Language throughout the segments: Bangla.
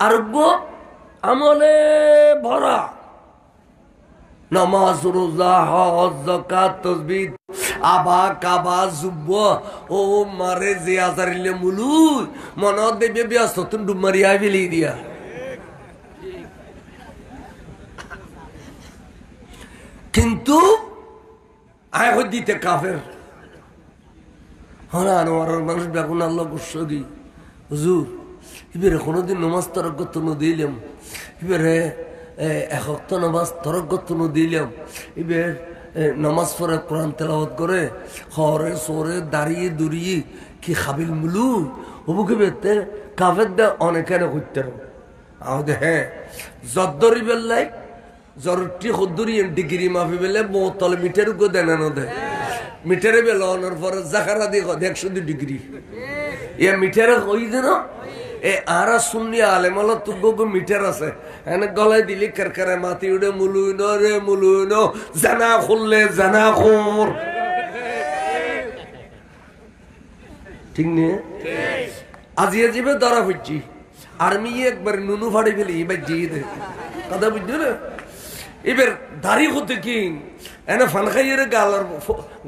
আরোগ্য আমলে ভরা, নামাজ রোজা হজ যাকাত তাসবিহ আবা কাবা জুব্ব ও মারে যে আজারিলে মুলু মনত দেবে ব্যস্ত তুমি ডুব মারিয়া ফেলি দিয়া। কিন্তু আয় দিতে কাফের হ্যাঁ আনোয়ারের মানুষ বেগুন আল্লাহ গুসি হুজুর এবারে কোনোদিন নমাজ তরকগত দিলাম, এবারে এক ওয়াক্ত নামাজ তরকগত দিলাম, এবার নামাজ পড়ে কোরআন তেলাওয়াত করে হরে সরে দাঁড়িয়ে দুড়িয়ে কি খাবিল মুলু হবুকে বেতে কাফের দে অনেকের করতে আমাদের হ্যাঁ জদ্দরি বেল্লাই জরুরি সদ্দরি ডিগ্রি মাফি বেলে বোতল মিটার গো দেনানো দে মিটারে বেলা অনার পরে জাকারা দিয়ে 102 ডিগ্রি এ মিটারে কই দেন এ আরা শুননি আলেমাল তুগো মিটার আছে এনে গলায় দিলি কারকারে মাটি উড়ে মুলুইন রে মুলুইন জানা খুললে জানা খুর ঠিক নিয়ে আজিয়ে যাবে ধরা হচ্ছি আর্মি একবার নুনু ফাড়ি ফেলি এবার জিয়ে দে কথা বুঝছো না। এবার দাড়ি হতে কি এনে ফান খাইয়ে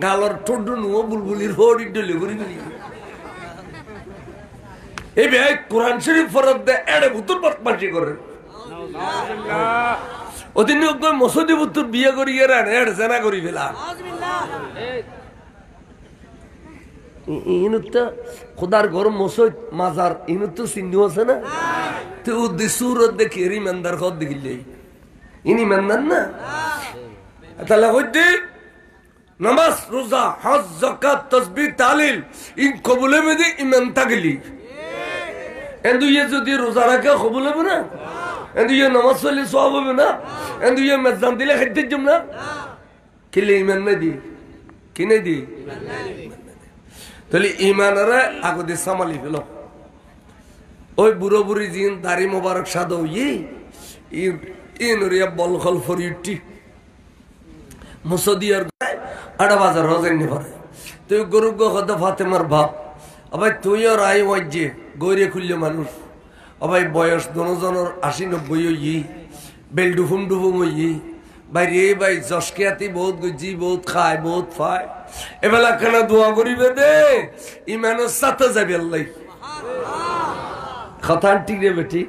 গালর ঠোঁট নুয়ো বুলবুলির হরি ডলে ঘুরি ফেলি এই ভাই কোরআন শরীফ ফরত দে এড়ে ভুতুর বদমাশি করে ওদিন মসজিদ ভুতুর বিয়ে করিয়ে রান এড় জানা করি ফেলা ইনুত খোদার ঘর মসজিদ মাজার ইনুত তো চিহ্ন আছে না তো সুরত দেখি ইমানদার খত দেখিলে ইনি মানদার না তাহলে হইতে নামাজ রোজা হজ যাকাত তাসবিহ তাহলিল ইন কবুলে মেদি ইমান থাকলি এন্দু ইয়ে যদি রোজা রাখে কবুল হবে না, এন্দু ইয়ে নামাজ পড়লে সওয়াব হবে না, এন্দু ইয়ে মেজান দিলে খাইতে জম না কিলে ইমান না দি কিনে দি তাহলে ইমানরা আগতে সামালি ফেল ওই বুড়ো বুড়ি জিন দাড়ি মোবারক সাদো ইনরিয়া বলখল ফরিউটি মুসদিয়ার আড়া বাজার হজেননি পরে তুই গরু কথা ফাতেমার বাপ আবার তুইও রায় ওয়াজ্যে গৌরে খুললে মানুষ আবার বয়স দনজনের 80-90 বেলডুফুম ডুফুম ভাই রে ভাই জসকিয়াতি বহুত গুজি বহুত খায় বহুত ফায় এবেলা কেন দোয়া করিবে দে ইমানের সাথে যাবে আল্লাহ কথা ঠিক রে বেটি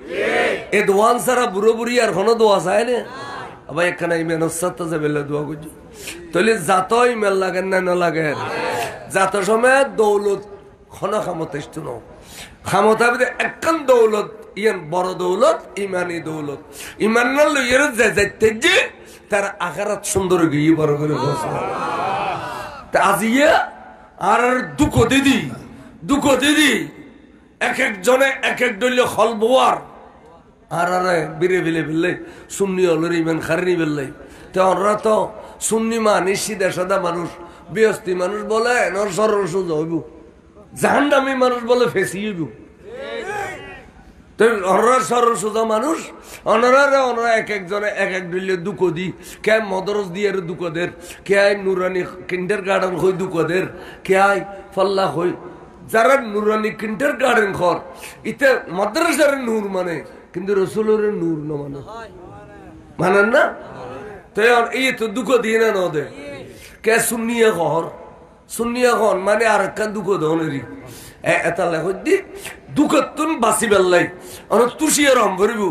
এ দোয়ান সারা বুড়ো বুড়ি আর কোনো দোয়া চায় না আবার এখানে ইমানের সাথে যাবে দোয়া করছি তাহলে যাত ইমেল লাগে না লাগে যাত সময় দৌলত খনা ক্ষমতা ইষ্ট ন ক্ষমতা একখান দৌলত ইয়ান বড় দৌলত ইমানি দৌলত ইমান না লইয়ের যাইতে যে তার আখারাত সুন্দর গিয়ে বড় করে তা আজিয়ে আর দুঃখ দিদি এক এক জনে এক এক দলীয় হল বোয়ার আর বিরে বিলে ফেললে সুন্নি হলের ইমান খারিনি ফেললে তো ওরা তো সুন্নি মানুষ সিধা সাদা মানুষ বৃহস্পতি মানুষ বলে নর সরল সোজা হইব জাহান্নামী মানুষ বলে ফেসি হইব তো ওরা সরল সোজা মানুষ ওনারা এক একজনে এক এক দলীয় দুঃখ দি কে মদরস দিয়ে দুঃখ দের কে নুরানি কিন্ডার গার্ডেন হই দুঃখ দের কে ফল্লা হই যারা নুরানি কিন্ডার গার্ডেন ঘর ইতে মাদ্রাসার নূর মানে কিন্তু রসুলের নূর না মানে মানেন না তো এই তো দুঃখ দিয়ে না নদে কে সুন্নিয়া ঘর মানে আর একটা দুঃখ ধনেরই এটা লেখ দি দুঃখতুন বাঁচি পেলাই অনেক তুষিয়ার রম ভরিব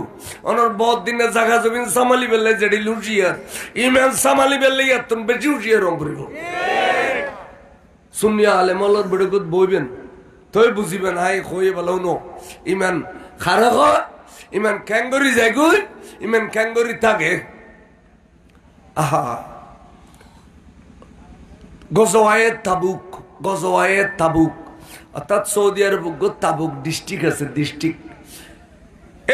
অনেক বহুত দিনের জাগা জমিন সামালি পেলাই যেটি লুচিয়ার ইমান সামালি পেলাই এত বেশি উঠিয়ার রম ভরিব সুন্নিয়া আলে মল্লার বেড়ে বইবেন তই বুঝিবেন হাই খয়ে বলাও ন ইমান খারা হয় ইমান ক্যাঙ্গরি যায় গুই ইমান ক্যাঙ্গরি থাকে আহা গজওয়ায়ে তাবুক অর্থাৎ সৌদি আরব তাবুক ডিস্ট্রিক্ট আছে ডিস্ট্রিক্ট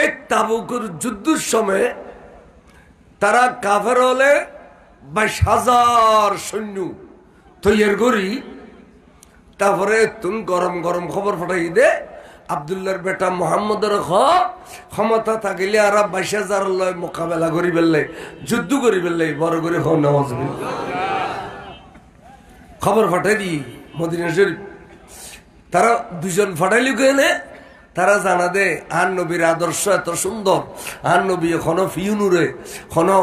এই তাবুকের যুদ্ধের সময় তারা কাফের হলে 22,000 সৈন্য তৈরি করি তারপরে তুমি গরম গরম খবর পাঠাই দে আব্দুল্লাহর বেটা মোহাম্মদের ক্ষমতা থাকিলে আর 22,000 লয় মোকাবেলা করি ফেললে যুদ্ধ করি ফেললে বড় করে খবর পাঠাই দি মদিনা শরীফ তারা দুজন ফাটাইলি গেলে তারা জানা দে আর নবীর আদর্শ এত সুন্দর, আর নবী এখনো ফিউনুরে এখনো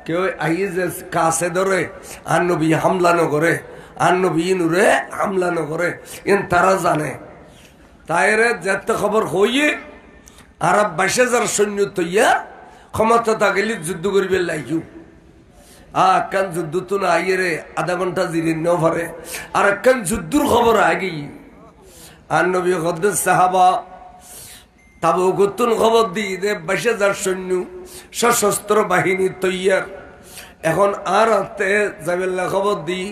কেউ আইয়ে যে কাছে ধরে আর নবী হামলা নগরে, আর নবী নুরে হামলা নগরে, তারা জানে। তাইরে যেতে খবর হইয়ে আরব 22,000 সৈন্য তৈয়া ক্ষমতা থাকলে যুদ্ধ করিবে লাগিও। একখান যুদ্ধ তো না আইয়ে রে আধা ঘন্টা জিরিন ন পারে, আর একখান যুদ্ধর খবর আগে আর নবী হদ্দের সাহাবা তাবু গতুন খবর দিই দে 22,000 সৈন্য সশস্ত্র বাহিনী তৈয়ার। এখন আর হাতে যাবেল্লা খবর দিই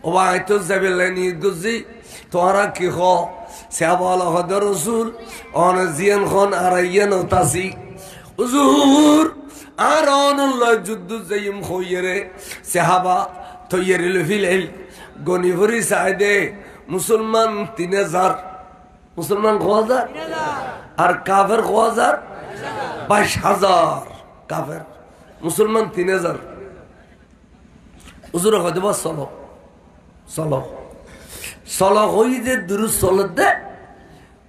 ওবা হয়তো যাবেল্লা নিয়ে গুজি তোরা কি হ সাহাবা হদ্দের রসুল অন জিয়ান খন আর ইয়ান তাসি হুজুর আর অনল্লাহ যুদ্ধ যাইম হইরে সাহাবা তৈয়ারি লফিল গনিভরি সাইদে মুসলমান 3,000, মুসলমান 1,000 আর কাফের 1,000, 22,000 কাফের, মুসলমান 3,000। হুজুর হয়তো বা চলো চলো চলো হই যে দূর চলো দে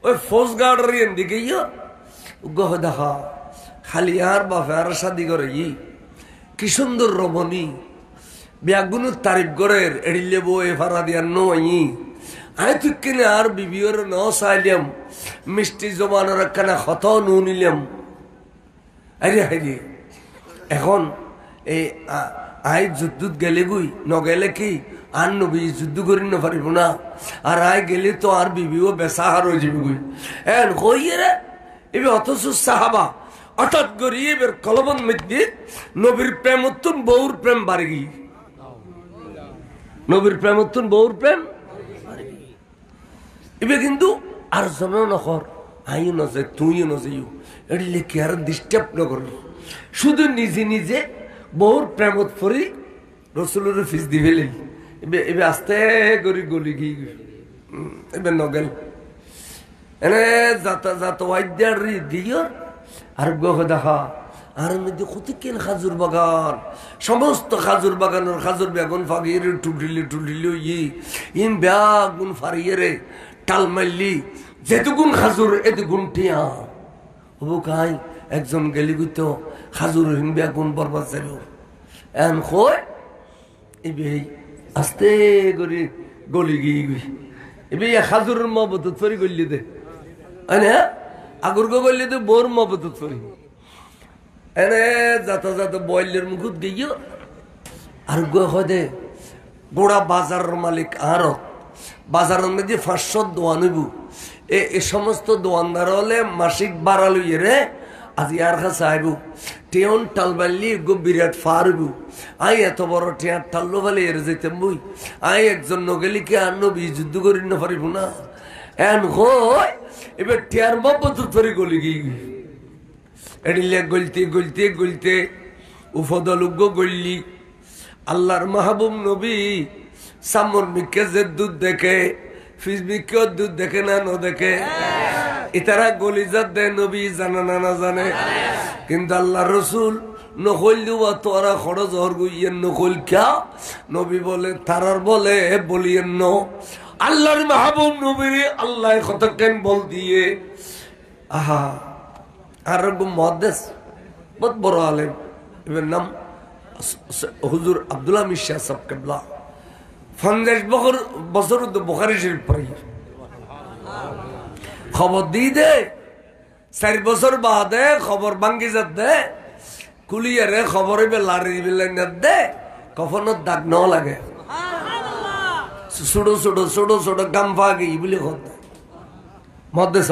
ওই ফৌজ গার্ডের দিকে গহ দেখা খালি আর বাপে আর শাদি করে কি সুন্দর রমণী ব্যাগুন তারিফ গড়ের এড়িলে বো এ ফারা দিয়ার নই আয় তুই কিনে আর বিবিওর ন চাইলাম মিষ্টি জমানোর একখানা হত নু নিলাম। আরে হাইরে এখন এই আই যুদ্ধ গেলে গুই নগেলে কি আর নবী যুদ্ধ করি না পারিব না, আর আয় গেলে তো আর বিবিও বেসা হার হয়ে যাবি গুই এন কইয়ে রে এবার অথচ সাহাবা হঠাৎ করি এবার কলবন মধ্যে নবীর প্রেম উত্তম বউর প্রেম বাড়ি গিয়ে, নবীর প্রেম উত্তম বউর প্রেম এবার কিন্তু আর জন নকর আইও নজে তুইও নজেও এটি লেখি আর ডিস্টার্ব ন করলি শুধু নিজে নিজে বউর প্রেমত পরি রসুলের ফিস দি ফেলি এবার আস্তে করি গলি গিয়ে এবার নগেল এনে যাতা যাত ওয়াইদার দিও আর গহ দেখা আর মধ্যে কতক্ষণ খাজুর বাগান, সমস্ত খাজুর বাগানের খাজুর বেগুন ফাগিয়ে টুটিলি টুটিলি ইন বেগুন ফারিয়ে রে টাল মারলি যেতুগুন খাজুর এতুগুন টিয়া হবু খাই একজন গেলি গুতো খাজুর হিন বেগুন বরবাদ যাব এন কই এবে আস্তে করে গলি গিয়ে গই এবে খাজুরের মহবত ফরি গলি দে আনে আগর গলি দে বোর মহবত ফরি এনে যাতা যাতা বয়লের মুখত গিয়ে আর দে গোড়া বাজার মালিক আর বাজারের মধ্যে 500 দোয়ান হইব এ সমস্ত দোয়ানদার হলে মাসিক বাড়া লইয়ে রে আজি আর কাছে আইব টেউন টালবাল্লি গো বিরাট ফার হইব আই এত বড় টেয়ার টাল্লো বলে এর যেতাম বই আই একজন নগেলিকে আর নবী যুদ্ধ করি না পারিব না এন হয় এবার টেয়ার মহবত ফরি গলি গিয়ে এডিলে গলতে গলতে গলতে উফদলুগ গল্লি আল্লাহর মাহবুব নবী সামর মিকে যে দুধ দেখে ফিসবিকেও দুধ দেখে না ন দেখে ইতারা গলিজাত দেয় নবী জানা না না জানে কিন্তু আল্লাহ রসুল নকল দিবা তোরা খরচ হর গুইয়ের নকল ক্যা নবী বলে তারার বলে বলিয়েন ন আল্লাহর মাহবুব নবীর আল্লাহ কতক্ষণ বল দিয়ে আহা আর মহাদেশ বহুত বড় আলেম এবার নাম হুজুর আব্দুল্লাহ মিশা সাহেব কেবলা 50 বছর বুখারী শরীফ পড়ি খবর দিয়ে দে 4 বছর বাদে খবর ভাঙ্গি যাত দে কুলিয়ারে খবর হইবে লারি বিলেন দে কফনত দাগ ন লাগে ছোট ছোট ছোট ছোট গামফা গিয়ে বলে কথা মহাদেশ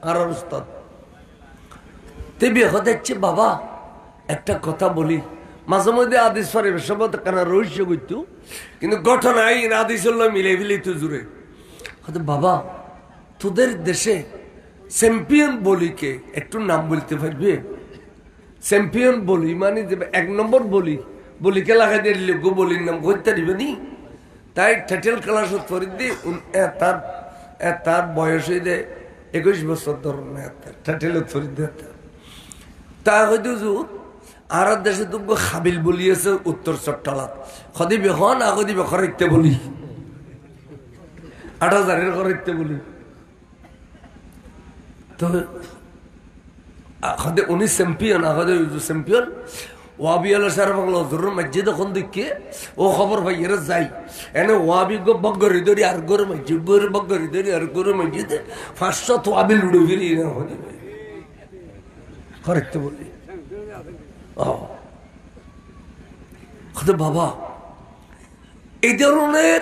আর উস্তাদ তেবি হচ্ছে বাবা একটা কথা বলি মাঝে মধ্যে আদিস পরিবেশ কেন রহস্য করতো কিন্তু ঘটনায় আদিস মিলে ফেলে তো জুড়ে হয়তো বাবা তোদের দেশে চ্যাম্পিয়ন বলিকে একটু নাম বলতে পারবে চ্যাম্পিয়ন বলি মানে যে 1 নম্বর বলিকে লাগাই দিয়ে লোক বলির নাম করতে দিবে নি তাই টাইটেল ক্লাস করে দিয়ে তার বয়স হয়ে দেয় 21 বছর ধরনের টাইটেল করে দিয়ে তা হয়তো আর দেশে তো খাবিল বলিয়েছে উত্তর চট্টালাত সদি বেখন আগদি বেখর ইতে বলি 8,000 করতে বলি তো আখদে উনি চ্যাম্পিয়ন আখদে চ্যাম্পিয়ন ওয়াবি হলো সারা বাংলা হজুর মসজিদ এখন দেখে ও খবর ভাই এরা যাই এনে ওয়াবি গো বগরি ধরি আর গরু মসজিদ গরু বগরি ধরি আর গরু মসজিদ 500 ওয়াবি লুড়ে ফিরি না হতে করতে বলি বাবা এই ধরনের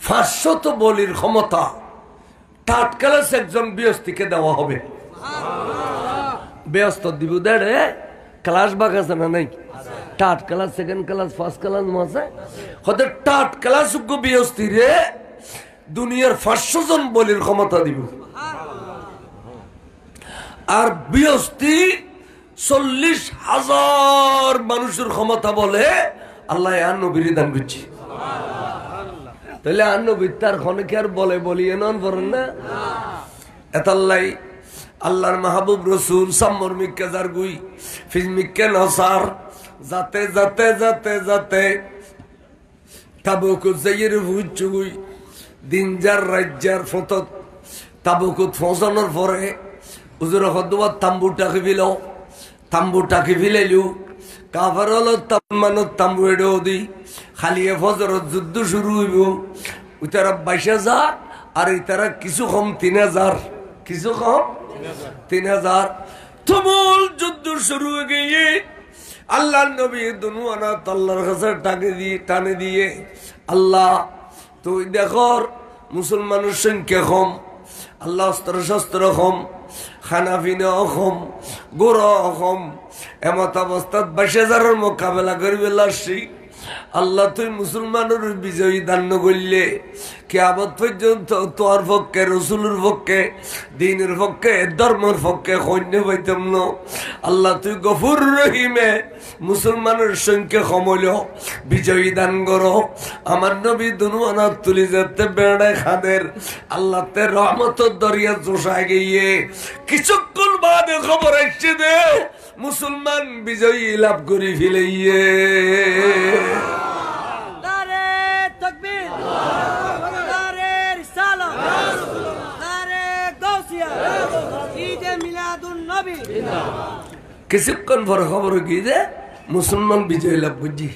500 বলির ক্ষমতা থার্ড ক্লাস একজন ব্যস্তিকে দেওয়া হবে ব্যস্ত দিব দেড়ে ক্লাস বাগ আছে না নাই third class second class first class আছে হতে থার্ড ক্লাস যোগ্য ব্যস্তি রে দুনিয়ার 500 জন বলির ক্ষমতা দিব আর ব্যস্তি 40,000 মানুষের ক্ষমতা বলে আল্লাহ আর নবীর দান করছি তাহলে আর নবীর তার ক্ষণকে আর বলে বলি এনন বলেন না এতাল্লাই আল্লাহর মাহবুব রসুল সাম্মর মিক্কে যার গুই ফিজ মিক্কে নসার যাতে যাতে যাতে যাতে তাবুকুত যাইয়ের ভুইচ্ছু গুই দিন যার রাজ্যার ফতত তাবুকুত ফসানোর পরে উজুর হদুয়ার তাম্বুটাকে ফিল তাম্বুটাকে ফিলাইলু কাফার হলো তাম্মানত তাম্বু এডেও দি খালিয়ে ফজরত যুদ্ধ শুরু হইব উতারা 22,000 আর ইতারা কিছু কম 3,000 কিছু কম 3,000 তুমুল যুদ্ধ শুরু হয়ে গিয়ে আল্লাহর নবী দুনুয়ানা আল্লাহর কাছে টানে দিয়ে আল্লাহ তুই দেখো মুসলমানের সংখ্যা কম আল্লাহ অস্ত্র শস্ত্র কম খানা পিনা কম গোড়া কম এমত অবস্থাত 22,000 মোকাবেলা করবে লাসি আল্লাহ তুই মুসলমানের বিজয়ী দান করলে কিয়ামত পর্যন্ত তোর পক্ষে রসুলের পক্ষে দ্বীনের পক্ষে ধর্মের পক্ষে সৈন্য পাইতাম না আল্লাহ তুই গফুর রহিমে মুসলমানের সংখ্যা কমল বিজয়ী দান করো আমার নবী দুনুয়ানা তুলি যেতে বেড়ায় খাদের আল্লাহ তে রহমতের দরিয়া জোশায় গিয়ে কিছুক্ষণ বাদে খবর আসছে দে মুসলমান বিজয়ী লাভ করি ফেলাইয়ে কিছুক্ষণ পর খবর গিয়ে যে মুসলমান বিজয় লাভ করছি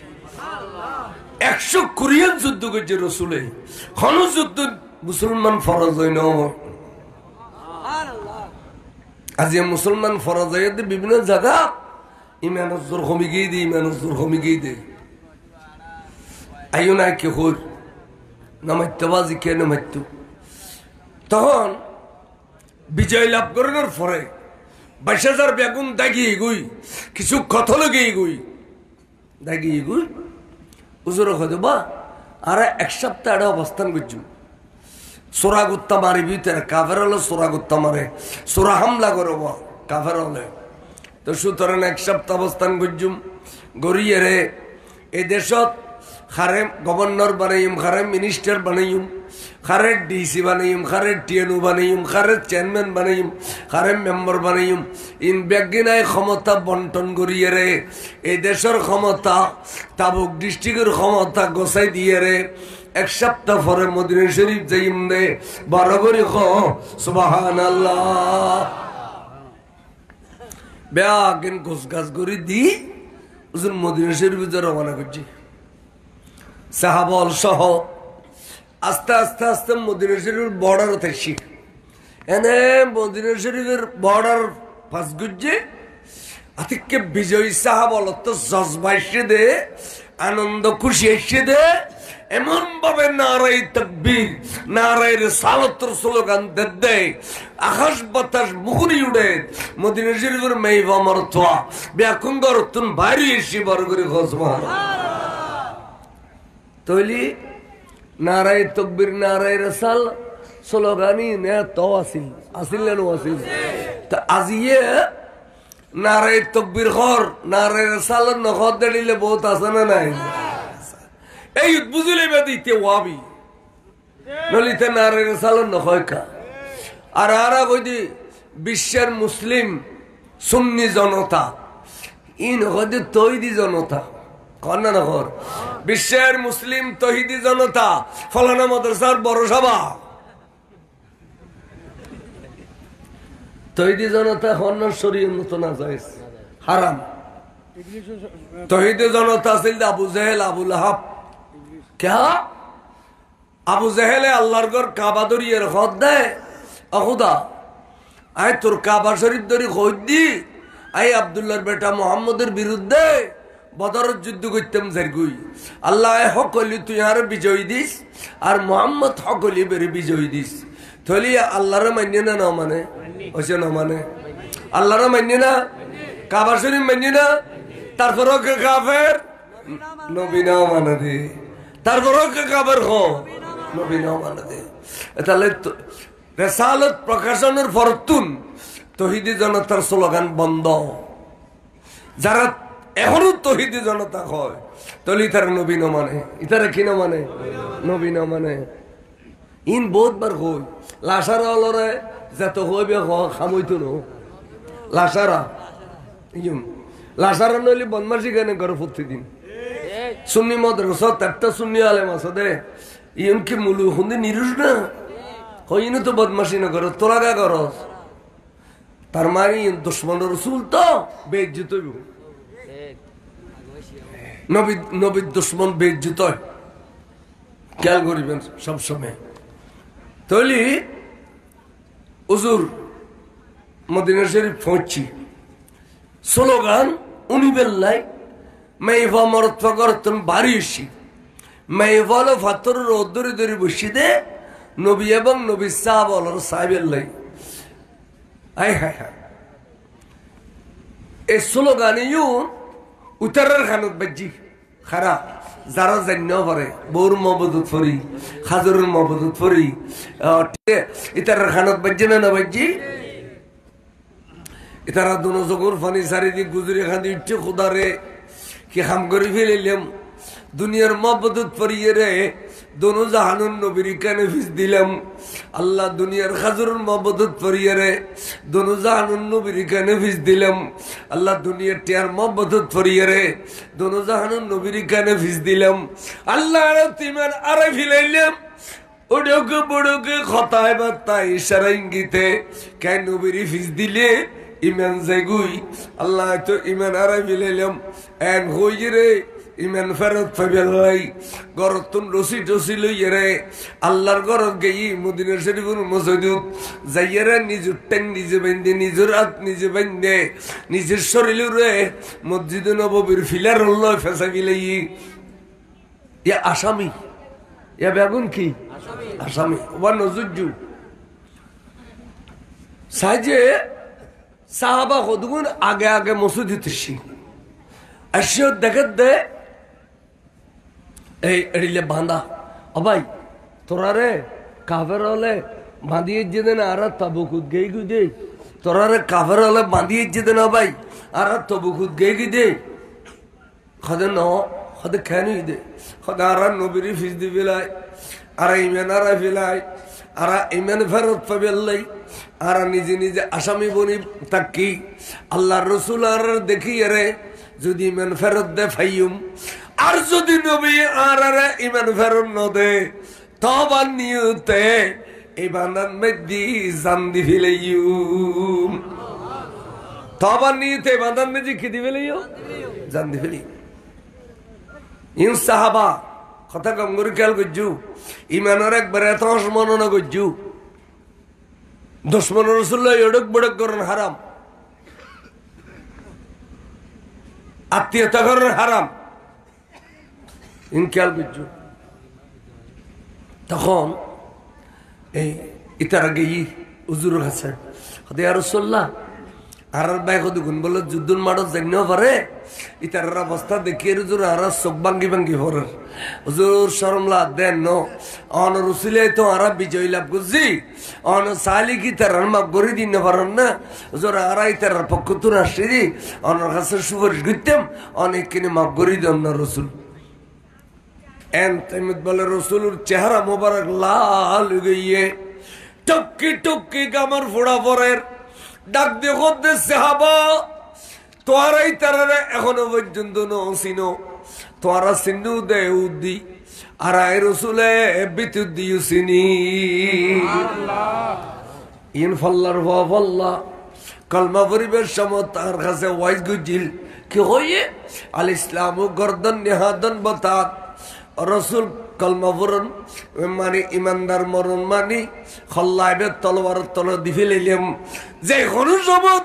100 কোরিয়ান যুদ্ধ করছে রসুলে কোন যুদ্ধ মুসলমান ফরজ হয় না আজ মুসলমান ফরজ হয় বিভিন্ন জায়গা ইমানের জোর কমে গিয়ে দিই ইমানের জোর কমে গিয়ে দেয় আইও না কে হর নামাইত্যবাজি কে নামাইত্য তখন বিজয় লাভ করানোর পরে 22,000 বেগুন দাগিয়ে গুই কিছু কথা লগিয়ে গুই দাগিয়ে গুই উজুর হতে বা আর 1 সপ্তাহ অবস্থান করছু সোরা গুত্তা মারি ভিতরে কাফের হলো সোরা গুত্তা মারে সোরা হামলা করবো কাফের হলে তো সুতরাং 1 সপ্তাহ অবস্থান করছুম গড়িয়ে রে এই দেশত খারে গভর্নর বানাইম খারে মিনিস্টার বানাইম খারে ডিসি বানাইম খারে টিএনও বানাইম খারে চেয়ারম্যান বানাইম খারে মেম্বার বানাইম ইন ব্যাগিনায় ক্ষমতা বন্টন করিয়ে রে এই দেশের ক্ষমতা তাবুক ডিস্ট্রিক্টের ক্ষমতা গোসাই দিয়ে রে 1 সপ্তাহ পরে মদিনা শরীফ যাইম রে বরাবরই সুবহানাল্লাহ ব্যাগিন গোসগাছ করে দি হুজুর মদিনা শরীফে যা রওনা করছি সাহাবল সহ আস্তে আস্তে আস্তে মদিনা শরীফের বর্ডার থাকছি এনে মদিনা শরীফের বর্ডার পাস গুজে আতিককে বিজয়ী সাহাবল তো জজবা এসে দে আনন্দ খুশি এসে দে এমন ভাবে নারাই তাকবীর নারাই রিসালাতের স্লোগান দেয় আকাশ বাতাস মুখরি উড়ে মদিনা শরীফের মেইবা মরতোয়া ব্যাকুঙ্গর তুন বাইরে এসে বড় করে সুবহানাল্লাহ তৈলি নারাই তকবীর নারাই রিসাল স্লোগানই নে তো আসিল না আসিল তা আজিয়ে নারাই তকবীর ঘর নারাই রিসাল নখদ দিলে বহুত আছে না নাই এই বুঝলে দিতে ওয়াবি নলিতে নারাই রিসাল নখয়কা আর আরা কইদি বিশ্বের মুসলিম সুন্নি জনতা ইন হদে তৈরি জনতা কন্যা নগর বিশ্বের মুসলিম তহিদি জনতা ফলানা মাদ্রাসার বড় সভা তহিদি জনতা হন্যার শরীর মতো না যায় হারাম তহিদি জনতা ছিল আবু জেহেল আবু লাহাব কে আবু জেহেলে আল্লাহর ঘর কাবা ধরিয়ে হদ দেয় অহুদা আয় তোর কাবা শরীফ ধরি খোঁজ দি আই আব্দুল্লাহর বেটা মোহাম্মদের বিরুদ্ধে বদরের যুদ্ধ করতাম জারগুই আল্লাহ হকলি তুই আর বিজয় দিস আর মোহাম্মদ হকলি বেরে বিজয় দিস থলি আল্লাহরে মান্য না না মানে হচ্ছে না মানে আল্লাহরে মান্য না কাবা শরীফ মান্য না তারপরও কে কাফের নবী না মানে দে তারপরও কে কাফের হ নবী না মানে দে তাহলে রেসালত প্রকাশনের ফরতুন তহিদি জনতার স্লোগান বন্ধ যারা এখনো তহিদি জনতা হয় তলি তার নবী না মানে ইতারা কি না মানে নবী না মানে ইন বহুতবার হই লাসারা অলরে যত হইবে খামইতো ন লাসারা ইয়ুম লাসারা নইলে বদমাশি কেন করে প্রতিদিন সুন্নি মাদ্রাসা একটা সুন্নি আলেম আছে দে ইয়ুম কি মুলু হুন্দি নিরুষ না হইনি তো বদমাশি না করো তোরা গা করস তার মানে দুশ্মন রসুল তো বেজ্জিত নবীর দুশ্মন বেজ্জিত খেয়াল করিবেন সবসময় তৈলি হুজুর মদিনা শরীফ পৌঁছি স্লোগান উনি বেল্লাই মেয়েভা মরত্বা করতেন বাড়ি এসি মেয়েভালো ফাতরের অদরি দরি বসি দে নবী এবং নবী সাহাব সাহেবের লাই আয় হায় হায় এই স্লোগান উত্তরের খানত বাজি খারাপ যারা জান্য পারে বৌর মবদুত ফরি খাজুরের মবদুত ফরি ইতারের খানত বাজি না বাজি ইতারা দুনো জগর ফানি চারিদিক গুজরি খানি উঠছে খুদারে কি খাম করে ফেলিলাম দুনিয়ার মবদুত ফরিয়ে রে দোনো জাহানুন নবীর কানে ফিস দিলাম আল্লাহ দুনিয়ার খাজুরের মবদুত ফরিয়ে রে দোনো জাহানুন নবীর কানে ফিস দিলাম আল্লাহ দুনিয়ার টিয়ার মবদুত ফরিয়ে রে দোনো জাহানুন নবীর কানে ফিস দিলাম আল্লাহ তিমান আরে ফিলাইলাম ওডকে বড়কে খতায় বাতায় ইশারা ইঙ্গিতে কেন নবীর ফিস দিলে ইমান জাগুই আল্লাহ তো ইমান আরে ফিলাইলাম এন হই রে ইমান ফেরত পাইবেলাই গরতুন রসি টসি লইয়ে রে আল্লাহর গরত গেই মদিনা শরীফের মসজিদত যাইয়ে নিজের ট্যাং নিজে বান্ধে নিজের হাত নিজে বান্ধে নিজের শরীর রে মসজিদে নববীর ফিলার হল ফেসা গিলাই ইয়া আসামি ইয়া বেগুন কি আসামি ওয়ান নজুজু সাজে সাহাবা কতগুণ আগে আগে মসজিদে এসি আসিও দেখে দে এই এড়িলে বাঁধা ও ভাই তোরা রে কাফের হলে বাঁধিয়ে যেতে না আর তবুকুত গেই গু দে তোরা রে কাফের হলে বাঁধিয়ে যেতে না ভাই আর তবুকুত গেই গু দে খদে ন খদে খেয়ে দে খদে আর নবীর ফিস দি ফেলাই আর ইমেন আর ফেলাই আর ইমেন ফেরত পাবেলাই আর নিজে নিজে আসামি বনি তাকি আল্লাহ রসুল আর দেখি রে যদি ইমান ফেরত দে ফাইম আর যদি নবী আর ইমান ফেরত ন দে তবার নিয়তে এই বান্দান মেদি জান দি ফেলাইম তবার নিয়তে বান্দান মেদি কি দি ফেলাইও জান দি ফেলি ইন সাহাবা কথা কম করে খেয়াল করছু ইমানের একবার এত মননা করছু দুশ্মন রসুল্লাহ এডক বড়ক করেন হারাম আত্মীয়তা করেন হারাম ইনকাল বুঝছো তখন এই ইতার আগে হুজুর হাসান হদে আর রসুল্লাহ আর ভাই কত গুণ বললো যুদ্ধ মাঠত জানিও পারে ইতার অবস্থা দেখিয়ে হুজুর আর চোখ ভাঙ্গি ভাঙ্গি পড়ে হুজুর শরমলা দেন ন অন রসুলে তো আর বিজয় লাভ করছি অন সালি কি তার মাপ করে দিন পারেন না হুজুর আর ইতার পক্ষ তুন আসছি দি অনর কাছে সুপারিশ করতাম অনেক কিনে মাপ করে দেন না রসুল এন তাইমত বলে রসুলের চেহারা মোবারক লাল গিয়ে টপকি টপকি গামার ফোড়া পরের ডাক দেখো সাহাবা তোরাই তারা এখনো পর্যন্ত নসিনো তোরা সিন্ধু দে উদ্দি আর আয় রসুলে বিদ্যুৎ দিও সিনি ইন ফল্লার ফল্লা কলমা পরিবেশ সময় তার কাছে ওয়াইজ গুজিল কি হইয়ে আল ইসলাম গর্দন নেহাদন বতাত রসুল কলমা পড়ন মানে ইমানদার মরণ মানি খল্লাইবে তলবার তল দি ফেলিলাম যে কোনো সময়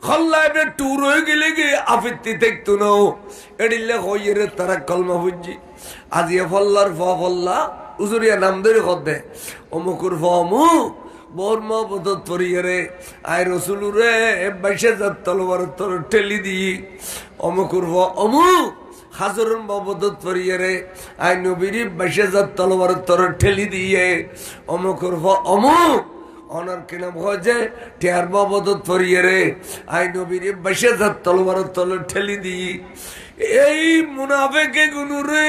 খল্লাইবে টুর হয়ে গেলে গিয়ে আপত্তি দেখতো না এডিলে হইয়ে রে তারা কলমা বুঝছি আজিয়ে ফল্লার ফল্লা উজুরিয়া নাম ধরে কদে অমুকুর ফমুক বোর মদত পরিয়ে রে আয় রসুল রে 22,000 তলবার তল ঠেলি দি অমুকুর অমুক হাজরুন মদত পরিয়ে রে আয় নবীর 22,000 তলবার তল ঠেলি দিয়ে অমুকুর অমুক অনার কিনা ভজে টিয়ার মদত পরিয়ে রে আয় নবীর 22,000 তলবার তল ঠেলি দি এই মুনাফেকে গুনুরে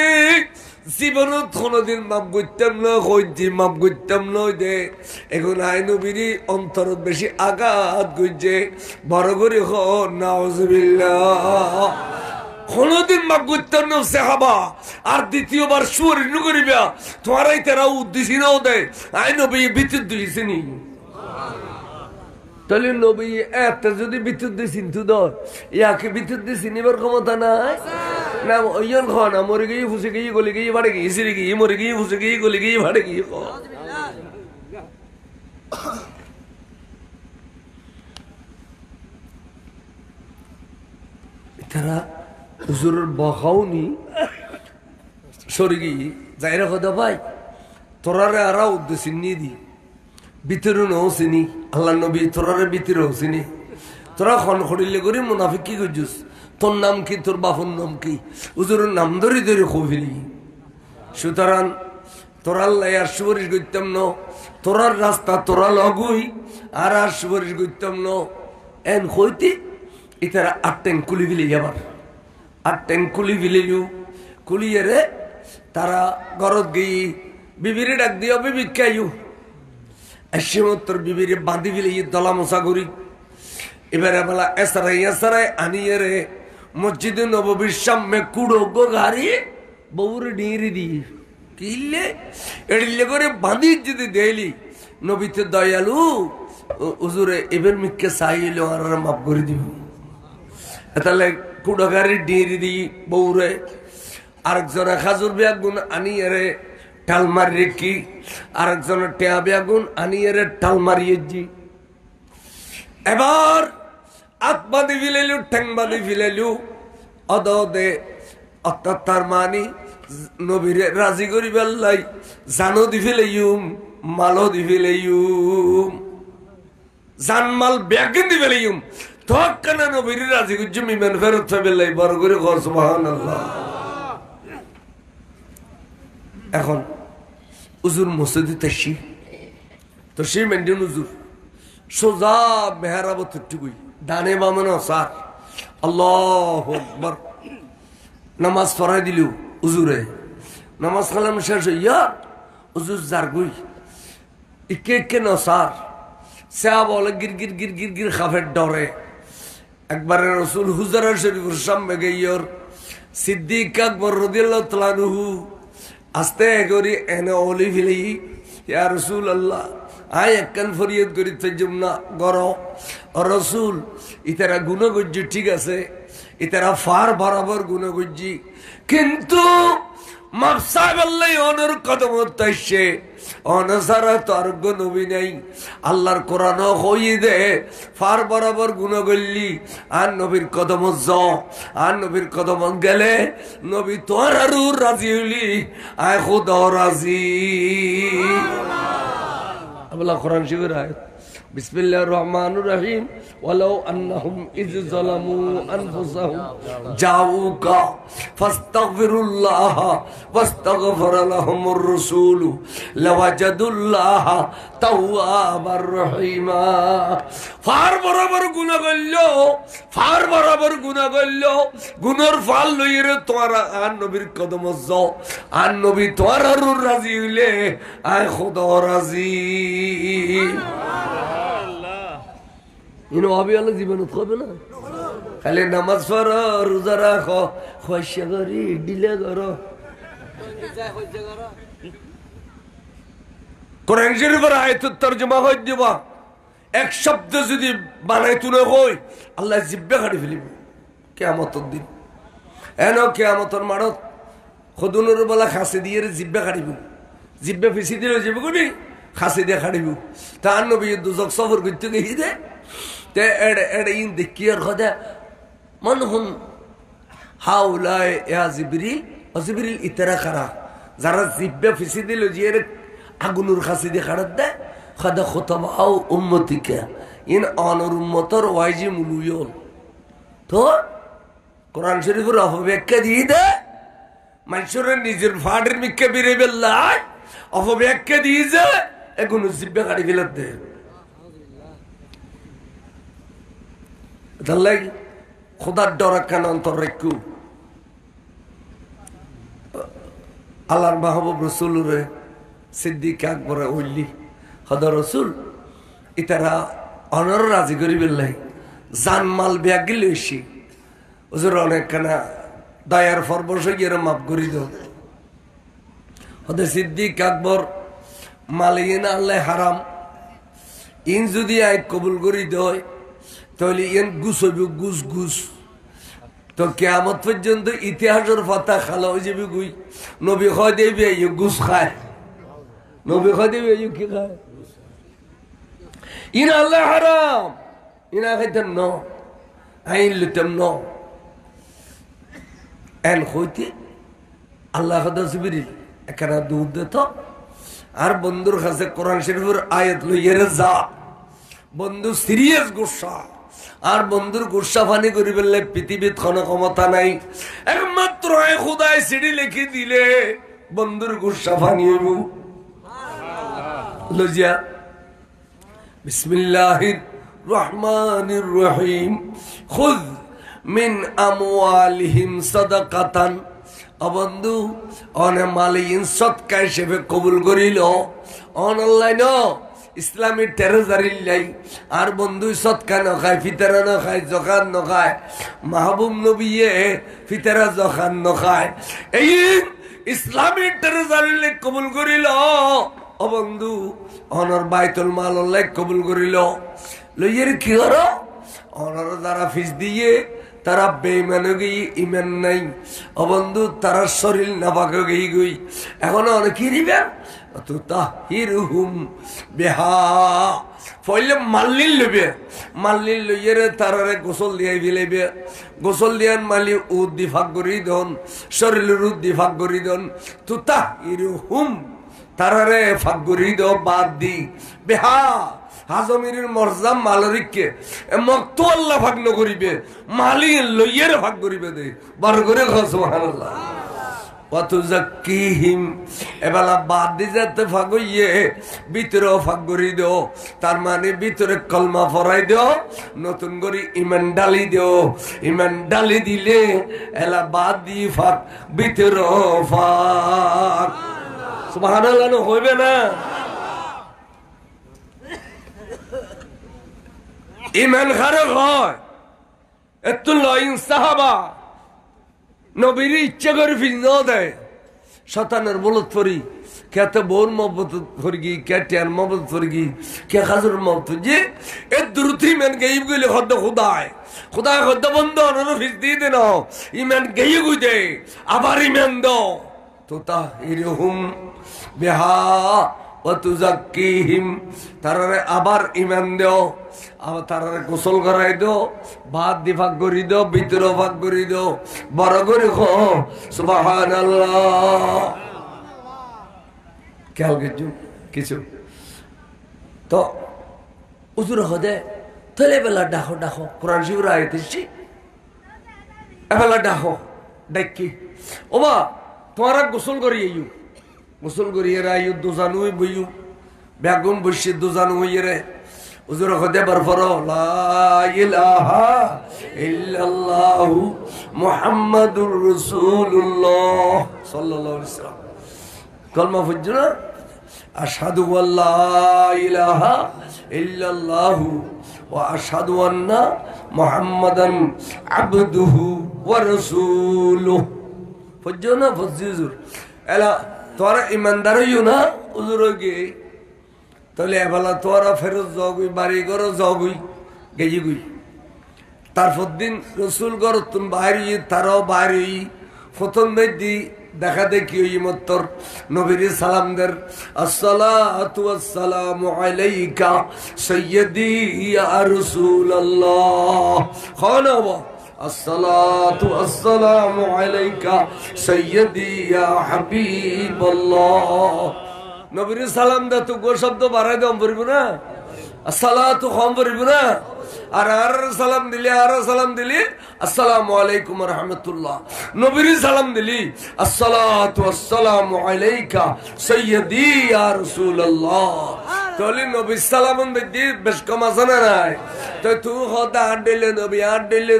জীবনত কোনদিন মাপ করতাম না কইছি মাপ করতাম না দে এখন আই নবীর অন্তরত বেশি আঘাত করছে বড় করে নাউজুবিল্লাহ কোনদিন মাপ করতাম না সাহাবা আর দ্বিতীয়বার সুরিন করিবা তোমারাই তারা উদ্দেশ্য নাও দেয় আই নবী বিদ্যুৎ দিয়েছিনি তাহলে নবী একটা যদি বিদ্যুৎ দিয়ে চিন্তু দর ইয়াকে বিদ্যুৎ দিয়ে চিনিবার ক্ষমতা নাই না ওইজন খ না মরে গিয়ে ফুসে গিয়ে গলি গিয়ে ভাড়ে গিয়ে সিঁড়ি গিয়ে মরে গিয়ে ফুসে গিয়ে গলি গিয়ে ভাড়ে গিয়ে তারা হুজুরের বখাওনি সরে গিয়ে যাইরা কথা ভাই তোরারে আরা উদ্দেশ্য নিয়ে দি ভিতরে নও চিনি আল্লাহ নবী তোরারে ভিতরে চিনি তোরা খন খড়িলে করে মুনাফিক কি করছিস তোর নাম কি তোর বাপুর নাম কি হুজুরের নাম ধরে ধরে কবিলি সুতরাং তোরাল আর সুপারিশ করতাম ন তোরার রাস্তা তোরা লগই আর সুপারিশ করতাম ন এন হইতে ইতারা 8 ট্যাঙ্ক কুলি ফেলে যাবার 8 ট্যাঙ্ক কুলি ফেলিলু কুলিয়ে রে তারা ঘরত গিয়ে বিবিরে ডাক দিও বিবি খাইও তোর বিবিরে বাঁধি ফেলে দলা মশা করি এবারে বেলা এসারাই আনিয়ে রে মসজিদে নববীর সামনে কুড়ো গো গাড়ি বউরে ডিঁড়ি দিয়ে কিনলে এড়িলে করে বাঁধি যদি দেলি নবীতে দয়ালু হুজুরে এবার মিককে চাইল আর মাপ করে দিব তাহলে কুড়ো গাড়ি ডিঁড়ি দিই বউরে আরেকজনে খাজুর বেগুন আনিয়ে রে টাল মারিয়ে কি আরেকজনের টেয়া বেগুন আনিয়ে রে টাল মারিয়ে জি এবার আত বাঁধি ফিলেলু ঠ্যাং বাঁধি ফিলেলু অদে অর্থাৎ তার মানি নবীরে রাজি করি বেল্লাই জানো দি ফেলেইম মালও দি ফেলেইম জানমাল ব্যাগিন দি ফেলেইম তক কেন নবীরে রাজি করছি মিমেন ফেরত ফেলাই বড় করে ঘর সুবহানাল্লাহ এখন উজুর মসজিদে তাসি তো সেই মেন্ডিন উজুর সোজা মেহরাবত টুকুই ডানে বামে নসার আল্লাহু আকবার নামাজ পড়াই দিল উজুরে নামাজ কালাম শেষ হইয়া উজুর জারগুই ইকে নসার সে বলে গির গির গির গির গির খাফের ডরে একবারে রসুল হুজরা শরীফের সামনে গিয়ে সিদ্দিক আকবর রাদিয়াল্লাহু তাআলা আনহু আস্তে করি এনে ওলি ফেলি ইয়া রাসূলুল্লাহ আয় একখান ফরিয়াদ করি তৈজম না গর রসুল ইতারা গুণ করছি ঠিক আছে ইতারা ফার বরাবর গুণ করছি কিন্তু অনর কদম তাইছে অনসারা তর্ক নবী নাই আল্লাহর কোরআন হইয়ে দে ফার বরাবর গুণ করলি আর নবীর কদম আর নবীর কদম গেলে নবী তোর আরু রাজি হইলি আয় খুদ রাজি আল্লাহ কোরআন শিবের আয়াত বিসমিল্লাহির রহমানির রহিম ওয়ালাউ আন্নাহুম ইয যালামু আনফুসাহুম জাউকা ফাস্তাগফিরুল্লাহ ওয়াস্তাগফারা লাহুমুর রাসূল লাওয়াজাদুল্লাহ তাওয়াবার রহিমা ফার বরাবর গুনাহ করলো গুনার ফল লইরে তোরা আর নবীর কদম যাও আর নবী তোর আর রাজি হইলে আয় খোদা রাজি ইনো আবি আল্লাহ জীবনত হবে না খালি নামাজ পড়ো রোজা রাখো খয়সা করি ডিলে করো কোরআন শরীফের আয়াতের তরজমা হই দিবা এক শব্দ যদি বানাই তুলে কই আল্লাহ জিব্বে কাটি ফেলিব কিয়ামতের দিন এন কিয়ামতের মাঠত খদুনুর বলা খাসি দিয়ে জিব্বে কাটিব জিব্বে ফিসি দিলে যাব কোনি খাসি দিয়ে কাটিব তার নবী দুজক সফর করতে গিয়ে দে তে এড়ে ইন দেখিয়ার খদা মনহুম হাউলায় ইয়া জিবরিল ও জিবরিল ইতরা করা যারা জিব্বে ফিসি দিল জিয়ে আগুনুর খাসি দিয়ে কাটাত দেয় খাদা খতম আও উম্মতিকে ইন অনর উম্মতর ওয়াইজি মুলুয়ন তো কোরআন শরীফের অপব্যাখ্যা দিয়ে দেয় মানুষের নিজের ফাটের মিক্কে বেড়ে বেল্লাই অপব্যাখ্যা দিয়ে যায় এখন জিব্বে কাটি ফেলত দেয় তাহলে খোদার ডরা কেন অন্তর রেখু আল্লাহর মাহবুব রসুলরে সিদ্দিক আকবরে উল্লি হদ রসুল ইতারা অনর রাজি করি বেলাই জানমাল ব্যাগ গেলে এসি ওজোর অনেক খানা দয়ার ফরবর্ষ গিয়ে মাফ করি দাও হদে সিদ্দিক আকবর মালিন আল্লাহ হারাম ইন যদি আই কবুল করি দেয় তাহলে ইন গুস হইব গুস গুস তো কিয়ামত পর্যন্ত ইতিহাসের পাতা খালা হয়ে যাবে গুই নবী হয় দেবে গুস খায় নবী হয় দেবে কি খায় ইন আল্লাহ হারাম ইনা খাইতেন ন আইন লইতাম ন এন হইতে আল্লাহ জিবরিল একখানা দুধ দিত আর বন্ধুর কাছে কোরআন শরীফের আয়াত লইয়ে যা বন্ধু সিরিয়াস গুসা আর বন্ধুর গুসা ফানি করি বললে পৃথিবীত কোনো ক্ষমতা নাই একমাত্র খুদায় সিঁড়ি লিখে দিলে বন্ধুর গুসা ফানি হইব লজিয়া বিসমিল্লাহির রহমানির রহিম খুয মিন আমওয়ালিহিম সাদাকাতান বন্ধু অনে মালিন সৎকা হিসেবে কবুল করিল অনলাইন ইসলামী টেরোজারিল নাই আর বন্ধু সৎকা নখায় ফিতারা নখায় জখান নখায় মাহবুব নবীয়ে ফিতারা জখান নখায় এই ইসলামী টেরোজারিল কবুল করিল ও বন্ধু অনর বাইতুল মাল কবুল করিল লইয়ের কি হর অনর দ্বারা ফিস দিয়ে তারা বেইমানে গিয়ে ইমান নাই ও বন্ধু তারা শরীর নাপাক গিয়ে গই এখন অনেক দিবে তো তাহিরুহুম বিহা ফইলে মাল্লিল লইবে মাল্লিল লইয়ে তারারে গোসল দিয়ে ফেলেবে গোসল দিয়ান মালি উদ্দি ভাগ করি দন শরীরের উদ্দি ভাগ করি দন তো তাহিরুহুম তারারে ভাগ করি দ বাদ দি বিহা হাজমির মরজাম মালরিককে মক্ত আল্লাহ ভাগ নকরিবে মালি লইয়ের ভাগ করিবে দে বার করে সুবহানাল্লাহ ওয়া তুযাক্কিহিম এবেলা বাদ দি যেতে ভাগ হইয়ে ভিতরে ভাগ করি দাও তার মানে ভিতরে কলমা পড়াই দাও নতুন করে ঈমান ডালি দাও ঈমান ডালি দিলে এলা বাদ দি ভাগ ভিতরে ভাগ সুবহানাল্লাহ হইবে না ইমান খারাপ হয় এত লইন সাহাবা নবীর ইচ্ছা করে ফিজ দেয় শতানের বলত পড়ি কে বোন মহব্বত করি কে টিয়ার মহব্বত করি কে খাজুর মহব্বত যে এর দ্রুত ইমান গাইব গেলে হদ্দ খুদায় খুদায় হদ্দ বন্ধ অনর ফিজ দিয়ে দে না ইমান গাইয়ে গুই দে আবার ইমান দাও তো তাহিরুহুম বিহা ওয়া তুযাক্কিহিম তারারে আবার ইমান দাও আবার তারারে গোসল করাই দাও ভাত দি ভাগ করি দাও ভিতরে ভাগ করি দাও বড় করে খো সুবহানাল্লাহ খেয়াল কিছু তো হুজুর হদে তাহলে বেলা ডাকো ডাকো কোরআন শরীফের আয়াত এসেছি এবেলা ডাকো ডাকি ওবা তোমারা গোসল করি আইয়ু গোসল করিয়ে আইয়ু দুজানু বইয়ু বেগুন বসে দুজানু হইয়ে রে হুজুর হদে বরফর লা ইলাহা ইল্লাল্লাহু মুহাম্মাদুর রাসূলুল্লাহ সাল্লাল্লাহু আলাইহি ওয়াসাল্লাম কলমা ফুজনা আশহাদু আল্লা ইলাহা ইল্লাল্লাহু ওয়া আশহাদু আন্না মুহাম্মাদান আবদুহু ওয়া রাসূলুহু ফজ্জো না ফজ্জুর এলা তোরা ইমানদার হইও না উজুর গে তাহলে এবেলা তোরা ফেরত যাওগই বাড়ি ঘর যাওগই গেজি গুই তারপর দিন রসুল ঘর তুমি বাইরে তারাও বাইরে প্রথম দি দেখা দেখি ওই মত্তর নবীর সালামদের আসসালাতু ওয়াসসালামু আলাইকা সাইয়্যিদি ইয়া রাসূলুল্লাহ খানাবা আসসালাতু ওয়াসসালামু আলাইকা সাইয়্যিদি ইয়া হাবিবাল্লাহ নবীর সালাম দা তো গো শব্দ বাড়াই দাম পড়ব না আসসালাতু কম পড়ব না আর সালাম দিলি আসসালামু আলাইকুম ওয়া রাহমাতুল্লাহ নবীর সালাম দিলি আসসালাতু ওয়াসসালামু আলাইকা সাইয়্যিদি ইয়া রাসূলুল্লাহ তাহলে নবীর সালাম দি বেশ কম আছে না নাই তো তুই খোদা আডলে নবী আডলে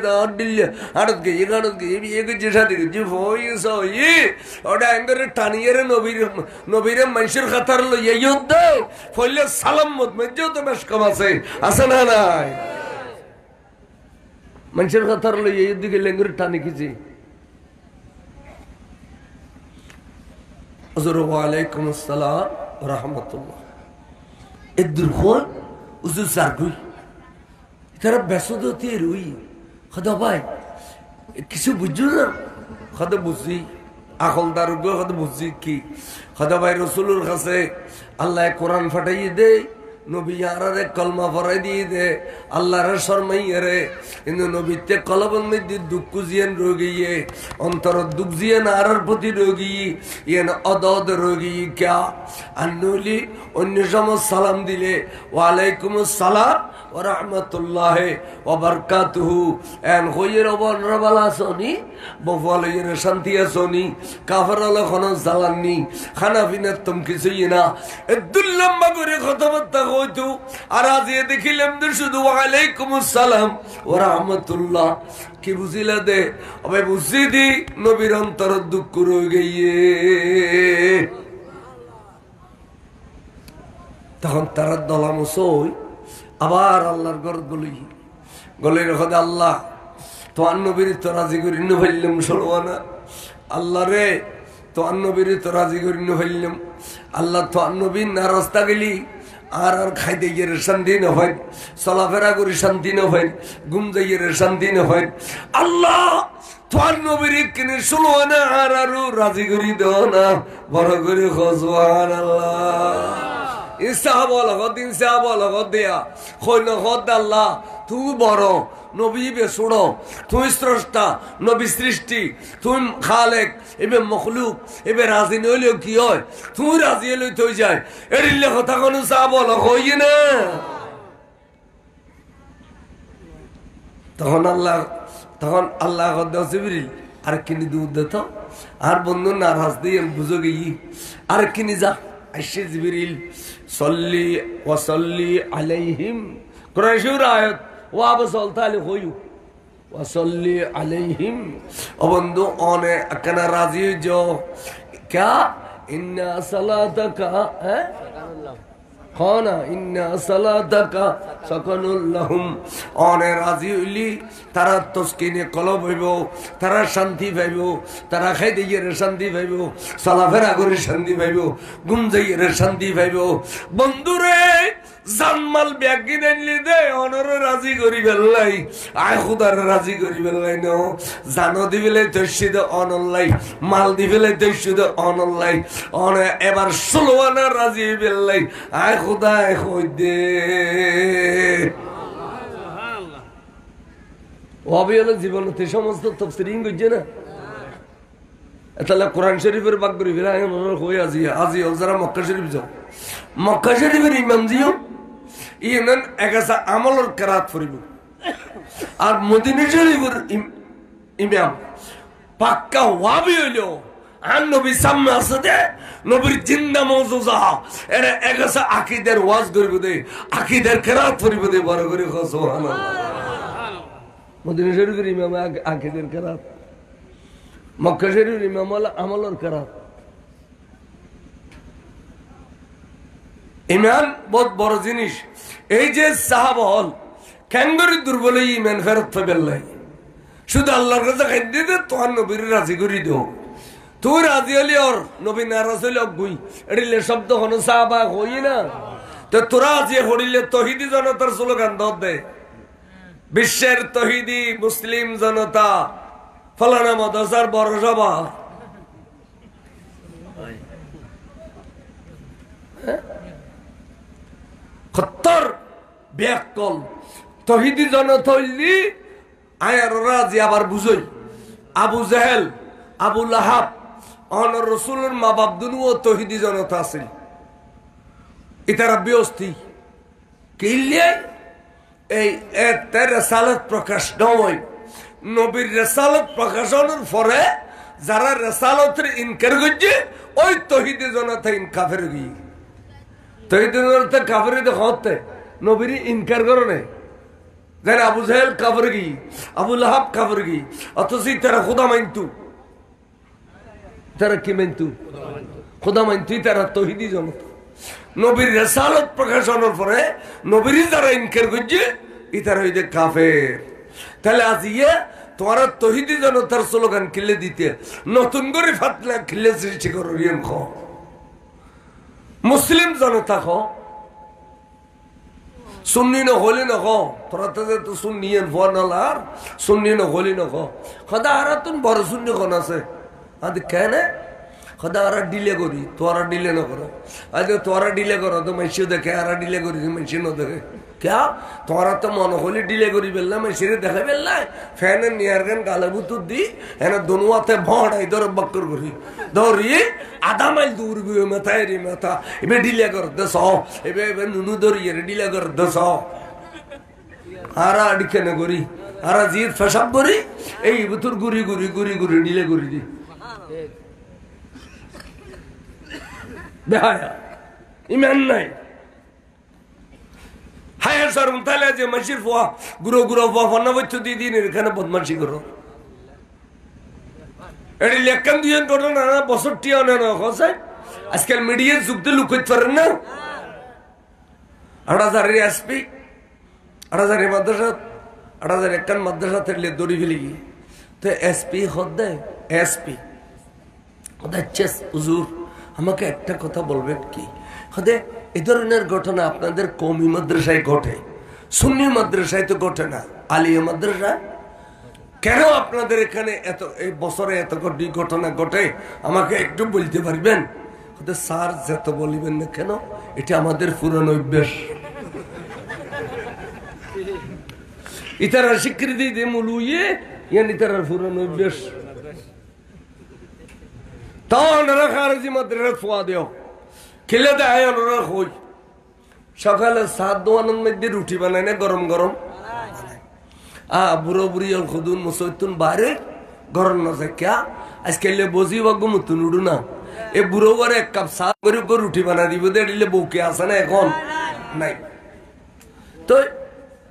আড়ত গিয়ে বিয়ে যে সাথে যে ভয়েস হই ওটা এঙ্গরে টানিয়ে নবীর মানুষের খাতার লইয়া ইয়দ ফলে সালাম মত মজ্জো তো বেশ কম আছে না নাই মানুষের কথার লইয়া এই দিকে লেঙ্গুর টানি কিছি ওয়ালাইকুম আসসালাম রাহমাতুল্লাহ এদুর কোন উজু সারগুই তারা ব্যস্ততে রুই খদা ভাই কিছু বুঝছো না খদা বুঝি আকলদার খদা বুঝি কি খদা ভাই রসুলের কাছে আল্লাহ কোরআন ফাটাইয়ে দেয় নবী আরে কলমা পড়াই দিয়ে দে আল্লাহর শরমাইয়ে রে কিন্তু নবীতে কলবন মধ্যে দুঃখ জিয়ান রোগিয়ে অন্তর দুঃখ জিয়ান আরার প্রতি রোগী ইয়েন অদদ রোগী ক্যা আন্নুলি অন্য সময় সালাম দিলে ওয়ালাইকুম আসসালাম ওয়া রাহমাতুল্লাহি ওয়া বারাকাতুহু এন হইয়ের অবনরবালা সনি বফালের শান্তি আসনি কাফারালা খন জালাননি খানা পিনা তুম কিছুই না দুল্লম্বা করে কথাবার্তা হইতো আর আজ দেখিলাম শুধু ওয়ালাইকুম আসসালাম ওয়া রাহমাতুল্লাহ কি বুঝিলা দে আবে বুঝি দি নবীর অন্তর দুঃখ রয়ে গিয়ে তখন তারা দলামসই আবার আল্লাহর ঘর গলি রেখে আল্লাহ তোমার নবীর তো রাজি করি নো ফেললাম সরবানা আল্লাহ রে তোমার নবীর তো রাজি করি নো ফেললাম আল্লাহ তোমার নবীর না রাস্তা গেলি আর খাইতে গিয়ে শান্তি না হয় চলাফেরা করি শান্তি না হয় ঘুম যাইয়ে শান্তি না হয় আল্লাহ তোমার নবীর কিনে শুনো না আর আরো রাজি করি দেও না বড় করে খোঁজবান আল্লাহ তুই বড় নবী বেসুড়ো তুই স্রষ্টা নবী সৃষ্টি তুই খালেক এবে মখলুক এবে রাজি নইলেও কি হয় তুই রাজি হইলেও তুই যায় এরিলে কথা কোনো চা বলো হই না তখন আল্লাহ জিবরিল আর কিনি দুধ দিত আর বন্ধু নারাজ দিয়ে বুঝো গিয়ে আর কিনি যা আইসে জিবরিল সল্লি ওয়াসল্লি আলাইহিম কুরাইশের আয়াত ওয়া বসলতালি হইউ ওয়াসল্লি আলাইহিম ও বন্ধু অনে কানা রাজি যো क्या इन्ना सलातका है खाना इन्ना सलातका सकनुल लहुम অনে রাজি হইলি তারা তসকিনে কলব হইব তারা শান্তি পাইব তারা খাইতে গিয়ে শান্তি পাইব চলাফেরা করে শান্তি পাইব ঘুম যাইয়ে শান্তি পাইব বন্ধুরে জানমাল ব্যাগ কিনে নিলি দে অনর রাজি করি বেলাই আয় খুদার রাজি করি বেলাই ন জানো দিবেলে তৈশিদ অনলাই মাল দিবেলে তৈশিদ অনলাই অনে এবার 16 আনা রাজি বেলাই আয় খুদা কই দে ওয়াবি হলো জীবনতে সমস্ত তাফসীরিং গজে না তাহলে কোরআন শরীফের বাগ করি ফিরা মনে কই আজি যারা মক্কা শরীফ যাও মক্কা শরীফের ইমাম জিও ইনান একাসা আমলের কিরাত করিব আর মদিনা শরীফের ইমাম পাক্কা ওয়াবি হইলো আর নবী সামনে আছে দে নবীর জিন্দা মওজুজা এর একাসা আকীদার ওয়াজ করিব দে আকীদার কিরাত করিব দে বড় করে সুবহানাল্লাহ মদিনা শরীফের ইমাম আকীদার কিরাত মক্কা শরীফের ইমাম আমলের কিরাত ইমান বহুত বড় জিনিস এই যে সাহাবা হল ক্যাঙ্গরি দুর্বল ইমান ফেরত পেলাই শুধু আল্লাহর কাছে খাই দিতে তোমার নবীর রাজি করি দেও তুই রাজি হলি ওর নবী নারাজ হইলে অগুই এটিলে শব্দ হন সাহাবা হই না তো তোরা আজি হরিলে তহিদি জনতার স্লোগান দে বিশ্বের তহিদি মুসলিম জনতা ফলানা মাদ্রাসার বড় সভা খত্তর ব্যাকল তহিদি জনতা হইলি আয়ার রাজি আবার বুঝই আবু জাহেল আবু লাহাব অনর রসুলের মা বাপ দুনুও তহিদি জনতা আছে ইতারা বিয়স্তি কিল্লে এই এর রেসালত প্রকাশ নয় নবীর রেসালত প্রকাশনের পরে যারা রেসালতের ইনকার করছে ওই তহিদি জনতা ইনকাফের গিয়ে তহিদি জনতা কাফের হতে নবীর ইনকার করে নাই যেন আবু জাহেল কাফের গিয়ে আবু লাহাব কাফের গিয়ে অথচ তারা খুদা মানতু তারা কি মানতু খুদা মানতু তারা তহিদি জনতা নবীর রেসালত প্রকাশনের পরে নবীর যারা ইনকার করছে ইতারা হইতে কাফের তাহলে আজ তোমার তহিদি জনতার স্লোগান কিলে দিতে নতুন করে ফাতলা খিলে সৃষ্টি করো খ মুসলিম জনতা খ সুন্নি নহলি নখ তোরা তো সুন্নি আর সুন্নি নহলি নখ সদা আর তুন বড় সুন্নি খন আছে আদি কেন সদা আর ডিলে করি তোরা ডিলে নকর আজ তোরা ডিলে করো তো মাইসিও দেখে আর ডিলে করি মাইসি ন দেখে क्या তোরা তো মনে হলি ডিলে করি বেললা মাইসিরে দেখে বেললাই ফ্যানে নিয়ার গান গালে বুতুর দি এনে দনুয়াতে ভড়াই ধরে বক্কর করি ধরি আধা মাইল দূর গিয়ে মাথায় রে মাথা এবে ডিলে কর দেশ এবে এবে নুনু ধরিয়ে ডিলে কর দেশ আরা আডিকে না করি আরা জিদ ফেসাব করি এই বুতুর গুড়ি গুড়ি গুড়ি গুড়ি ডিলে করি দি বেহায়া ইমান নাই হায় স্যার তাহলে যে মাসির ফোয়া গুরো গুরো ফোয়া ফন্না বচ্চ দিয়ে দিন এখানে বদমাসি করো এটি লেখান দিয়ে ঘটনা না বছরটি অনেক আজকাল মিডিয়ার যুগতে লুক করতে পারেন না 8,000 এসপি 8,000 মাদ্রাসা 8,001 মাদ্রাসা থাকলে দড়ি ফেলে গিয়ে তো এসপি হদ দেয় এসপি হুজুর আমাকে একটা কথা বলবেন কি হদে এই ধরনের ঘটনা আপনাদের কওমি মাদ্রাসায় ঘটে সুন্নি মাদ্রাসায় তো ঘটে না আলিয়া মাদ্রাসা কেন আপনাদের এখানে এত এই বছরে এত ঘটনা ঘটে আমাকে একটু বলতে পারবেন স্যার যত বলিবেন না কেন এটা আমাদের পুরনো অভ্যাস ইতারা স্বীকৃতি দিয়ে মুলুয়ে ইতারার পুরনো অভ্যাস তাও ওনারা খারেজি মাদ্রাসা ফোয়া দেও খেলে দেয় ওনারা হই সকালে সাত দোয়ানোর মধ্যে রুটি বানায় না গরম গরম বুড়ো বুড়ি খুদুন মুসৈতুন বাইরে গরম না যায় ক্যা আজকে বজি বাগু মুতুন উড়ু না এ বুড়ো বারে এক কাপ সাত করে রুটি বানা দিব দিলে বউকে আসে না এখন নাই তো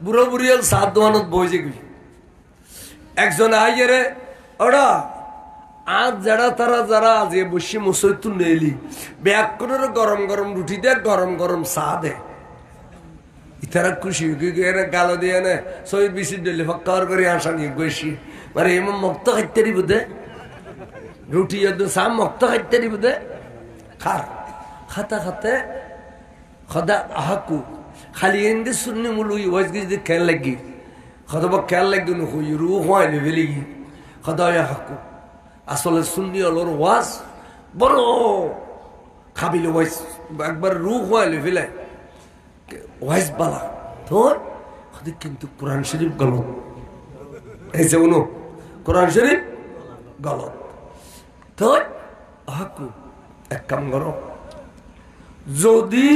বুড়ো বুড়ি সাত দোয়ানত বসে গেলি একজন আইয়ে রে ওরা আজ যারা তারা যারা আজ বসে মুসৈতুন নেলি ব্যাগ করে গরম গরম রুটি দে গরম গরম চা দে ইতারা খুশি গালো দিয়ে নে শহীদ বিশি দিলে ফক্কার করে আসা নিয়ে গেছি মানে এমন মক্ত খাইতে দিব দে রুটি চা মক্ত খাইতে দিব দে খার খাতা খাতে খদা আহাকু খালি এনে শুননি মুলু ওয়াজ যদি খেয়াল লাগি খদবা খেয়াল লাগি নুই রু হয় ভেলি খদা হাকু আসলে সুন্নি আলোর ওয়াজ বড় খাবিল ওয়াজ একবার রু হয় ফেলে ওয়াইজ বালা তোর কিন্তু কোরআন শরীফ গলত এই যে উনো কোরআন শরীফ গলত তোর হাকু এক কাম করো যদি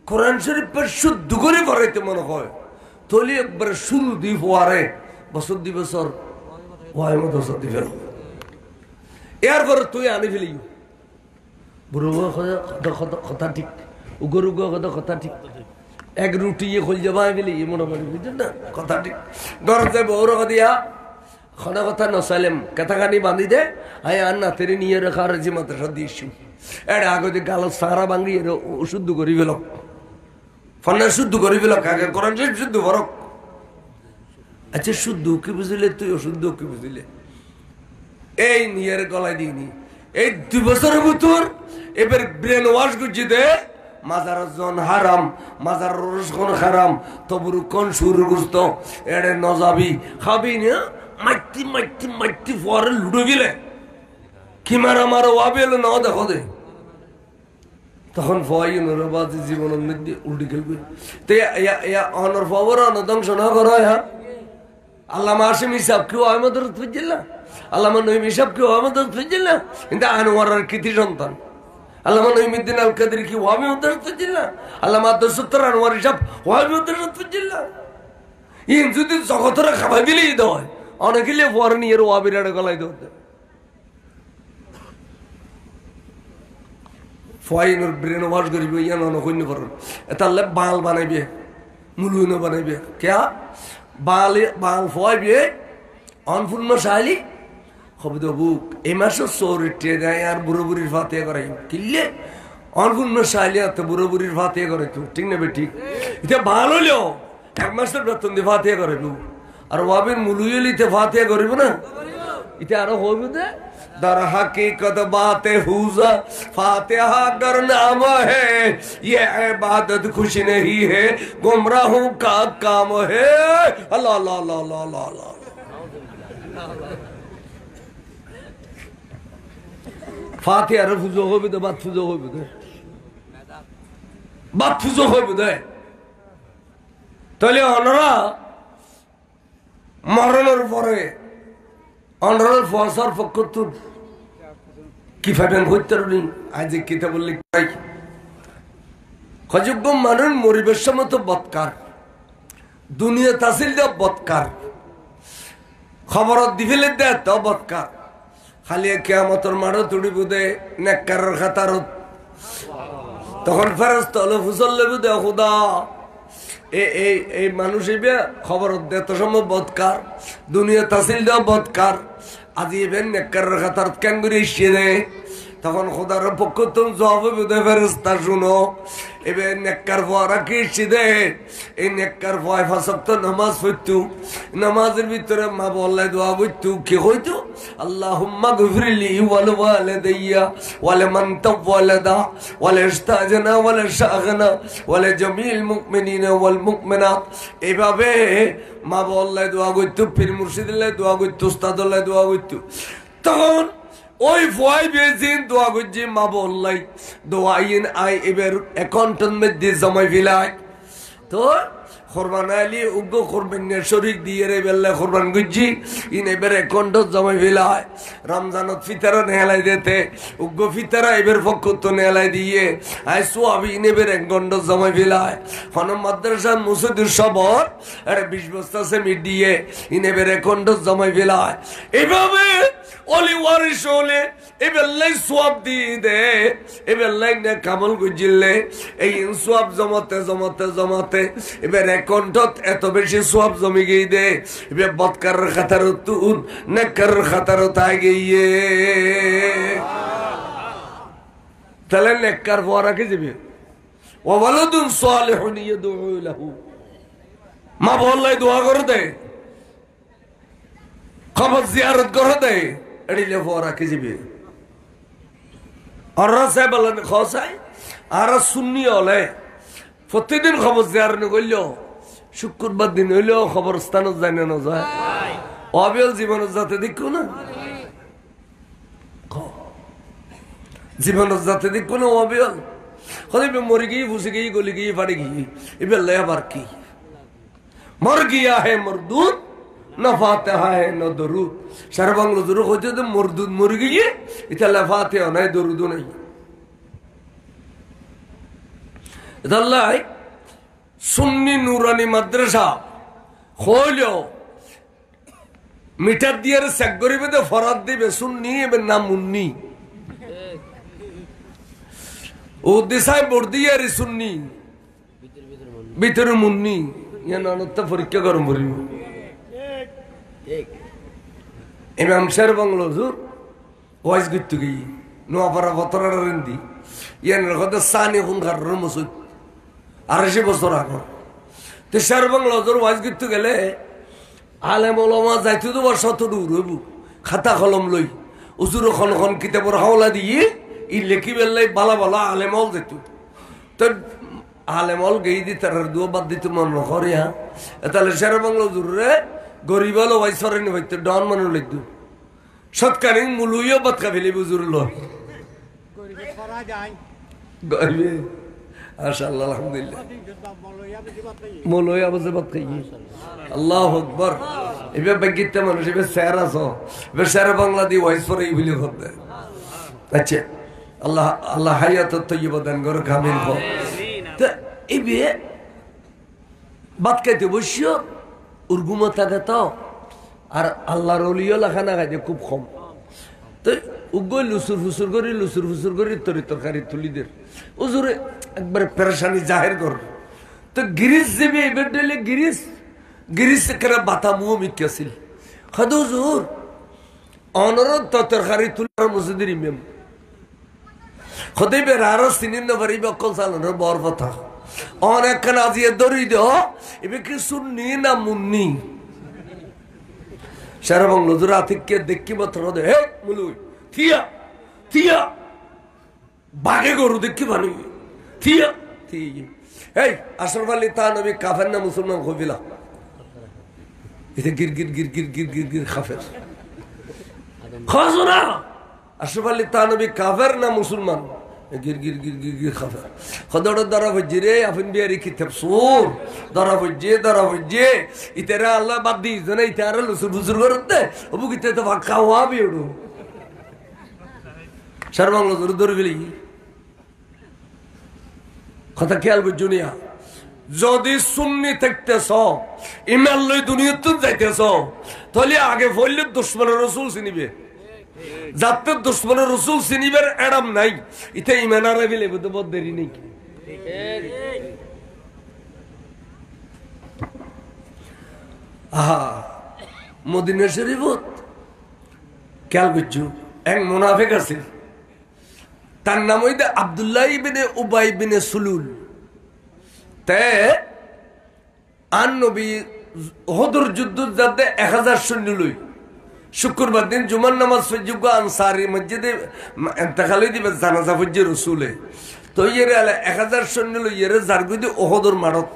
কোরআন শরীফের শুদ্ধ করে পড়াইতে মনে হয় তাহলে একবার শুরু দিব আরে বছর দুই বছর ওয়াই মতো দি ফেল এরপর তুই আনি ফেলি বুড়ো কথা ঠিক উগর উগর কথা ঠিক এক রুটি খোল যাবা বলি মোটামুটি বুঝছেন না কথা ঠিক ঘর যাই বউর দিয়া খনা কথা নসালেম কথাখানি বাঁধি দে আয় আর না তেরে নিয়ে রেখা রেজি মাদ্রাসা দিয়েছি এটা আগে গাল সারা ভাঙি শুদ্ধ করি ফেল ফন্না শুদ্ধ করি ফেল কাকে করেন শুদ্ধ ফরক আচ্ছা শুদ্ধ কি বুঝলে তুই অশুদ্ধ কি বুঝলে এই নিয়ের গলায় দিইনি এই 2 বছরের ভিতর এবার ব্রেন ওয়াশ করছি দে মাজার জন হারাম মাজার রসখন হারাম তবুরু কোন সুর গুস্ত এড়ে নজাবি খাবি না মাইতি মাইতি মাইতি পরে লুডো গেলে কি মারা মারা ওয়াবি এলো না দেখো দে তখন ফয়বাজি জীবনের মধ্যে উল্টি খেলবে তো অনর ফবর অনধ্বংস না করা হয় হ্যাঁ আল্লামা আসিম হিসাব কেউ আমাদের বুঝছিল না আল্লামা নঈম হিসাব কেউ আমাদের বুঝছিল না কিন্তু আনোয়ারের কৃতি সন্তান আল্লামা নঈমুদ্দিন আল কাদের কি ওয়াবি উদ্দার বুঝছিল না আল্লামা আব্দুস আনোয়ার হিসাব ওয়াবি উদ্দার বুঝছিল না ইন যদি জগতরা খাবাই দিলেই দেয় অনেকে পরে নিয়ে ওয়াবির গলায় দেওয়া ফয়নুর ব্রেন ওয়াশ করিবে ইয়ান অনকন্য করেন তাহলে বাল বানাইবে মুলুইন বানাইবে কেয়া বাল ফয়বে অনপূর্ণ শালি হবে তো বুক এই মাসে চৌরিটে দেয় আর বুড়ো বুড়ির ফাতে করাই কিনলে অনপূর্ণ শালি আর তো বুড়ো বুড়ির ফাতে করে তো ঠিক না ঠিক এটা ভালো হলেও 1 মাসের বেতন দিয়ে ফাতে করাইব আর ওয়াবির মুলুইলিতে ফাতে করিব না এটা আরো হইবে দে दर हकीकत बात हुजा फातिहा कर नाम है ये इबादत खुश नहीं है गुमराहों का काम है अल्लाह अल्लाह अल्लाह अल्लाह अल्लाह फातिहा रे फुजो होबे दे बात फुजो होबे दे बात फुजो होबे दे তাহলে অনরা মরণের পরে অনরার ফসর ফকতুর কি ফাবেন হইতে নি আজ কিতা বললি ভাই খজব মানুষ মরিবের সময় তো বৎকার দুনিয়া তাসিল দে বৎকার খবর দিফেলে দে তো বৎকার খালি কিয়ামতের মারো তুড়ি বুদে নেককারের খাতারত তখন ফেরেশতা হলো ফুসল লেবু দে খোদা এই মানুষ খবর দে তো সময় বৎকার দুনিয়া তাসিল দে বৎকার আজি এবেন নেককারের খাতার কেন করে এসে দেয় তখন খোদার পক্ষ তুমি জবাব বুঝে ফেরেশতা শুনো এবার নেককার ফোয়ারা কি এসে দেয় এই নেককার ফয় ফাঁসক্ত নামাজ পড়তু নামাজের ভিতরে মা বললাই দোয়া বইতু কি হইতো আল্লাহুম্মা গফিরলি ওয়াল ওয়ালিদাইয়া ওয়াল মান তাওয়ালাদা ওয়াল ইস্তাজনা ওয়াল শাগনা ওয়াল জামিল মুমিনিনা ওয়াল মুমিনাত এইভাবে মা বললাই দোয়া কইতো পীর মুর্শিদুল্লাহ দোয়া কইতো উস্তাদুল্লাহ দোয়া কইতো তখন ওই ভয় বেজিন দোয়া করছি মা বললাই দোয়াইন আই এবার অ্যাকাউন্টের মধ্যে জমাই ফেলাই তো কোরবান আলী উগ্র কোরবানের শরীক দিয়ে রে বেল্লা কোরবান করছি ইন এবার অ্যাকাউন্টত জমাই ফেলাই রমজানত ফিতারা নেলাই দিতে উগ্র ফিতারা এবার ফকত নেলাই দিয়ে আই সোয়াবি ইন এবার অ্যাকাউন্টত জমাই ফেলাই হন মাদ্রাসা মুসুদুর সবর আরে 20 বস্তা সেমি দিয়ে ইন এবার অ্যাকাউন্টত জমাই ফেলাই এভাবে ওলি ওয়ারিশ হলে এবেলাই সোয়াব দিয়ে দে এবেলাই না কামল গুজিলে এই সোয়াব জমাতে জমাতে জমাতে এবার অ্যাকাউন্টত এত বেশি সোয়াব জমি গিয়ে দে এবার বদকার খাতার তুন নেকর খাতার তাই গিয়ে তাহলে নেকর ফোয়ারা কে যাবে ওয়ালাদুন সালিহুন ইয়াদউ লাহু মা বললাই দোয়া করে দে খবর জিয়ারত করে দে এড়িলে ফোয়ারা কে যাবে আর সাহেব বলেন খসাই আর সুন্নি হলে প্রতিদিন খবর জিয়ারত করল শুক্রবার দিন হইলেও খবর স্থান জানে না যায় অবিয়ল জীবনের যাতে দেখো না জীবনের যাতে দেখো না অবিয়ল হলে মরে গিয়ে ফুসে গিয়ে গলি গিয়ে ফাড়ে গিয়ে এবার লে আবার কি মর গিয়া হে মরদুদ না ফাতিহা হে না দরুদ সারা বাংলা জোর হইতে তো মরদুদ মরে গিয়ে এটা লা ফাতিহা নাই দরুদ নাই এটা আল্লাহ সুন্নি নুরানি মাদ্রাসা হইলো মিটার দিয়ে চেক করিবে তো ফরাদ দিবে সুন্নি এবার নাম মুন্নি ও দিশায় বর্দি আর সুন্নি ভিতরে মুন্নি ইয়া নানত্তা পরীক্ষা গরম করিব ইমাম শের বাংলা হুজুর ওয়াজ করতে গিয়ে নোয়াপাড়া বতরার রেন্দি ইয়ান কথা সানি হুনকার মসুদ 250 বছর আগর তো শের বাংলা হুজুর ওয়াজ করতে গেলে আলেম ওলামা যাইতে তো শত দূর হইব খাতা কলম লই উজুর খন কিতাবর হাওলা দিয়ে ই লেখি বেললাই বালা বালা আলেমল যেত তো আলেমল গেই দি তার দুয়া বাদ দিত মন করিয়া তাহলে শের বাংলা উজুরে গরিব হলো ভাইসরে নি হইতো ডন মানুষ লিখত সৎকারি মুলুইও বাতকা ফেলি বুজুর লো গরিবে আশাআল্লাহ আলহামদুলিল্লাহ মৌলই আবাজে বাত খাই আল্লাহু আকবার এবার বাকিতে মানুষ এবার স্যার আছো এবার স্যার বাংলা দিয়ে ওয়াইস পরে এইগুলি করতে আচ্ছা আল্লাহ আল্লাহ হায়াত তৈবা দান করে কামিল হোক তো এবে বাত খাইতে বসিও উর্গুমো থাকে তো আর আল্লাহর অলিও লেখা না খাইতে খুব কম তো উগই লুসুর ফুসুর করি তরকারি তুলিদের উজুরে একবারে পেরেশানি জাহের কর তো গিরিশ দেবে এবার ডেলে গিরিশ কেনা বাতা মুহ মিকাছিল খাদু হুজুর অনরদ তরকারি তুলার মসজিদের ইমাম খদে বের আরো সিনিন নবরি বকল সালানোর বর কথা অনেক খান আজিয়ে দরি দেহ এবার কি সুন্নি না মুন্নি সারা বাংলা হুজুর আতিককে দেখি মাত্র দে হে মুলুই থিয়া বাঘে গরু দেখি বানি থিয়া এই আশরাফ আলী থানভী কাফের না মুসলমান কবিলা এটা গির কাফের খাজনা আশরাফ আলী থানভী কাফের না মুসলমান গির কাফের খদড় দ্বারা ভজ্জি রে আফিন বিয়ারি কিতাব সুর দ্বারা ভজ্জি ইতারা আল্লাহ বাদ দি জনে ইতারা লুসুর বুজুর করতে ওবু কিতে তো ভাক্কা হওয়া বিড়ু সর্বাঙ্গ দূর বিলি কথা খেয়াল বুঝুনিয়া যদি সুন্নি থাকতেছ ইমাল লই দুনিয়াতে যাইতেছ তাহলে আগে বললে দুশ্মনের রসুল চিনিবে যাতে দুশ্মনের রসুল চিনিবার এড়াম নাই ইতে ইমানার বিলে বুঝতে বহুত দেরি নেই আহা মদিনা শরীফত খেয়াল বুঝছু এক মুনাফিক আছে তার নাম হইতে আব্দুল্লাহ ইবনে উবাই ইবনে সুলুল তে আন নবী উহুদের যুদ্ধ যাতে 1000 সৈন্য লই শুক্রবার দিন জুমার নামাজ পড়যোগ্য আনসারি মসজিদে ইন্তেকালি দিবে জানাজা পড়ছে রাসূলে তো ইয়েরে 1000 সৈন্য লই ইয়েরে জারগুদি উহুদের মারত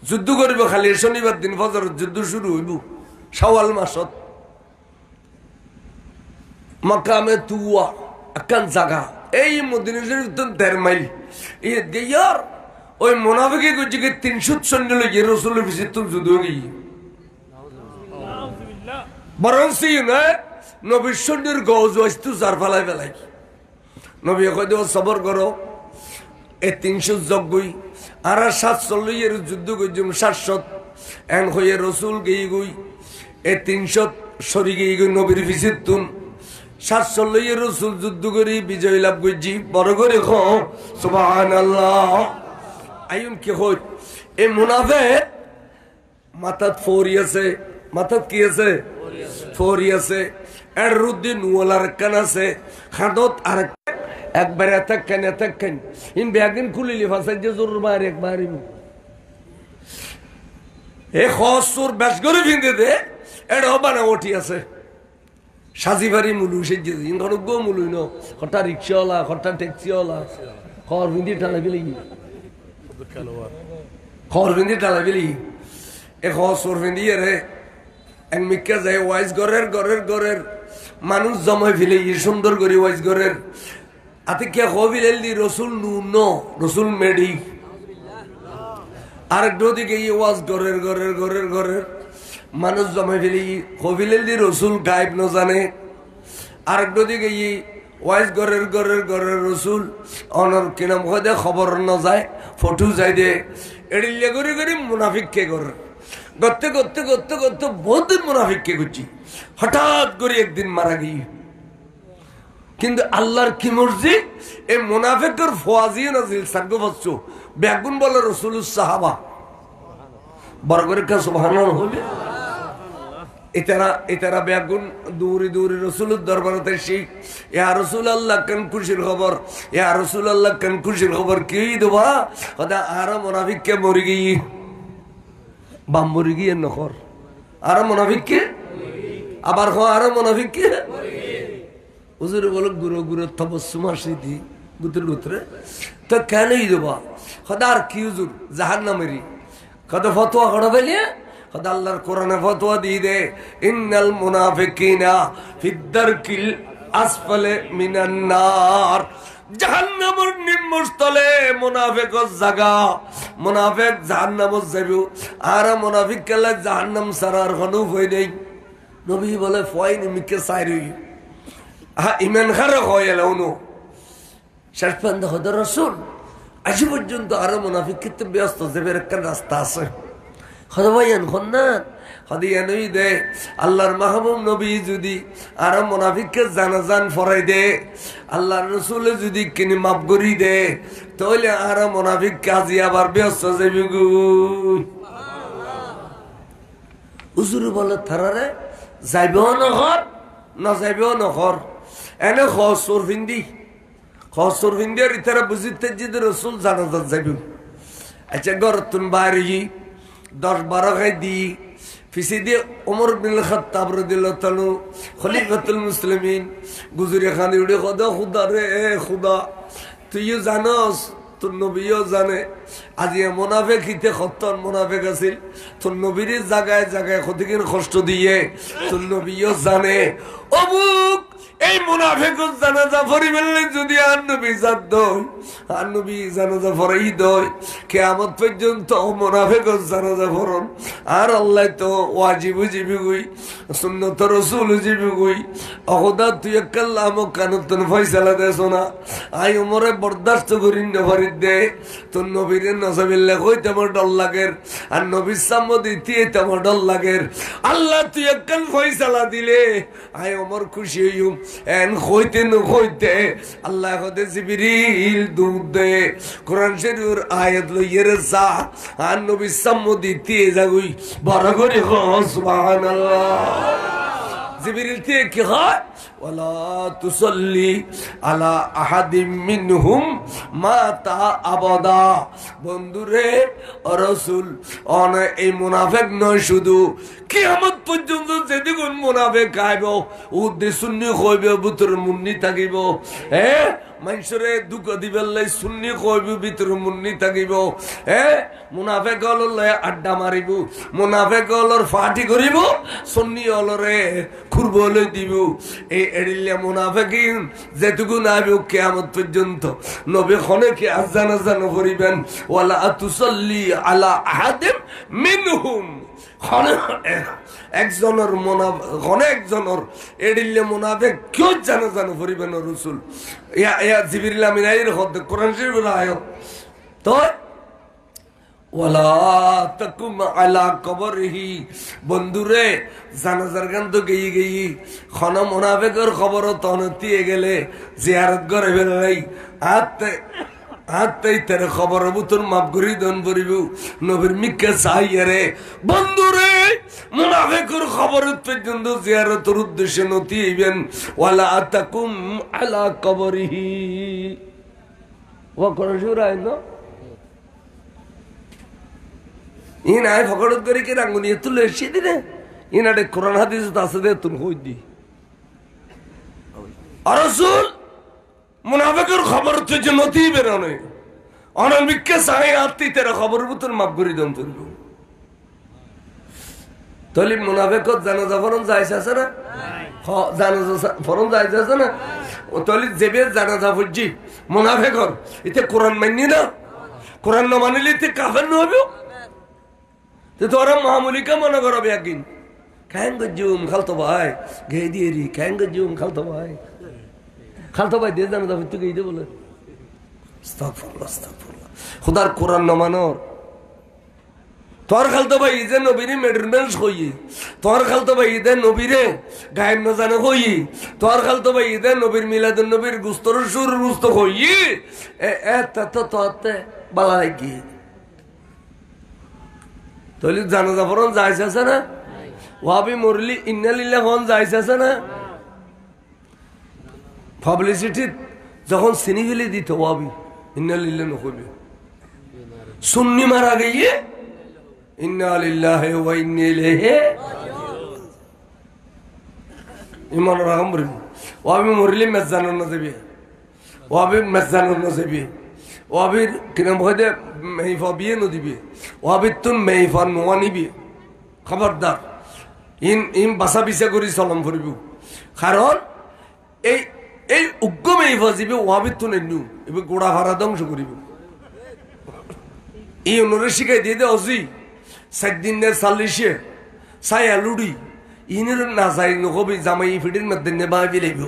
যুদ্ধ করিব খালি শনিবার দিন ফজর যুদ্ধ শুরু হইব শাওয়াল মাসত মাকামে তুয়া আকান জায়গা এই মদিনা শরীফ 1.5 মাইল এই দিয়ার ওই মুনাফিকে কইছে কি 300 সৈন্য লইয়ে রাসূলের পিছে তুম যুদ্ধ গই বরংসি না নবী সৈন্যের গজ ওয়াস্তু জার ফলাই ফেলাই নবী কই দেও সবর করো এই 300 জগই আর 700 লইয়ে যুদ্ধ কইজুম 700 এন হইয়ে রাসূল গই এই 300 সরি গই নবীর পিছে তুম 700 লইয়ে রাসূল যুদ্ধ করি বিজয় লাভ কইজি বড় করে খো সুবহানাল্লাহ আইন কি হই এই মুনাফিক মাথাত ফোরিয়াছে মাথাত কি আছে ফোরিয়াছে এর রুদ্দি নুওলার কান আছে খাদত আর একবার এতক্ষণ ইন ব্যাগিন খুলিলি ফাসাই যে জোর মার একবারই এ খসুর বেশ করে ভিন্দে দে এর হবানা ওঠি আছে সাজিবারি মুলু সেজে ইনখন গো মুলু ন কটা রিকশাওয়ালা কটা ট্যাক্সিওয়ালা খর ভিন্দি টালা বিলি খর ভিন্দি টালা বিলি এ খসুর ভিন্দি রে এক মিক্কা যায় ওয়াইজ গরের মানুষ জমায় ফেলে সুন্দর করে ওয়াইজ গরের আতে কে হবিলেল দি রসুল ন রসুল মেডি আর একদিকে ওয়াজ গরের মানুষ জমায় ফেলে হবিলেল দি রসুল গায়েব ন জানে আর একদিকে ওয়াইজ গরের রসুল অনর কিনাম দে খবর ন যায় ফটো যাই দে এড়িলে করে মুনাফিক কে করে করতে বহুত দিন মুনাফিককে করছি হঠাৎ করে একদিন মারা গিয়ে কিন্তু আল্লাহর কি মর্জি এই মুনাফিকের ফওয়াজিও নাজিল সার্গ বচ্চু বেগুন বলে রাসূলুস সাহাবা বরগরের কা সুবহানাল্লাহ হইবে ইতারা বেগুন দূরে রাসূলুর দরবারে শিখ ইয়া রাসূলুল্লাহ কোন খুশির খবর কি দেবা খোদা আর মুনাফিককে মরি গই বাম্বরি গিয়ে নখর আর মুনাফিক কে আবার আরো মুনাফিক কে হুজুর বলে গুরু গুরু তবস্সুম আসিদি গুতরে গুতরে তো কেনই দেবা খোদার কি হুজুর জাহান্নামেরই কত ফতোয়া করা বলিয়ে খোদা আল্লাহর কোরআনে ফতোয়া দিয়ে দে ইন্নাল মুনাফিকিনা ফিদ্দারকিল আসফালে মিনান নার জাহান্নামের নিম্নস্থলে মুনাফিকের জায়গা মুনাফিক জাহান্নামে যাবে আর মুনাফিক কেলে জাহান্নাম সারার কোনো উপায় নেই নবী বলে ফয় নিমিকে সাইরি ইমান খারাপ হয়ে গেল শেষ পর্যন্ত হয়তো রসুল আজ পর্যন্ত আরো মুনাফিক কিন্তু ব্যস্ত যাবে একটা রাস্তা আছে হয়তো ভাইয়ান খন্নান হদিয়ানই দে আল্লাহর মাহবুব নবী যদি আরো মুনাফিককে জানাজান ফরাই দে আল্লাহর রসুল যদি কিনে মাফ করি দে তাহলে আরো মুনাফিক কাজী আবার ব্যস্ত যাবে গু হুজুর বলে তারারে যাইবেও নঘর না যাইবেও নঘর এনে খসুর ভিন্দি খসুর ভিন্দি আর ইতারা বুঝিতে যদি রসুল জানাজান যাইবে আচ্ছা ঘর তুন বাইরে 10-12 খাই দি পিছে দিয়ে ওমর বিন খাত্তাব রাদিয়াল্লাহু তাআলা খলিফাতুল মুসলিমিন গুজরে খান উড়ে খোদা খুদা রে খুদা তুইও জানোস তোর নবীও জানে আজি মুনাফিক হিতে খত্তন মুনাফিক আছিল তোর নবীর জায়গায় জায়গায় কতদিন কষ্ট দিয়ে তোর নবীও জানে অবুক এই মুনাফিকুর জানাজা পড়ি বললে যদি আর নবী জাত দই আর নবী জানাজা পড়াই দই কিয়ামত পর্যন্ত মুনাফিকুর জানাজা পড়ন আর আল্লাহ তো ওয়াজিব জিবি গই সুন্নত রাসূল জিবি গই অখদা তুই কাল্লাম কানুতন ফয়সালা দেছ না আই উমরে বরদাস্ত করি না ফরিদ দে তোর নবীর নসাবিল্লাহ কই তোমার ডর লাগের আর নবীর সামনে দিতে তোমার ডর লাগের আল্লাহ তুই কাল ফয়সালা দিলে আই উমর খুশি হইম এন কইতে ন কইতে আল্লাহ কতে জিবরিল দুধ দে কোরআন শরীফের আয়াত লইয়ের যা আর নবী সামনে দিতে যাগুই বড় করে সুবহানাল্লাহ জিবরিল তে কি হয় ওয়ালা তুসাল্লি আলা আহাদিম মিনহুম মাতা আবাদা বন্ধুরে ও রাসূল অন এই মুনাফিক নয় শুধু কিয়ামত পর্যন্ত যেদিন মুনাফিক আইব উদ্দেশ্য সুন্নি কইবে ভিতর মুন্নি থাকিব মানুষরে দুঃখ দিবেলাই সুন্নি কইব ভিতর মুন্নি থাকিব মুনাফিক হললে আড্ডা মারিব মুনাফিক হলর ফাটি করিব সুন্নি হলরে খুরবলে দিব এই এড়িলে মুনাফিকিন যেটুকু নাইব কিয়ামত পর্যন্ত নবী খনে কি আজান আজান করিবেন ওয়ালা তুসাল্লি আলা আহাদিম মিনহুম একজনের একজনের এড়িলে মুনাফিক কেউ জানা জানো করিবেন রসুল জিবরিল আমিন আইর হদ কোরআন শরীফের আয়াত তো ওয়ালা তাকুম আলা কবরিহি বন্ধুরে জানাজার গান তো গেই গেই খন মুনাফিকের খবর তনতিয়ে গেলে জিয়ারত করে ফেলাই আত্মাই তার খবর বুতর মাপ করি দন পরিব নবীর মিক্কা চাইয়ারে বন্ধুরে মুনাফিকের খবর পর্যন্ত জিয়ারতের উদ্দেশ্যে নতি হইবেন ওয়ালা তাকুম আলা কবরিহি ওয়া কোন সুরায় না ইন আয় ফকড়ত করে কি রাঙ্গুনি তুলে এসে দিনে ইনারে কোরআন হাদিস আছে দে তুন কই দি আর রাসূল মুনাফিকের খবর তো যে নতি বেরোনে অনল মিক্কে সাই আত্তি তেরা খবর বুতর মাপ করি দন তুই তলি মুনাফিকত জানাজা ফরন যাইছে আছে না হ্যাঁ জানাজা ফরন যাইছে আছে না ও তলি জেবে জানাজা ফুজি মুনাফিকর এতে কোরআন মানি না কোরআন না মানিলে তে কাফের না হবে তো তোরা মামুলিকা মনে করবে একদিন কেন গজুম খালতো ভাই গে দিয়ে রি কেন গজুম খালতো ভাই দিয়ে জানো দাবি তুই গেই দে বলে খুদার কোরআন না মানর তোর খালতো ভাই যে নবীরে মেডারমেন্টস কই তোর খালতো ভাই দে নবীরে গায়েব না জানে কই তোর খালতো ভাই দে নবীর মিলাদুন নবীর গুস্তর সুর গুস্ত কই এ তো তোতে বালা লাগি তলি জানাজা পড়ন যাইছে আছে না ওয়াবি মুরলি ইন্নালিল্লাহ কোন যাইছে আছে না পাবলিসিটি যখন সিনি ফেলে দিত ওয়াবি ইন্নালিল্লাহ নকবি সুন্নি মারা গিয়ে ইন্না লিল্লাহি ওয়া ইন্না ইলাইহি ইমান রাখম মরিব ওয়াবি মরিলে মেজানোর না যাবি ওয়াবি মেজানোর না যাবি ওয়াবির কিনা ভয় মেহিফা বিয়ে নদিবি ওয়াবির তুন মেহিফা নোয়া নিবি খবরদার ইন বাসা বিছা করে চলম ফুরিব কারণ এই এই উগ্র মেহিফা যাবি ওয়াবির তুন এনু এবার গোড়া ভাড়া ধ্বংস করিব এই অনুরে শিখাই দিয়ে দে অজি 7 দিন 40 সায়া লুড়ি ইনের না যাই নকবি জামাই ফিটির মধ্যে নেবা বিলেব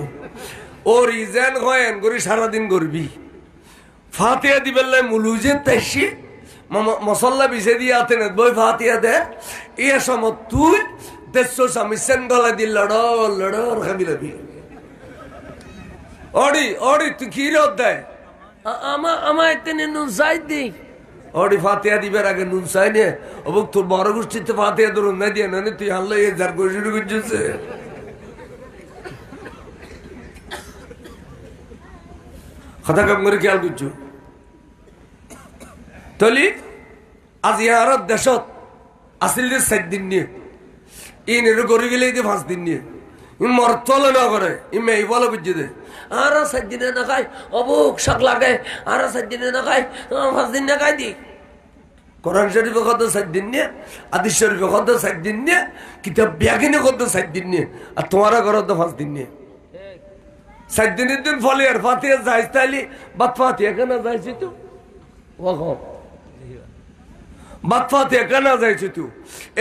ও রিজান হয়েন করি সারাদিন করবি ফাতিহা দিবেল্লাই মুলুজে তাইছি মশলা বিছে দিয়ে আতে না বই ফাতিহা দে এই সময় তুই দেড়শো সামিসেন গলা দি লড় খাবি লবি অডি তুই কি রোদ দেয় আমার এতে নুন চাই দিই অডি ফাতিহা দিবার আগে নুন চাই নে অবক তোর বড় গোষ্ঠীতে ফাতিহা ধরুন না দিয়ে না তুই হারলে এ যার করে শুরু করছিস কথা কাম করে খেয়াল করছো তলি আজ ইহার দেশত আসিল 7 দিন নিয়ে ইন এর গড়ি গেলে 5 দিন নিয়ে মরতলে না করে ইমে এই বলে বুঝছে দে আর 7 দিনে না খাই অবুক শক লাগে আর 7 দিনে না খাই 5 দিন না খাই দি কোরআন শরীফ কত 7 দিন নিয়ে হাদিস শরীফ কত 7 দিন নিয়ে কিতাব ব্যাগিনে কত 7 দিন নিয়ে আর তোমারা ঘর তো 5 দিন নিয়ে 7 দিনের দিন ফলে আর ফাতিহা যাইস তাইলি বাত ফাতিহা কেন যাইছি তো ওগো বাত ফাতিহা কেন যাইছি তো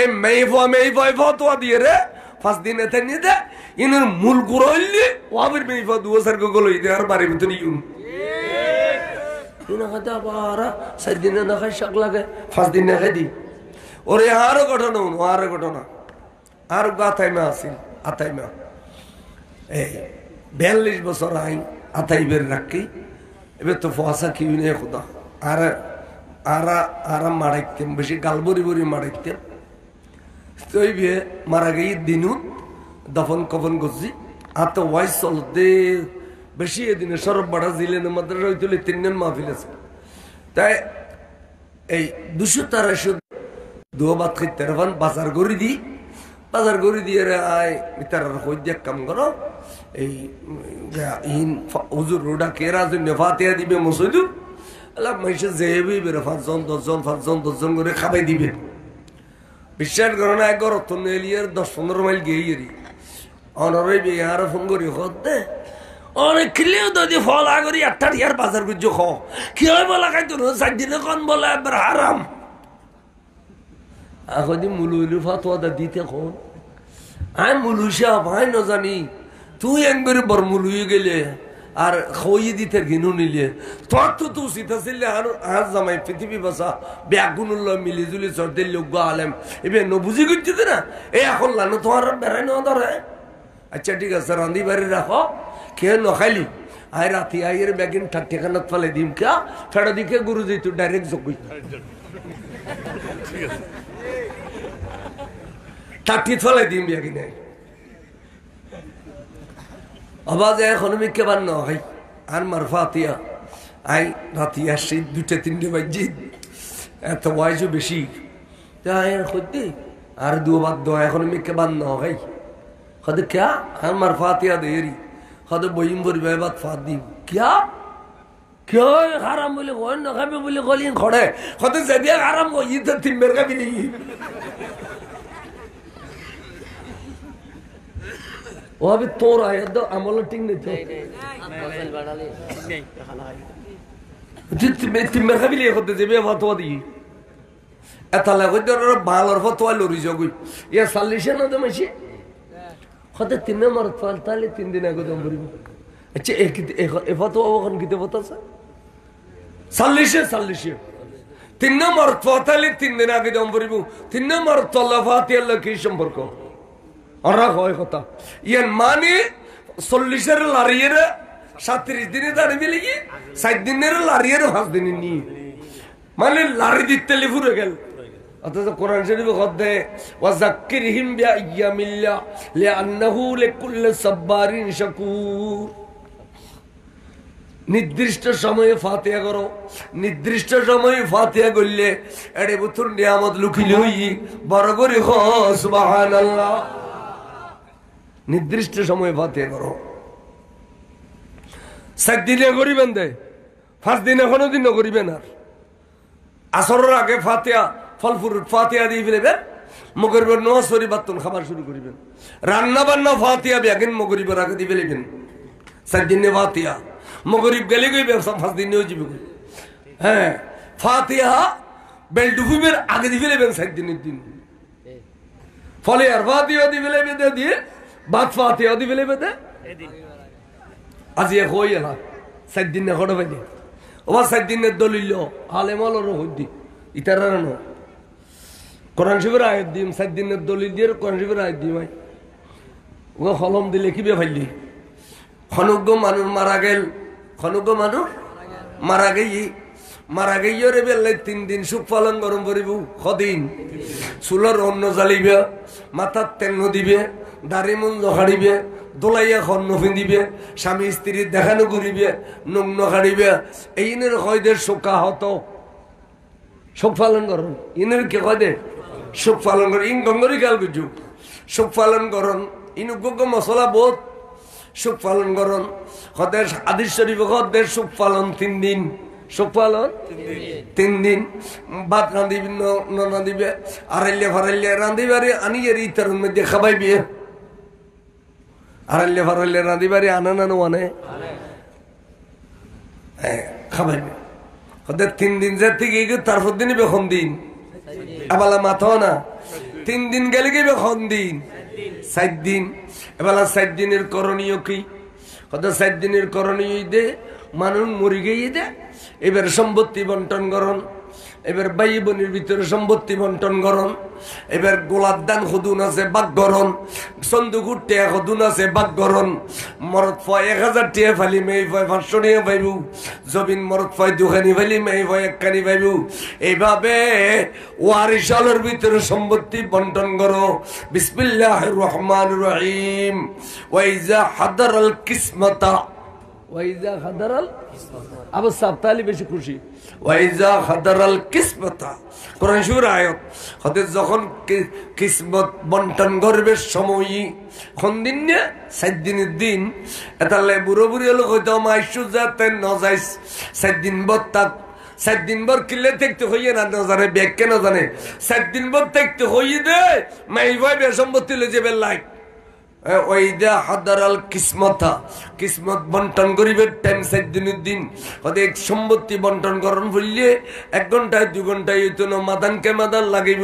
এই মেইফা তো দিয়ে রে 5 দিন এতে নিয়ে দে ইনের মূল গুরইলি ওয়াবির মেইফা দুয়াসার গলো ইদে আর বাড়ি ভিতরে ইউন তুনা কথা বারা 7 দিন না খাই শক লাগে 5 দিন না খাই দি ওরে আরো ঘটনা আর গাতাইমা আসিল আতাইমা এই 42 বছর আই আতাইবের রাখি এবার তো ফসা কি নেই খুদা আর মারাইতেম বেশি গালবরি বরি মারাইতেম তুই বিয়ে মারা গিয়ে দিনু দফন কফন করছি আর তো ওয়াইস চলতে বেশি এদিনে সরব বাড়া জিলেন মাদ্রাসা হইতুলে 3 দিন মাহফিল আছে তাই এই 200-300 দুয়া বাত খাইতে বাজার করে দি বাজার করে দিয়ে আয় তার হইয়া কাম করো এই হুজুর রোডা কেরা জন্য ফাতিহা দিবে মসজিদু আল্লাহ মাইসে যেবি বেরে 5-10 করে খাবাই দিবে বিশ্বাস করো না একবার অত্যন্ত এলিয়ার 10-15 মাইল গিয়ে অনরে বিহার ফোন করি হতে অনেক খেলেও যদি ফল আগরি 8 ইয়ার বাজার গুজ খ কি হয় বলা খাইতো 4 দিনে কোন বলে একবার হারাম আখদি মুলুলু ফাতোয়া দিতে কোন আই মুলুশা ভাই ন জানি তুই একবার বড় মুলুই গেলে আর খইয়ে দিতে ঘিনু নিলে তোর তো তুই সিতাছিলে আর জামাই পৃথিবী বাসা ব্যাগুনুল্লাহ মিলি জুলি সর্দের লোক আলেম এবার নবুঝি করছিস না এই এখন লানো তোমার বেড়াই না ধরে আচ্ছা ঠিক আছে রান্ধি বাড়ি রাখো খেয়ে নখাইলি আয় রাতি আইয়ের ব্যাগিন ঠাট্টিখানাত ফেলে দিম কে ফেড়া দিকে গুরু যেত ডাইরেক্ট জগুই ঠাট্টি ফেলে দিম ব্যাগিনে আবাজ এখন মিকে বান না হয় আর মার ফাতিয়া আই রাতি আসছি 2-3 বাজে এত বয়সও বেশি আর হইতে আর দুবার দোয়া এখন মিকে বান না হয় হদে ক্যা আর মার ফাতিয়া দেরি হদে বইম বরিবে বাত ফাত দিম ক্যা क्यों हराम बोले कौन ना खाबे बोले गोलियां खड़े हदे जदिया हराम को ये तो तिम्बर का भी नहीं वो अभी तोड़ आया तो अमल टिंग नहीं थे तिम्बर का भी ले होते जब ये बात हुआ दी ऐताला कोई तो बाल और वो तो लोरी जो कोई ये सालिशन ना तो मची होते तिन्ने मरत फालता ले 3 दिन आगे तो मरी अच्छा एक बात हुआ वो कौन कितने बता सा सालिशन तिन्ने मरत फालता ले 3 दिन आगे तो मरी तिन्ने मरत फालता फाती अल्लाह की शंबर को और राखोई होता ये मानी सोल्लिशर लारियर 37 दिन दाने मिलेगी 7 दिन नेर लारियर 5 दिन नहीं माने लारी दिते ले फुरे गल अतः तो कुरान शरीफ कहते वज़क्किरहिम बिअय्यामिल्लाह लिअन्नहु लिकुल्लि सब्बारिन शकूर নির্দিষ্ট সময়ে ফাতিহা করো নির্দিষ্ট সময়ে ফাতিহা করলে এড়ে বুতুর নিয়ামত লুকিলে হই বড় করে হ সুবহানাল্লাহ নির্দিষ্ট সময়ে ফাতিহা করো। 7 দিনে করিবেন দে, 5 দিনে কোনো দিন করিবেন। আর আসরের আগে ফাতিহা ফল ফুরুট ফাতিহা দিয়ে ফেলবেন, মগরিবের নামাজ পড়ি বাতুন খাবার শুরু করিবেন। রান্না বান্না ফাতিহা বেগিন মগরিবের আগে দিয়ে ফেলবেন। 7 দিনে ফাতিহা, মগরিব গেলে গই ব্যবসা 5 দিনে হয়ে যাবে। হ্যাঁ, ফাতিহা বেলডুফিবের আগে দিয়ে ফেলবেন 7 দিনের দিন। ফলে আর ফাতিহা দিয়ে ফেলবে দিয়ে বাদ ফাতিহা দিয়ে ফেলবে দে আজি হই এলা 7 দিনে হড় ভাই ও 7 দিনের দলিল আলেমালর হইদি ইতারা না কোরআন শরীফের আয়াত দিম 7 দিনের দলিল দিয়ে কোরআন শরীফের আয়াত দিম ভাই ও কলম দিলে কি বে ফাইলি খনজ্ঞ মানুষ মারা গেল, খনজ্ঞ মানুষ মারা গেই রে বেলে 3 দিন সুখ পালন গরম করিব। কদিন চুলোর অন্ন জ্বালিবে, মাথার তেল দিবে, দাড়ি মন জহাড়িবে, দোলাইয়া খন্ন ফিন্দিবে, স্বামী স্ত্রীর দেখানো করিবে, নগ্ন হাড়িবে। এই ইনের কয়দের শোকা হতো শোক পালন করুন। ইনের কে কয় দে শোক পালন কর। ইন গঙ্গরি গাল গুজু শোক পালন করুন। ইনু গোগ মশলা বোধ শোক পালন করুন। হদের আদিস শরীফ হদের শোক পালন 3 দিন। শোক পালন 3 দিন। ভাত রাঁধিবি রাঁধিবে, আড়াইলে ফারাইলে রাঁধিবারে আনিয়ে ইতার মধ্যে খাবাইবে। আড়াইলে ফারাইলে রাঁধিবারে আনা নানো আনে খাবাইবে। ওদের 3 দিন যে থেকে তারপর দিনই বেখন দিন এবেলা মাথাও না। 3 দিন গেলে কি বেখন দিন 7 দিন। এবেলা 7 দিনের করণীয় কি? ওদের 7 দিনের করণীয় দে মানুষ মরি গিয়ে দে এবার সম্পত্তি বন্টন করন। এবার ভাই বোনের ভিতরে সম্পত্তি বন্টন করন। এবার গোলাপ দান হদুন আছে বাক গরন, সন্দুকুর টেয়া হদুন আছে বাক গরন। মরদ ফয় 1000 টিয়া ফালি মেয়ে ফয় 500 টিয়া পাইবু। জবিন মরদ ফয় 2খানি ফালি মেয়ে ফয় 1খানি পাইবু। এইভাবে ওয়ারিশালের ভিতরে সম্পত্তি বন্টন করো। বিসমিল্লাহির রহমানির রহিম। ওয়াইজা হাদারাল কিসমতা, ওয়াইজা হাদারাল আবু সাবতালি বেশি খুশি। ওয়াইজা হাদারাল কিসমতা কোরআন শরীফের আয়াত। হতে যখন কিসমত বন্টন করবে সময় কোন দিন না 7 দিনের দিন। এতালে বুড়ো বুড়ি হলো হয়তো মাইশু যাতে ন যাইস 7 দিন বত্তা 7 দিন বর কিলে দেখতে হইয়ে না জানে ব্যাগ কেন জানে 7 দিন বর দেখতে হইয়ে দে মাই ভাই বে সম্পত্তি লয়ে যাবে লাইক। ওইদা হাদারাল কিসমতা কিসমত বন্টন করিবে টাইম 7 দিনের দিন। ওদের সম্পত্তি বন্টন করন বললে 1 ঘন্টায় 2 ঘন্টায় হইতো না। মাদানকে মাদান লাগাইব,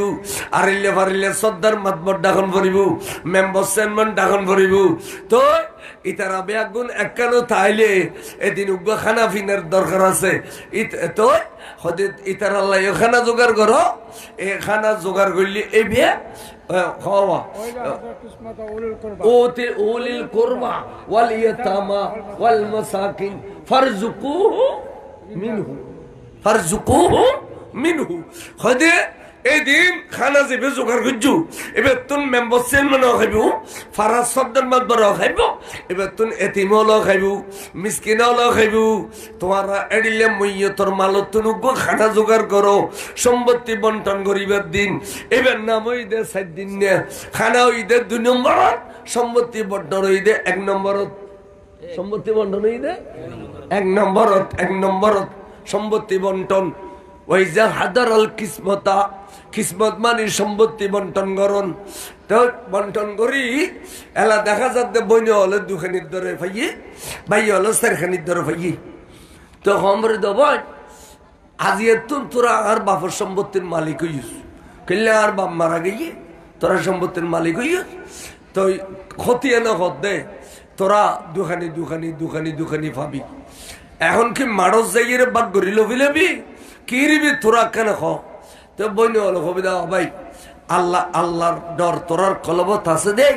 আরিলে ফারিলে সর্দার মাতবর ডাকন ভরিব, মেম্বার চেয়ারম্যান ডাকন ভরিব। তো ইতারা বেগুন একখানো তাইলে এদিন উগ্র খানা ফিনার দরকার আছে। তো হতে ইতারা আল্লাহ খানা জোগাড় করো। এ খানা জোগাড় করলে এই বিয়ে খাওয়া ওতে উলিল কুরবা ওয়াল ইয়াতামা ওয়াল মাসাকিন ফারজুকুহু মিনহু। হদে এই দিন খানা যাবে জোগাড় করছু। এবার তুন মেম্বার চেয়ারম্যানও খাইব, ফারাজ সর্দার মাতবরও খাইব, এবার তুন এতিমও খাইব, মিসকিনও খাইব। তোমার এডিলে মইয়তর মালত তুন খানা জোগাড় করো। সম্পত্তি বন্টন করিবার দিন এবার নাম ওই দে 7 দিন নে খানা ওই দে 2 নম্বরত, সম্পত্তি বন্টন ওই দে 1 নম্বরত। সম্পত্তি বন্টন ওই দে 1 নম্বরত সম্পত্তি বন্টন। ওই যে হাদারাল কিসমতা কিসমত মানে সম্পত্তি বন্টন করন। তো বন্টন করি এলা দেখা যাচ্ছে বইনে হলে 2খানির ধরে ফাইয়ে, ভাই হলো 4খানির ধরে ফাইয়ে। তো হমরে দেব আজি তোরা আর বাপের সম্পত্তির মালিক হইস কেলে আর বাপ মারা গিয়ে তোরা সম্পত্তির মালিক হইস। তো ক্ষতি এনে হত দে তোরা 2খানি পাবি। এখন কি মারস যাইয়ে বাদ গরিল ফিলেবি কি রিবি তোরা কেন খ? তো বইনে হলো কবিতা ভাই আল্লাহর ডর তোরার কলবত আছে দেখ,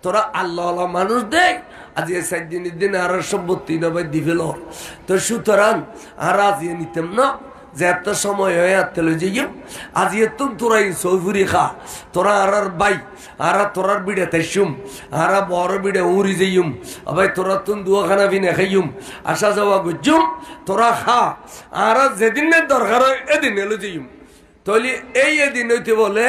তোরা আল্লাহ মানুষ দেখ। আজ 7 দিনের দিন আর সম্পত্তি নবাই দিবেল। তো সুতরাং আর আজিয়ে নিতাম না যে এত সময় হয়ে তেলে যাইম আজিয়ে তুম তোরাই সৌফুরি খা। তোরা আর বাই আর তোরার বিড়ে তাইসুম আর বড় বিড়ে উড়ি যাইম। ভাই তোরা তুম 2খানা বিনে খাইম আসা যাওয়া গুজুম। তোরা খা আর যেদিনের দরকার হয় এদিন এলো যাইম। তাহলে এই এদিন হইতে বলে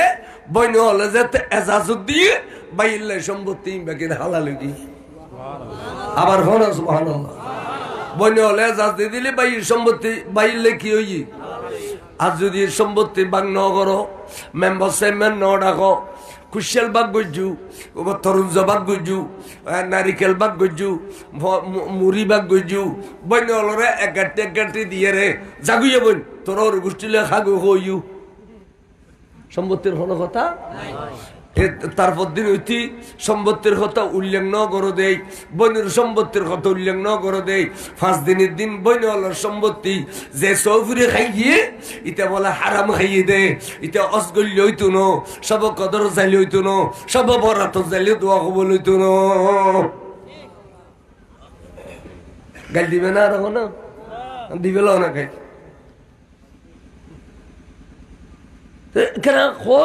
বইন হলে যেতে এজাজত দিয়ে বাইলে সম্পত্তি বাকির হালাল কি আবার হন সুবহানাল্লাহ বইন হলে এজাজ দিয়ে দিলে বাইর সম্পত্তি বাইলে কি হই আর যদি সম্পত্তি বাং ন করো মেম্বার চেয়ারম্যান ন ডাকো কুশল বাগ গজু তরুজ বাগ গজু নারিকেল বাগ গজু মুড়ি বাগ গজু বইন হলরে এগাটি দিয়ে রে জাগুয়ে বইন তোর গোষ্ঠীলে খাগু হইউ সম্পত্তির কোনো কথা তারপর দিন হইতি সম্পত্তির কথা উল্লেখ ন করে দেয় বইনের সম্পত্তির কথা উল্লেখ ন করে দেয় 5 দিনের দিন বইন হলার সম্পত্তি যে সৌফুরে খাইয়ে ইটা বলে হারাম খাইয়ে দে ইটা অসগল্য হইতো ন সব কদর চাইলে হইতো ন সব বরাত চাইলে দোয়া কবল হইতো ন গাল দিবে না আর না দিবে না খাই কেন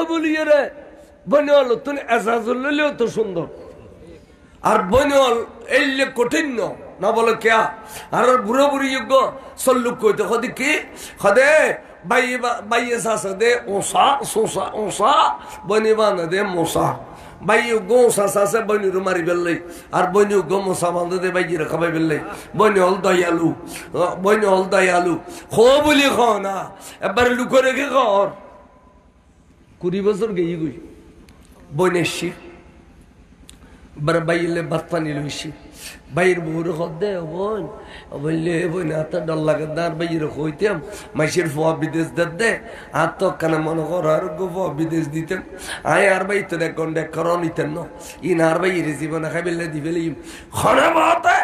বলিয়ে রে বনল তুমি এজাজুল লইলেও তো সুন্দর আর বনল এলে কঠিন না বলে কে আর বুড়ো বুড়ি যোগ্য সল্লুক কইতে কদি কি খদে বাইয়ে সাসে দে ওসা সোসা ওসা বনিবা না দে মশা বাইয়ে গো সাসে বনির মারি বেললে আর বনি গো মশা বান্ধে দে বাইয়ে খাবাই বেললে বনি হল দয়ালু খো বলি খ না এবার লুকো রেখে কর 20 বছর গেই গই বইনেছি বার বাইলে ভাত পানি লইছি বাইর বউর খদে বোন বললে বোন এত ডর লাগে দার বাইর কইতাম মাসির ফোয়া বিদেশ দে আর তো কেন মনে কর আর গো ফোয়া বিদেশ দিতেন আয় আর বাই তো দেখুন দেখ করো নিতেন না ইন আর বাইরে জীবনে খাইলে দিবেলি খনে বাতে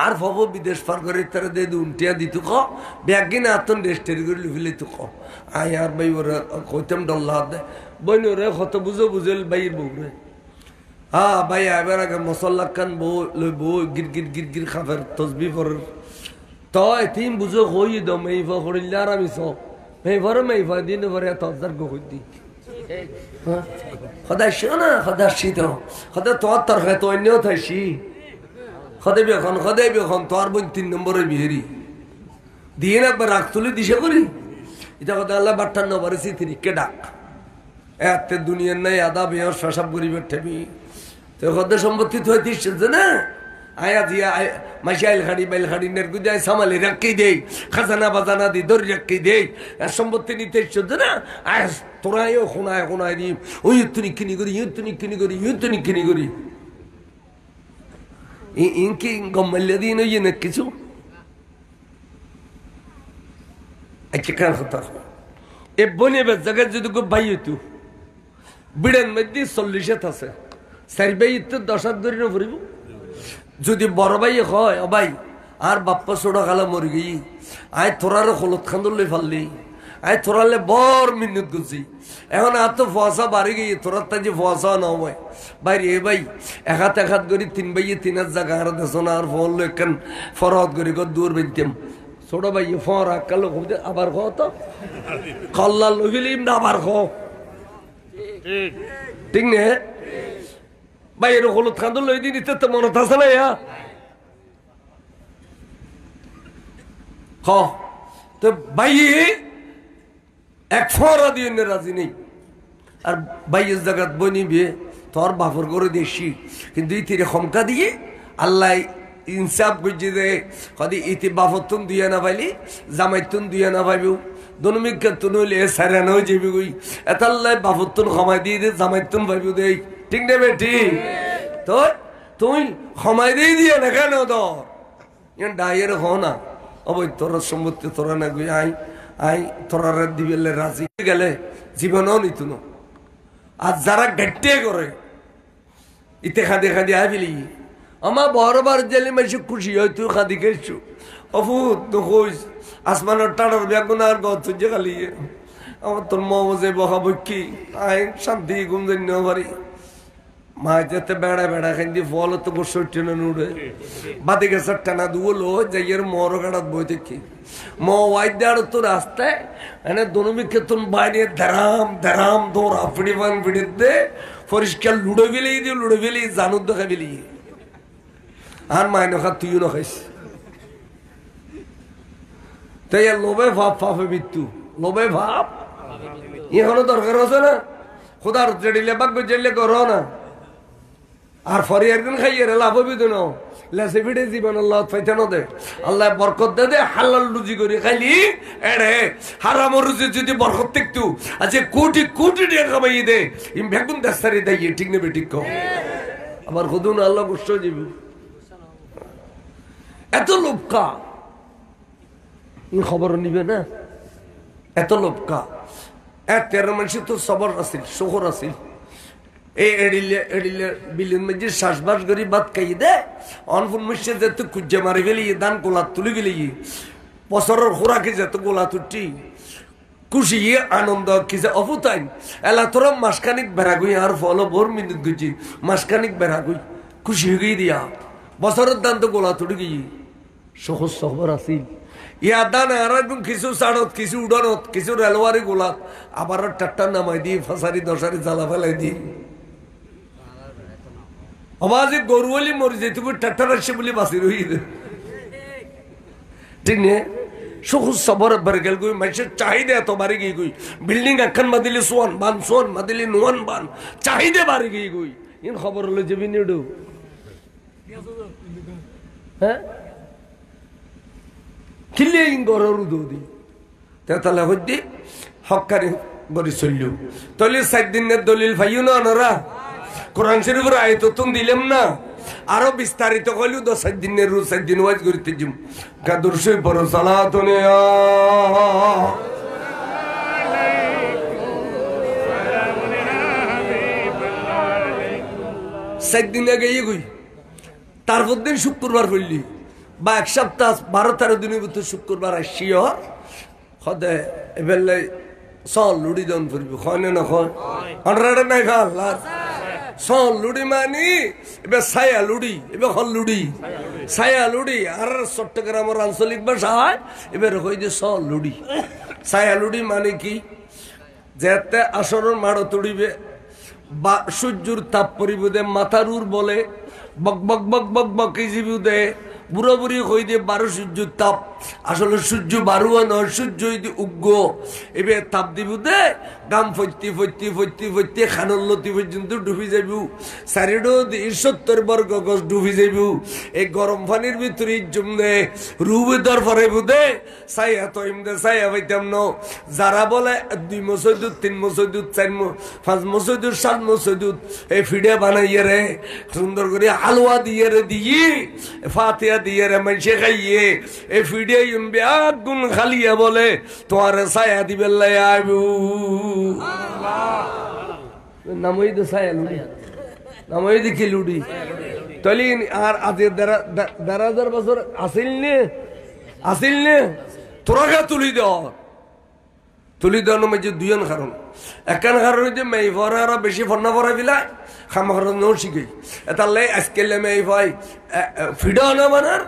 আর ফবো বিদেশ পার করে তারা দে উনটিয়া দিত খ ব্যাগিন আতন রেস্টেরি করে লিফিলে তো খ আয় আর বাই ওরা কইতাম ডর লাগে বইন রে কত বুঝেল বাইর বউ রে হ্যাঁ ভাই এবার আগে মশলা খান বউ গির খাফের তসবি পরের তো এতিম বুঝো হই দ মেইফা করিলে আর আমি মেইফা দিন পরে এত হাজার গো হই দি সদায় শো না সদাশি তো সদায় তোর খায় তো অন্যও থাইছি সদায় বেখন তোর বোন 3 নম্বরের বিহেরি দিয়ে না একবার রাখ তুলে দিশে করি এটা কথা আল্লাহ বাট্টার নম্বরে কে ডাক এতে দুনিয়ার নাই আদা বেহর সব গরিবের ঠেবি তো কত সম্পত্তি তো হইতে না আয়া দিয়া মাসি আইল খাড়ি বাইল খাড়ি নেরগু দেয় সামালি রাখি দেই খাজানা বাজানা দি দরি রাখি দেই আর সম্পত্তি নিতে ইচ্ছে না আয় তোরাইও শোনায় দিম ওই তুনি কিনি করি ইনকি গম্মাল্য দিন ওই না কিছু আচ্ছা কার কথা এ বনে জায়গায় যদি ভাই হইতো বিড়ের মধ্যে 40 আছে 4 ভাই 10 হাত ধরে ফুরিব যদি বড় ভাই হয় ও ভাই আর বাপ্পা ছোড়া খালা মরি গই আয় তোরার হলুদ খান্দলে ফাললি আয় তোরালে বর মিনিট গুছি এখন আর তো ফসা বাড়ি গিয়ে তোরার তাজি ফসা না হয় বাইরে এ ভাই এক হাত করি 3 ভাইয়ে 3 হাত জায়গা আর দেশ না আর ফল একখান ফরহত করি দূর বেঁধতাম ছোট ভাই ফর আকাল আবার খ তো কল্লা লইলিম না আবার খ ঠিক নে ভাই এর হলুদ খান্দল লই দিন তো মনে থাকে না ইয়া খ তো ভাই এক ফরা দিয়ে রাজি নেই আর ভাইয়ের জায়গাত বনি বিয়ে তোর বাপর করে দেশি কিন্তু ইতিরে খমকা দিয়ে আল্লাহ ইনসাফ করছে দে কদি ইতি বাপতুন দিয়ে না পাইলি জামাইতুন দিয়ে না পাইবি দনমিকা তুন হইলে সারা নয় যাবি গই এতাল্লাই বাপতুন ক্ষমাই দিয়ে দে জামাইতুন পাইবি দেই ঠিক না বেটি তো তুই ক্ষমাই দিয়ে না কেন তোর ইয়ান ডাইয়ের হ না অবৈ তোর সম্পত্তি তোরা না গই আই তোরা দিবেলে রাজি গেলে জীবনও নিত না আর যারা গেটে করে ইতে খাদি আইবিলি আমার বড়বার জেলে মাসে খুশি হয় তুই খাদি খেয়েছু অফুত নখোজ আসমানের টানার বেগুন আর গত যে খালি আমার তোর মজে বহাবো কি আই শান্তি ঘুম যাই না পারি মা যেতে বেড়া খাই ফল তো গোসর টেনে নুড়ে বাদে গেছে টানা দুলো যাইয়ের মর গাড়াত বই দেখি ওয়াইদ দেড় তো রাস্তায় এনে দনমিকে তোর বাইরে ধারাম দৌড়া ফিড়ি দে পরিষ্কার লুড়ে ফেলি জানুর দেখা ফেলি আর মায় নখা তুইও নখাইস তাই লোভে ভাব মৃত্যু লোভে ভাব এখনো দরকার আছে না খোদার জেডিলে বাগ্য জেলে করো না আর ফরি একদিন খাইয়ে রে লাভ হবি তো লেসে ফিটে জীবন আল্লাহ ফাইতানো দে আল্লাহ বরকত দে হালাল রুজি করে খাইলি এড়ে হারাম রুজি যদি বরকত দেখতু আচ্ছা কোটি কোটি টাকা কামাই দে ইম বেগুন দাস্তারি দেয় ঠিক নেবে ঠিক কম আবার খুদুন আল্লাহ কষ্ট যাবি এত লোভকা খবর নিবে না এত লোভকা 13 মানুষের তো সবর আসিল শহর আসিল এই এড়িলে এড়িলে বিলিন মধ্যে শ্বাসবাস করি বাদ খাই দে অনফুন মিশে যেত কুজ্জে মারি ফেলি দান গোলা তুলি ফেলি বছরের খোরাকে যেত গোলা তুটি খুশি আনন্দ কিসে অফুতাইন এলা তোরা মাসখানিক বেড়াগুই আর ফল ভোর মিনিট গুছি মাসখানিক বেড়াগুই খুশি হয়ে গিয়ে দিয়া বছরের দান তো গোলা তুটি গিয়ে সহজ সবর আসিল ইয়া দান আর কিছু চাড়ত কিছু উড়ানত কিছু রেলওয়ারি গোলাত আবার টাট্টা নামাই দিয়ে ফাঁসারি দশারি জ্বালা ফেলাই দিয়ে আবার গরুয়ালি মরি যেত টাট্টার আসছে বলে বাঁচি রই ঠিক নে সহজ সবর বেরগেল গুই মানুষের চাহিদা এত বাড়ি গিয়ে গুই বিল্ডিং একখান মাদিলে সোয়ান মাদিলে নোয়ান বান চাহিদা বাড়ি গিয়ে গুই ইন খবর হলো যাবি নিডু হ্যাঁ কিলে ইন গরর উদি তেতালে হইদি হক্কারি বরি চলল তলি 7 দিনের দলিল ভাইও না ওনারা কোরআন শরীফের আয়াত তো দিলাম না আরো বিস্তারিত কইলু 10 দিনের রোজ 7 দিন ওয়াজ করিতে জিম কাদুর সই পর সালাতুনে সাত দিন আগে গই তারপর দিন শুক্রবার পড়লি বা এক সপ্তাহ 12-13 দিনের ভিতর শুক্রবার আসিও হদে এবেলে সল লুড়ি দন ফুরবি খনে না খন অনরাডে নাই খাল সল লুড়ি মানি এবে ছায়া লুড়ি এবে হল লুড়ি ছায়া লুড়ি আর চট্টগ্রামের আঞ্চলিক ভাষায় এবার কই যে সল লুড়ি ছায়া লুড়ি মানে কি যেতে আসরের মাড়ো তুড়িবে বা সূর্যর তাপ পরিবদে মাথারুর বলে বক বক বক বক বক জীবুদে বুড়ো বুড়ি কই দিয়ে 12 সূর্য তাপ আসলে সূর্য 12 নয় সূর্য উগ্র এবে তাপ দিব দে গাম ফইতি ফইতি ফইতি ফইতি খানলতি পর্যন্ত ডুবি যাইব 470 বর্গ গজ ডুবি যাইব এই গরম পানির ভিতরে জমনে রুবে দর পরে বুদে ছায়া তো ইমদে ছায়া হইতাম ন যারা বলে 2 মসজিদ 3 মসজিদ 5 মসজিদ 7 মসজিদ এই ফিডে বানাইয়ে রে সুন্দর করে হালুয়া দিয়ে রে দিয়ে ফাতিহা দিয়ে রে মানুষে খাইয়ে এই ফিডে ইমবে আগুন খালিয়া বলে তোমার ছায়া দিবে লাই আইবু নামই তো ছায়া লুড়ি নামই দেখি লুড়ি তলি আর আজের 1000 বছর আসিল নে তোরা তুলি দেওয়ার মধ্যে দুইজন কারণ একখান কারণ হচ্ছে মেয়ে ভরা বেশি ফন্না ভরা বিলাই খামা কারণ নৌ শিখে এটা লাই আজকে মেয়ে ভাই ফিডা না বানার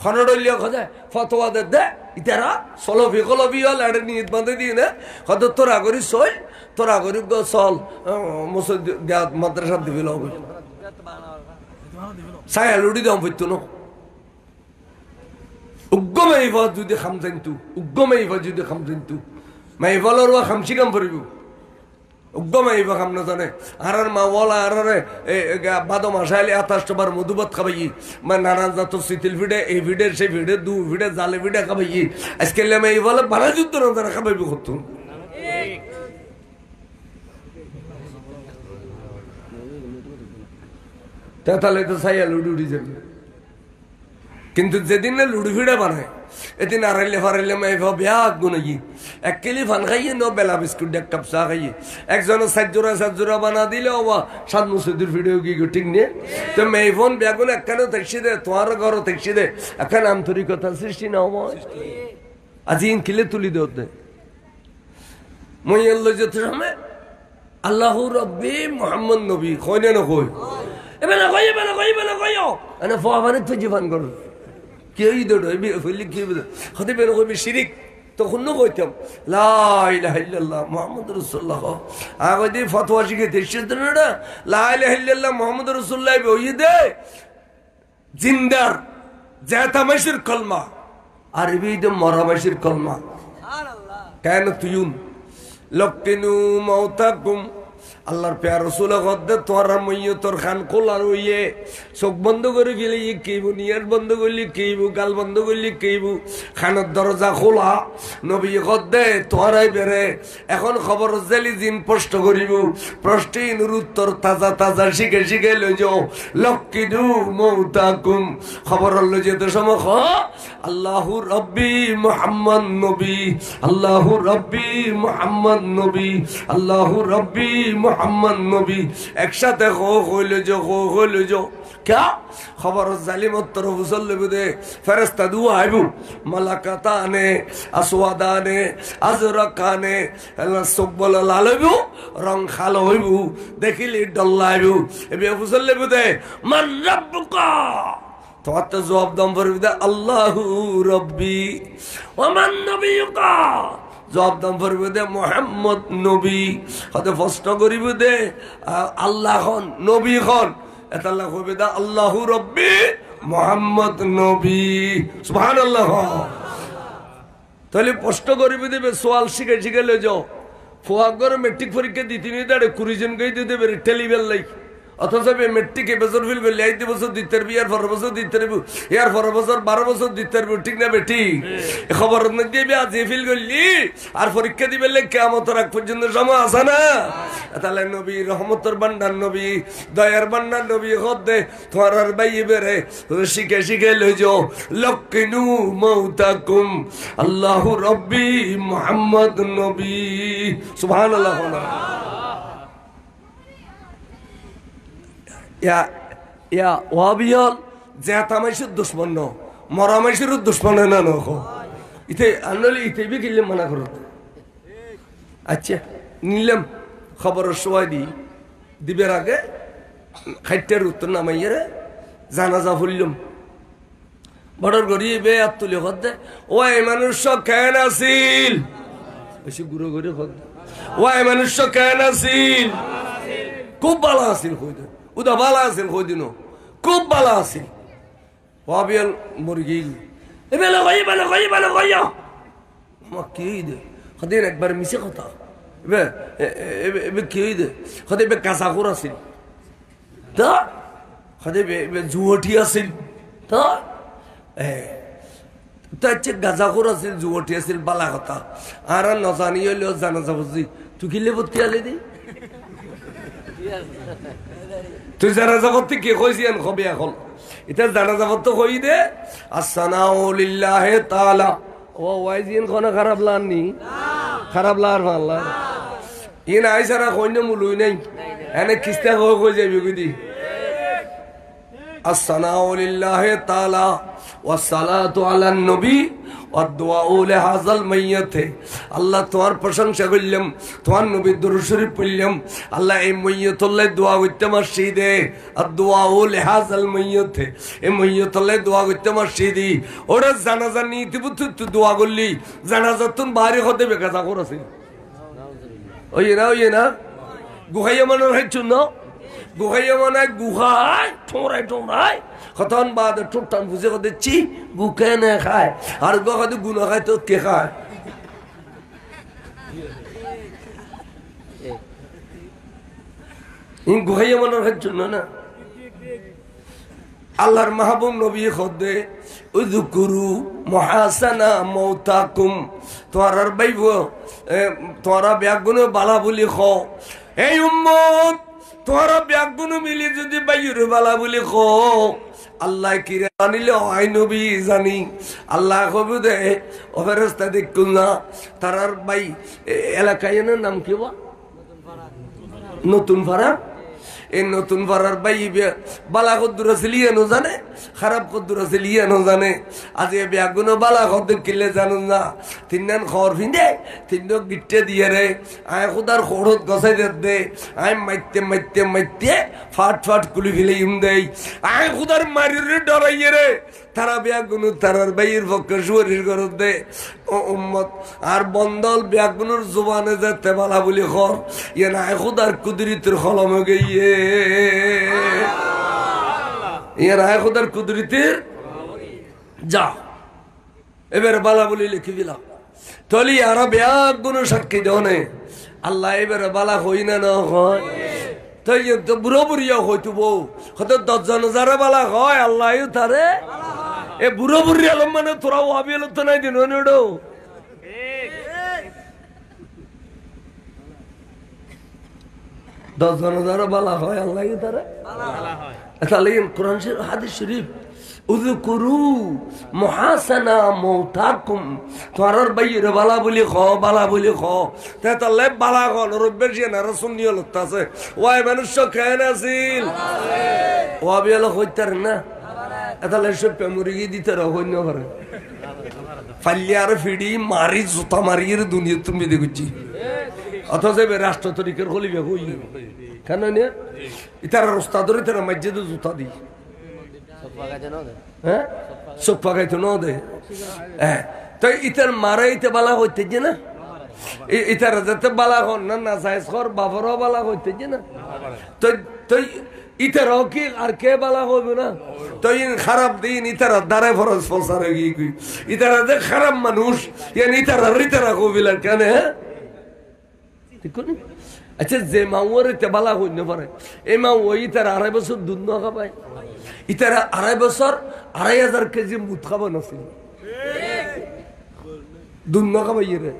খনডলিয়া খোঁজে ফতোয়া দে ইতারা সলফি কলফি হল এটা নিয়ত বাঁধে দিয়ে না হয়তো তোরা করি সই তোরা করি চল মসজিদ মাদ্রাসা দিবি লব ছায়া লুড়ি দাম পড়তো ন উগ্র মেয়ে যদি খাম জানতু উগ্র মেয়ে যদি খাম জানতু মেয়ে বলার খামসি কাম করিব উগ্র মেয়ে খাম না জানে আর মা বলা আর বাদ মাসাইলে 28 বার মধুবাত খাবাই মানে নানান জাত শীতল ফিডে এই ফিডে সেই ফিডে দু ফিডে জালে ফিডে খাবাই আজকে মেয়ে বলে বানা যুদ্ধ না তারা খাবাইবি করতো তাহলে তো ছাইয়া লুডি উঠি যাবে কিন্তু যেদিন না লুডি ফিডে বানায় এদিন আড়াইলে ফারাইলে মেয়ে বিয়া গুণ এক কেলি ফান খাইয়ে ন বেলা বিস্কুট এক কাপ চা খাইয়ে একজনে 7 জোড়া বানা দিলে ও 7 মুসিদুর ভিডিও কি ঠিক নিয়ে তো মেয়ে ফোন বেগুন একখানে থাকছি দে তোমার ঘর থাকছি দে এখন আন্তরিকতা সৃষ্টি না হবো আজি ইন কিলে তুলি দে মই আল্লাহ যেতে সময় আল্লাহ রব্বি মোহাম্মদ নবী কই না কই এবে না কই এনে ফাবানে তো জীবন কর কেই দড় এবে ফলি কি হতে বের কইবি শিরিক তখন না কইতাম লা ইলাহা ইল্লাল্লাহ মুহাম্মাদুর রাসূলুল্লাহ আগে দি ফতোয়া শিখে দেশে না লা ইলাহা ইল্লাল্লাহ মুহাম্মাদুর রাসূলুল্লাহ ওই দে জিন্দার জাতামাশির কলমা আরবি দে মরামাশির কলমা সুবহানাল্লাহ কেন তুইন লকতিনু মাউতাকুম আল্লাহর পেয়ার রসুল হদ্দে তোর মইয়তর খান খোলার হইয়ে চোখ বন্ধ করে ফেলে কেইব, নিয়ার বন্ধ করলি কেইব, গাল বন্ধ করলি কেইব, খানের দরজা খোলা। নবী হদ্দে তোরাই বেড়ে এখন খবর জেলি দিন প্রশ্ন করিব, প্রশ্নের উত্তর তাজা তাজা শিখে শিখে লই যাও। লক্ষ্মীদু মৌতাকুম খবর হল যেতে সময় আল্লাহু রব্বি মুহাম্মদ নবী, আল্লাহু রব্বি মুহাম্মদ নবী, আল্লাহু রব্বি মুহাম্মদ নবী। একসাথে হইল যো क्या खबर जालिमत तरफ उसल बुदे फरिश्ता दुआ आइबु मलाकाता ने असवादा ने अजरका ने सुबल लालबु रंग खालो हइबु देखिली डल्लाइबु एबे उसल बुदे मन रब्बुका तो आत जवाब दम फरबिदा अल्लाहु रब्बी व मन नबियुका जवाब दम फरबिदे मुहम्मद नबी हते प्रश्न करिबुदे अल्लाह खन नबी खन এতাল্লাহ কবিদা আল্লাহু রব্বি মুহাম্মদ নবী সুবহানাল্লাহ। তাহলে প্রশ্ন করিবি দেবে সোয়াল শিখে শিখে লে যাও ফুয়াগর মেট্রিক পরীক্ষা দিতে নিয়ে দাঁড়ে 20 জন গই দিতে পারে টেলিবেল লাই অথচ মেট্রিকে বছর ফিল করলে 8 বছর দিতে পারবি আর 12 বছর দিতে পারবি ইয়ার 12 বছর 12 বছর দিতে পারবি ঠিক না বেটি খবর না দিবি আজ ফিল করলি আর পরীক্ষা দিবে লে কিয়ামতের আগ পর্যন্ত সময় আছে না। তাহলে নবী রহমতের ভান্ডার নবী দয়ার ভান্ডার নবী হদে তোমার আর বাইয়ে বেরে শিখে শিখে লই যাও লক্কিনু মাউতাকুম আল্লাহু রব্বি মুহাম্মদ নবী সুবহানাল্লাহ। या या वाबियल जैतामाइशुर दुश्मन नो मरामाइशुर दुश्मन है ना नो को इथे अन्नली इथे भी किल्ले मना करो अच्छा नीलम खबर शुवादी दिबेर आगे खाइटेर उत्तर ना माइयरे জানাজা ফুললুম বড়র গরিবে আত্তুলি হদে ওই মানুষ কেন আছিল বেশি গুরু গুরু হদে ওই মানুষ কেন আছিল খুব ভালো আছিল কইদে উদা বালা আছিল কইদিনো খুব বালা আছিল ওয়াবিয়াল মুরগি এবেলে কই মা কি দে খদিন একবার মিছে কথা এবে এবে কি দে খদে বে কাসা কুর আছিল তা খদে বে জুওটি আছিল তা তাচ্ছে গাজা কুর আছিল জুওটি আছিল বালা কথা আর নজানি হইলো জানাজা বুঝি তুই কিলে বত্তি আলে দি তুই জানাজা করতে কে কইছি আন কবে এখন এটা জানাজা করতে কই দে আসসানাউ লিল্লাহি তাআলা ও ওয়াইজিন কোন খারাপ লানি খারাপ লার আল্লাহ ইন আইসারা কইন মুলুই নাই এনে কিস্তা কই যাবি কইদি আসসানাউ লিল্লাহি তাআলা ওয়াসসালাতু আলান নবী ওয়াদুআউ লিহাযাল মাইয়্যিত আল্লাহ তোমার প্রশংসা করলাম তোমার নবীর দরুদ শরীফ পড়লাম আল্লাহ এই মাইয়্যিতুল্লাহ দোয়া করতে মসজিদে আদুআউ লিহাযাল মাইয়্যিত এই মাইয়্যিতুল্লাহ দোয়া করতে মসজিদে ওরা জানাজা নিতে বুঝতে দোয়া করলি জানাজা তুন বাইরে হতে বেকাজা করেছে ওই না গুহাইয়া মনে হচ্ছে না গুহাইয়া মনে গুহায় ঠোঁড়ায় খতন বাদ ঠোঁটান বুঝে দিচ্ছি গুকে না খায় আর গুহাতে গুনা খায় তো কে খায় গুহাইয়া মনে হচ্ছে না আল্লাহর মাহবুব নবী খদে উযকুরু মুহাসানা মাউতাকুম তোরার বাইব তোরা ব্যাগুন বালা বলি খ এই উম্মত তোরা ব্যাগুন মিলি যদি বাইর বালা বলি খ আল্লাহ কিরে জানিলে হয় নবী জানি আল্লাহ কবু দে ও ফেরেশতা দেখুন না তারার ভাই এলাকায় নাম কি বা নতুন পাড়া এই নতুন পাড়ার ভাই বালা কদ্দুর আছে লিয়ানো জানে খারাপ কদ্দুর আছে লিয়ানো জানে আজ এ ব্যাগুনো বালা কদ্দুর কিলে জানুন না তিনজন খবর ফিন্দে তিনজন গিট্টে দিয়ে রে আয় খুদার খড়ত গছাই দে আয় মাইতে ফাট কুলি ফেলে ইম দেই আয় খুদার মারিরে ডরাইয়ে রে তারা ব্যাগুনো তারার ভাইয়ের পক্ষে সুপারিশ করত দে ও উম্মত আর বন্দল ব্যাগুনোর জবানে যেতে বালা বলি খর ইয়ে না আয় খুদার কুদরিতের কলমে গিয়ে ইয়ার আয় খুদার কুদরিতের যা এবার বালা বলি লিখি দিলাম তলি আর ব্যাগুনো সাক্ষী জনে আল্লাহ এবারে বালা হই না না হয় তাই তো বুড়ো বুড়িয়া হইতো বউ হয়তো 10 জন যারা বালা হয় আল্লাহ তারে এ বুড়ো বুড়ি আলম মানে তোরা ভাবি এলো তো নাই দিন ওনেডো 10 জন যারা বালা হয় আল্লাহ তারে বালা হয় তাহলে কোরআন শরীফ হাদিস শরীফ উযকুরু মুহাসানা মাউতাকুম তোরার বাইরে বালা বলি খ তাহলে বালা গল রব্বের না রাসূল নিয়ে লতাছে ওই মানুষ কেন আছিল ওয়াবি আলো হইতার না তাহলে সব মুরগি দিতে রহন্য করে ফালিয়ার ফিডি মারি জুতা মারির দুনিয়া তুমি দেখুছি অথচ রাষ্ট্র তরিকের খলিফা হই কেন নে ইতার উস্তাদরে তারা মসজিদে জুতা দি হ্যাঁ সব পাকাইতো ন দে হ্যাঁ তো ইতার মারাইতে বালা হইতে যে না ইতার যাতে বালা হন না সাইজ কর বাবারও বালা হইতে যে না তো তো ইতারও কি আর কে বালা হইবে না তো খারাপ দিন ইতার দ্বারে ফরজ ফসার কি ইতার যে খারাপ মানুষ ইতারা কবিলার কেন হ্যাঁ ঠিক করে আচ্ছা যে মাউরে বালা হইতে পারে এই মা ওই তার 2.5 বছর দুধ না খাবায় ইতারা 2.5 বছর 2,500 কেজি মুদ খাবো নাছিল দুধ না খাবাই রে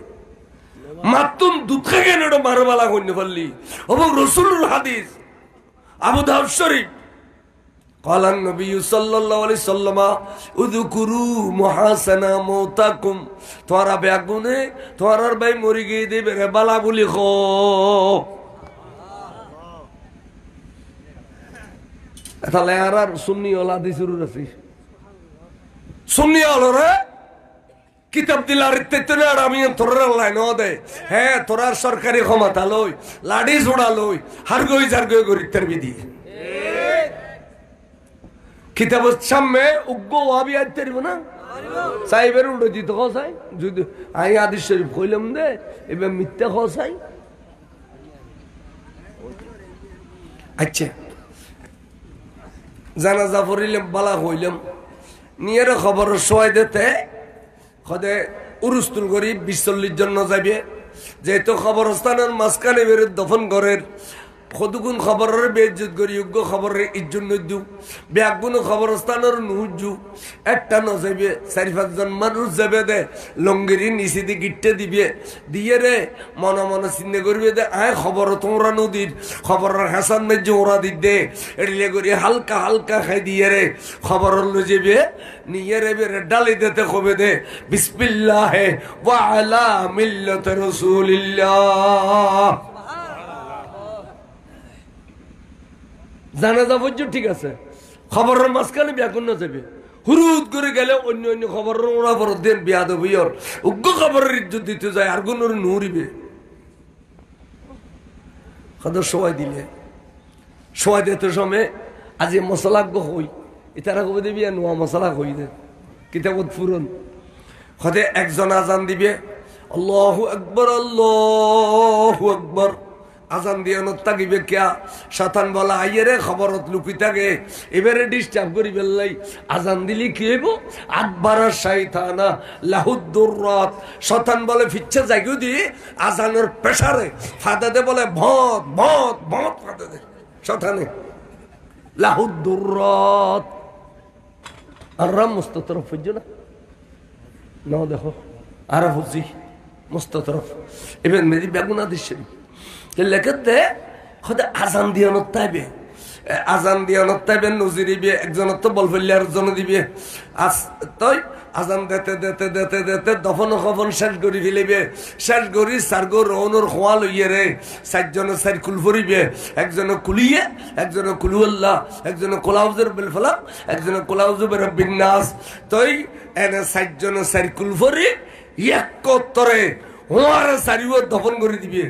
মাতুম দুধ খাগে না মার বালা হইতে পারলি এবং রাসূলুর হাদিস আবু দাউদ শরীফ قال النبي صلى الله عليه وسلم اذكروا محاسنا موتاكم তোরা বেগুনে তোরার ভাই মরি গিয়ে দেবে রে বালা বলি খো তাহলে আর সুন্নি ওলা দিছুর আছে সুন্নি ওলরে কিতাব দিলার তেতনে আর আমি তোরার লাইন দে হ্যাঁ তোরার সরকারি ক্ষমতা লই লাডি ছোড়া লই হারগই জারগই গরিতের বিধি কিতাবের সামনে উগ্র ওয়াবি আইতে পারবো না সাহেবের উল্টো দিতে খাই যদি আমি হাদিস শরীফ কইলাম দে এবার মিথ্যা খাই আচ্ছা জানাজা পড়িলাম বালা হইলাম নিয়ে খবর সবাই দিতে খদে উরুস্তুল করি 20-40 জন যাবে যেহেতু খবরস্থানের মাঝখানে বের দফন করের কতগুণ খবরের বেইজ্জত করি যোগ্য খবরের ইজ্জত নদু ব্যাগুণ খবরস্থানের নুজু একটা নজাইবে 4-5 জন মানুষ যাবে দে লঙ্গিরি নিচে দিয়ে গিট্টে দিবে দিয়ে রে মনে মনে চিন্তা করবে দে আয় খবর তোমরা নদীর খবরের হাসান মেজ ওরা দি দে এড়িলে করি হালকা হালকা খাই দিয়ে রে খবরের লো যাবে নিয়ে রে বেরে ডালি দিতে কবে দে বিসমিল্লাহ ওয়া আলা মিল্লাত রাসূলিল্লাহ জানাজা পর্যন্ত ঠিক আছে খবরের মাঝখানে ব্যাকুণ না যাবে হুরুদ করে গেলে অন্য অন্য খবরের ওরা বড় দেন বিয়া দেবইর উগ্র খবরের ইজ্জত দিতে যায় আর কোন নুরিবে খদর সবাই দিলে সবাই দিতে সময় আজ মশলাজ্ঞ হই এটারা কবে দিবি নোয়া মশলা হই দে কিতাবত ফুরন খদে একজন আজান দিবে আল্লাহু আকবার আল্লাহু আকবার আজান দিয়ে নত্তাকিবে কিয়া শয়তান বলা আইরে খবরত লুকি থাকে এবারে ডিস্টার্ব করি বেলাই আজান দিলি কি হইব আকবারা শয়তানা লাহুদ্দুররাত শয়তান বলে ফিচ্ছে জাগিও দি আজানের প্রেসারে ফাদাতে বলে ভত ভত ভত ফাদাতে শয়তানে লাহুদ্দুররাত আরাম মুস্তাতরফ হইছো না দেখো আরাফ হচ্ছি মুস্তাতরফ এবার মেরি বেগুনা দিচ্ছে লেখাতে হয়তো আজান দিয়ে নত্তাইবে আজান দিয়ে নত্তাইবে নজিরিবে একজন তো বল ফেললে আর জন দিবে তাই আজান দিতে দিতে দিতে দিতে দফন খফন শেষ করি ফেলিবে শেষ করি সারগো রৌনর খোয়া লইয়ে রে 4 জনে 4 কুল ফরিবে একজনে কুলিয়ে একজনে কুলুল্লাহ একজনে কুলাউজের বিল ফলাক একজনে কুলাউজু বিরাব্বিন নাস তাই এনে 4 জনে 4 কুল ফরি একত্তরে হোয়ার সারিও দফন করে দিবে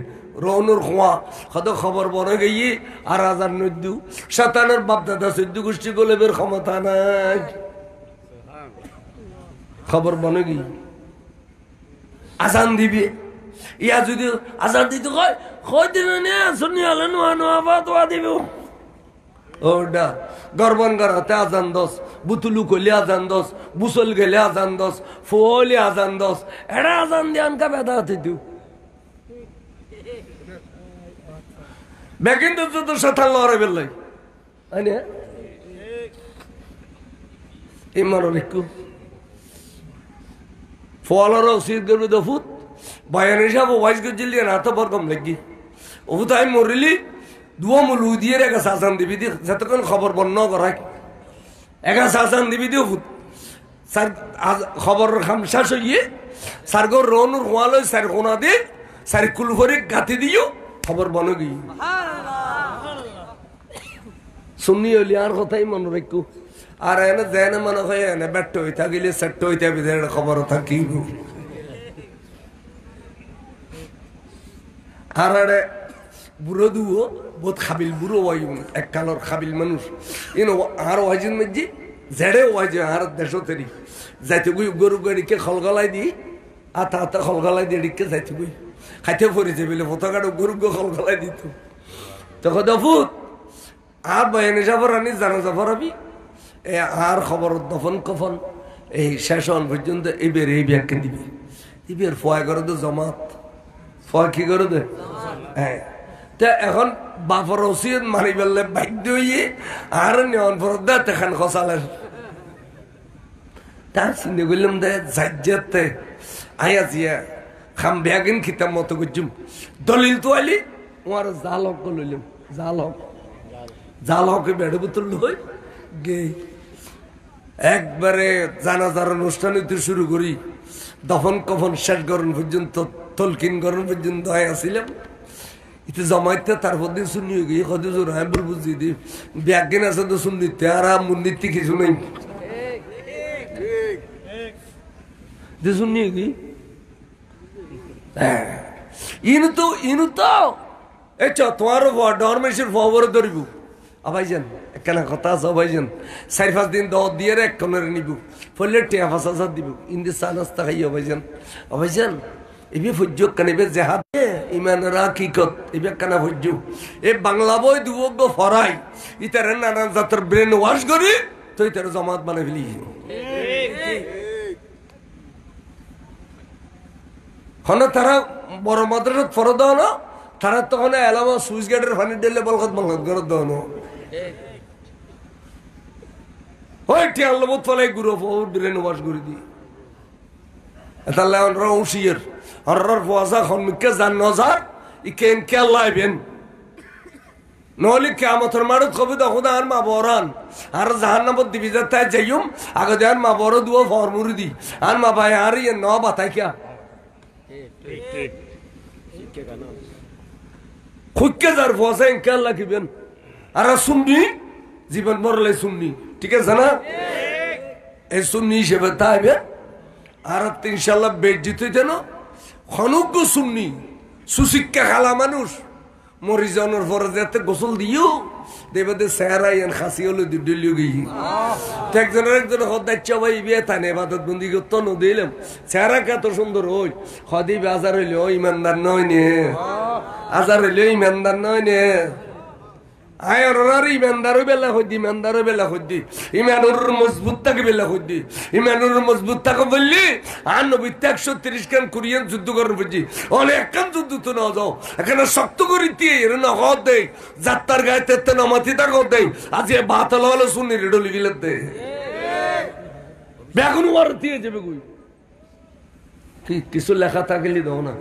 রৌনুর খোয়া কত খবর বনে গিয়ে আর আজান নদু শয়তানের বাপ দাদা 14 গোষ্ঠী গোলেবের ক্ষমতা নাই খবর বনে গিয়ে আজান দিবে ইয়া যদি আজান দিতে কয় দিন শুনি হলে নোয়া নোয়া বা তোয়া দিব ওটা গরবন গড়াতে আজান 10 বুতুলু কইলে আজান 10 বুসল গেলে আজান 10 ফুলে আজান 10 এটা আজান দিয়ান কা বেদা দিতু বেগিন তো শতান লড়ে বেললাই আইনে ইমান রেখু ফলার উচিত করবে দফুত বয়ান হিসাব ওয়াইজ করছিল না তো বরকম লাগি ও তাই মরিলি দুয়া মুলু দিয়ে একা শাসান দিবি দি যতক্ষণ খবর বর্ণ করাই একা শাসান দিবি দি ফুট স্যার খবর খামশা সইয়ে স্যার গো রন রোয়ালো স্যার কোনা দে স্যার কুলফরি গাতি দিও খবর বন গিয়ে শুনি হলি আর কথাই মনে রাখু আর এনে দেন মনে হয় এনে ব্যর্থ হয়ে থাকিলে সেট হইতে বিধের খবর থাকি আর আরে বুড়ো দুও বহুত খাবিল বুড়ো ওয়াই এক কালর খাবিল মানুষ ইনো আর ওয়াজিন মজি জেড়ে ওয়াজ আর দেশো তেরি যাইতে গুই গরু গাড়িকে খলগলাই দি আতা আতা খলগলাই দিয়ে ডিকে যাইতে গুই খাইতে পড়েছে বলে পতাকাটা গরু খলগলাই দিত তখন দফুত আর বয়ানে যাবার আনি জানা যাবার আমি আর খবর দফন কফন এই শেষ হন পর্যন্ত এবার এই ব্যাখ্যা দিবি এবার ফয় করে তো জমাত ফয় কি করে দে হ্যাঁ তা এখন বাপর ওসিয়ত মারি ফেললে বাধ্য হইয়ে আর নিয়ন ফরত দে তেখান খসালের তার চিন্তা করলাম দে যাইতে আয়া জিয়া খাম ব্যাগিন খিতাম মতো করছুম দলিল তো আইলি ওর জাল হক লইলাম জাল হকে বেড়ে বোতল লই গে একবারে জানাজার অনুষ্ঠান হইতে শুরু করি দফন কফন শেষ গরম পর্যন্ত তলকিন গরম পর্যন্ত আসিলাম ইতে জমাইতে তারপর দিন শুনি গিয়ে কত জোর আমি বল বুঝি দি ব্যাগিন আছে তো শুনতে আর মন্দিরটি কিছু নেই শুনি কি ইনু তো এই চ তোমার ডরমেশন ফবর ধরিব আবাইজান একখানা কথা আছে আবাইজান 4-5 দিন 10 দিয়ে এক কোণের নিব ফলে টিয়া 5,000 দিব ইন্দি সানাস্তা খাই আবাইজান এবে ফুজ্জ কানিবে জেহাদ ইমানের হাকিকত এবে কানা ফুজ্জ এ বাংলা বই দুবগ ফরাই ইতারে নানান জাতের ব্রেন ওয়াশ করি তো ইতারে জামাত বানাই ফেলি হন তারা বড় মাদ্রাসাত ফরদ দাও না তারা তখন এলামা সুইচ গেটের পানি দিলে বলখত করে দাও না ওই টিয়াল লবত ফলে গুরু ব্রেন ওয়াশ করে দি তাহলে আমরা হুঁশিয়ার হরর ফোয়াজা খনমিকে জান নজার ইকেন কে লাইবেন নহলে কিয়ামতের মাঠত কবি দেখো আর মা বরান আর জাহান্নামত দিবি যাতে যাইম আগে দেন মা বড় দুয়া ফরমুরি দি আর মা ভাই আর ইয়ে ন বাতাই কিয়া খুঁজকে যার ফোয়াজা ইনকে আল্লাহ কিবেন আর শুননি জীবন মরলে শুননি ঠিক আছে না এই শুননি হিসেবে তাইবে আর ইনশাল্লাহ বেজ্জিত হইতে না খনজ্ঞ শুননি সুশিক্ষা খালা মানুষ মরি যাওয়ার পরে যাতে গোসল দিও দেবে চেহারা ইয়ান খাসি হলো দিল্লিও গিয়ে একজনের হদাচ্ছা ভাই বিয়ে তাই এবাদত বন্দি করতো নদিলাম চেহারা কত সুন্দর হই হদি আজার হইলে ও ইমানদার নয় নে আজার হইলে ইমানদার নয় নে আয় ইমানদারও বেলা হইদি ইমানদারও বেলা হইদি ইমানুর মজবুত থাকে বেলা হইদি ইমানুর মজবুত থাকে বললি আর 90-130 খান কোরিয়ান যুদ্ধ করেন বুঝি অনেক কান যুদ্ধ তো না যাও এখানে শক্ত করে দিয়ে এর নগদ দেয় যাত্রার গায়ে তেতে নমাতি তাকে দেয় আজ এ ভাত হলো শুনি রেডলি গিলে দে বেগুন মার দিয়ে যাবে কই কি কিছু লেখা থাকলে দাও না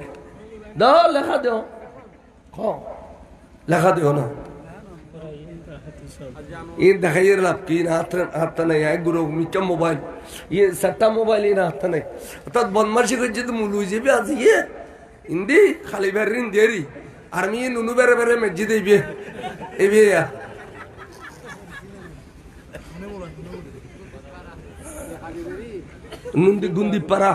দাও লেখা দাও লেখা দিও না ये दिखाइए आप की हाथ नहीं है गुरु मिचा मोबाइल ये सट्टा मोबाइल ये हाथ नहीं तो बदमाशी कर जित मुलुजी भी आज ये हिंदी खाली बेरिन देरी आर्मी ये नुनु बेरे बेरे में जिते भी ये भी या नुंदी गुंदी परा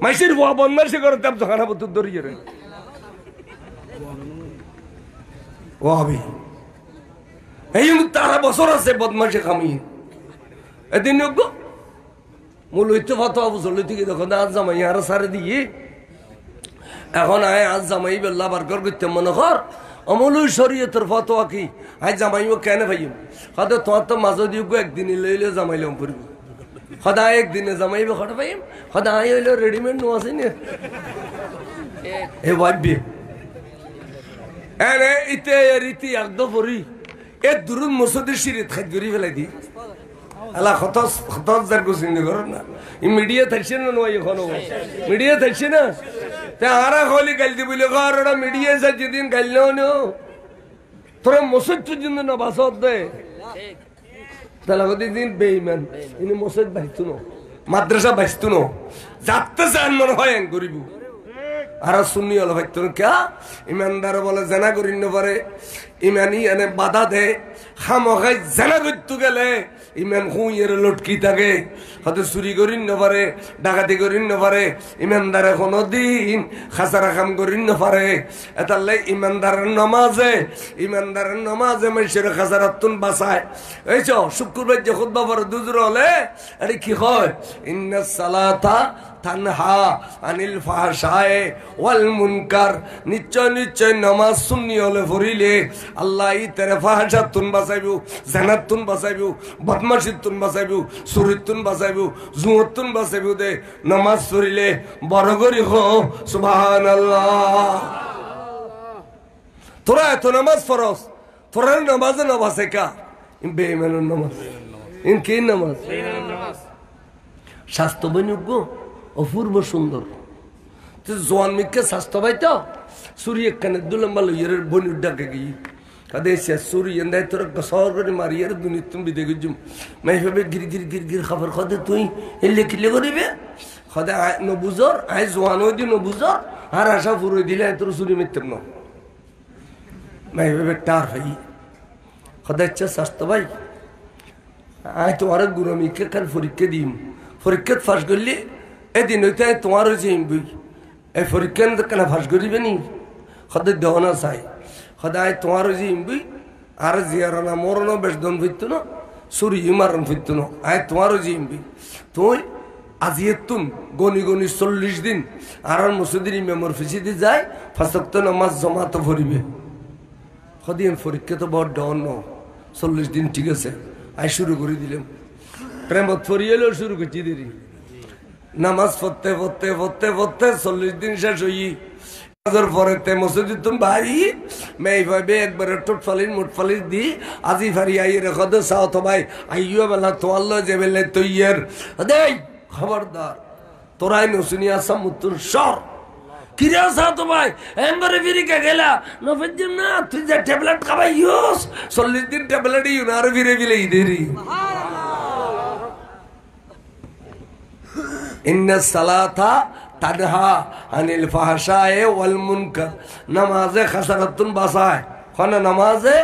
मैं सिर्फ वो बदमाशी करो तब तो खाना बहुत दूर ही रहे वो अभी এই তারা বছর আছে বদমাশি খামিয়ে এদিন মূল হইতে ফতোয়া বুঝল থেকে দেখো আজ জামাই আর সারে দিয়ে এখন আয় আজ জামাই বেল্লা বারকর করতে মনে কর অমূল শরীয়তের ফতোয়া কি আজ জামাইও কেন ভাইম সদায় তোমার তো মাঝে দিয়ে একদিনই লইলে জামাইলাম পড়ব সদায় একদিনে জামাইবে খটা পাইম সদায় হইলে রেডিমেড নো আছে না এ ভাববে এনে ইতে রীতি একদম পড়ি এ দুরুদ মসজিদের সিঁড়ি খাই গড়ি ফেলাই দি আলা খতস খতস যার গুছিনি করো না ই মিডিয়া থাকছে না নয় এখনো মিডিয়া থাকছে না তে আরা খলি গাল দি বলে ঘর ওরা মিডিয়া যা যেদিন গাল না তোরা মসজিদ পর্যন্ত না বাসত দে তাহলে দিন বেইমান ইনি মসজিদ বাইতো না মাদ্রাসা বাইতো না যাতে চান মনে হয় গরিব আর শুনি হলো ভাই তোর কে ইমানদার বলে জানা করি না পারে ইমানই এনে বাধা দে খামখাই জানা করতে গেলে ইমান হুঁয়ের লটকি থাকে হয়তো চুরি করি না পারে ডাকাতি করি না পারে ইমানদারে কোনো দিন খাসারা কাম করি না পারে এতালে ইমানদারের নমাজে মানুষের খাসারাতুন বাঁচায় এই চ শুক্রবার যে খুতবা পড়ে দুজুর হলে আরে কি হয় ইন্নাস সালাতা তানহা আনিল ফাহশায়ে ওয়াল মুনকার নিশ্চয় নিশ্চয় নামাজ সুন্নি হলে পড়িলে আল্লাহ ই তেরে ফাহশাতুন বাঁচাইবো জানাতুন বাঁচাইবো বদমাশিতুন বাঁচাইবো চুরিতুন বাঁচাইবো জুয়াতুন বাঁচাইবো দে নামাজ পড়িলে বড় করি হো সুবহানাল্লাহ তোরা এত নামাজ ফরজ তোরা নামাজে না বাঁচে কা বেঈমানের নামাজ ইন কি নামাজ স্বাস্থ্য বৈনিজ্ঞ অপূর্ব সুন্দর জোয়ান মিকে স্বাস্থ্য পাই তো সুরি একখানে দুলম্বা লইয়ের বনুর ডাকে গিয়ে কাদে সুরি এন্দায় তোর শহর করে মারিয়ার দুনিয়া তুমি দেখে জুম মাই ভাবে গির গির গির গির খবর খদে তুই এলে কিলে করিবে খদে নবুজর আই জোয়ান হই দি নবুজর আর আশা পুরো দিলে তোর সুরি মিত্তম ন মাই ভাবে টার হই খদে ইচ্ছা স্বাস্থ্য ভাই আই তোমার গুরু মিকে কাল পরীক্ষা দিম পরীক্ষা ফাঁস করলে এদিন হইতে তোমার হয়েছে বই এই পরীক্ষা কেন ফাঁস করিবে নি সদায় দেওয়া চাই সদায় তোমার হয়েছে বই আর জিয়ারানা মরণও বেশ দন ফিরত না চুরি মারণ ফিরত না আয় তোমার হয়েছে বই তুই আজি তুন গনি গনি 40 দিন আর মসজিদের ইমামর ফিসিতে যায় ফাঁসক্ত নামাজ জমা তো ভরিবে সদিন পরীক্ষা তো বড় ডন 40 দিন ঠিক আছে আয় শুরু করে দিলাম প্রেমত ফরিয়েলেও শুরু করছি দেরি নামাজ পড়তে পড়তে পড়তে পড়তে 40 দিন শেষ হই পরে মসজিদ তুমি ভাই মেয়ে ভাবে একবারে টোট ফালিস মোট ফালিস দি আজি ফারি আই রেখো দে সাও তো ভাই আইও বেলা তোয়াল্লো যে বেলে তৈয়ার দেই খবরদার তোরাই নসুনি আসাম মুতুর সর কিরে আসা তো ভাই এমবারে ফিরি কে গেলা নফের জন্য তুই যে ট্যাবলেট খাবাই ইউস 40 দিন ট্যাবলেট ইউ না আর ফিরে ফিরে ইদেরি ইন্নাস সালাতা তানহা আনিল ফাহশায়ে ওয়াল মুনকার নামাজে খাসারাতুন বাসায় খানা নামাজে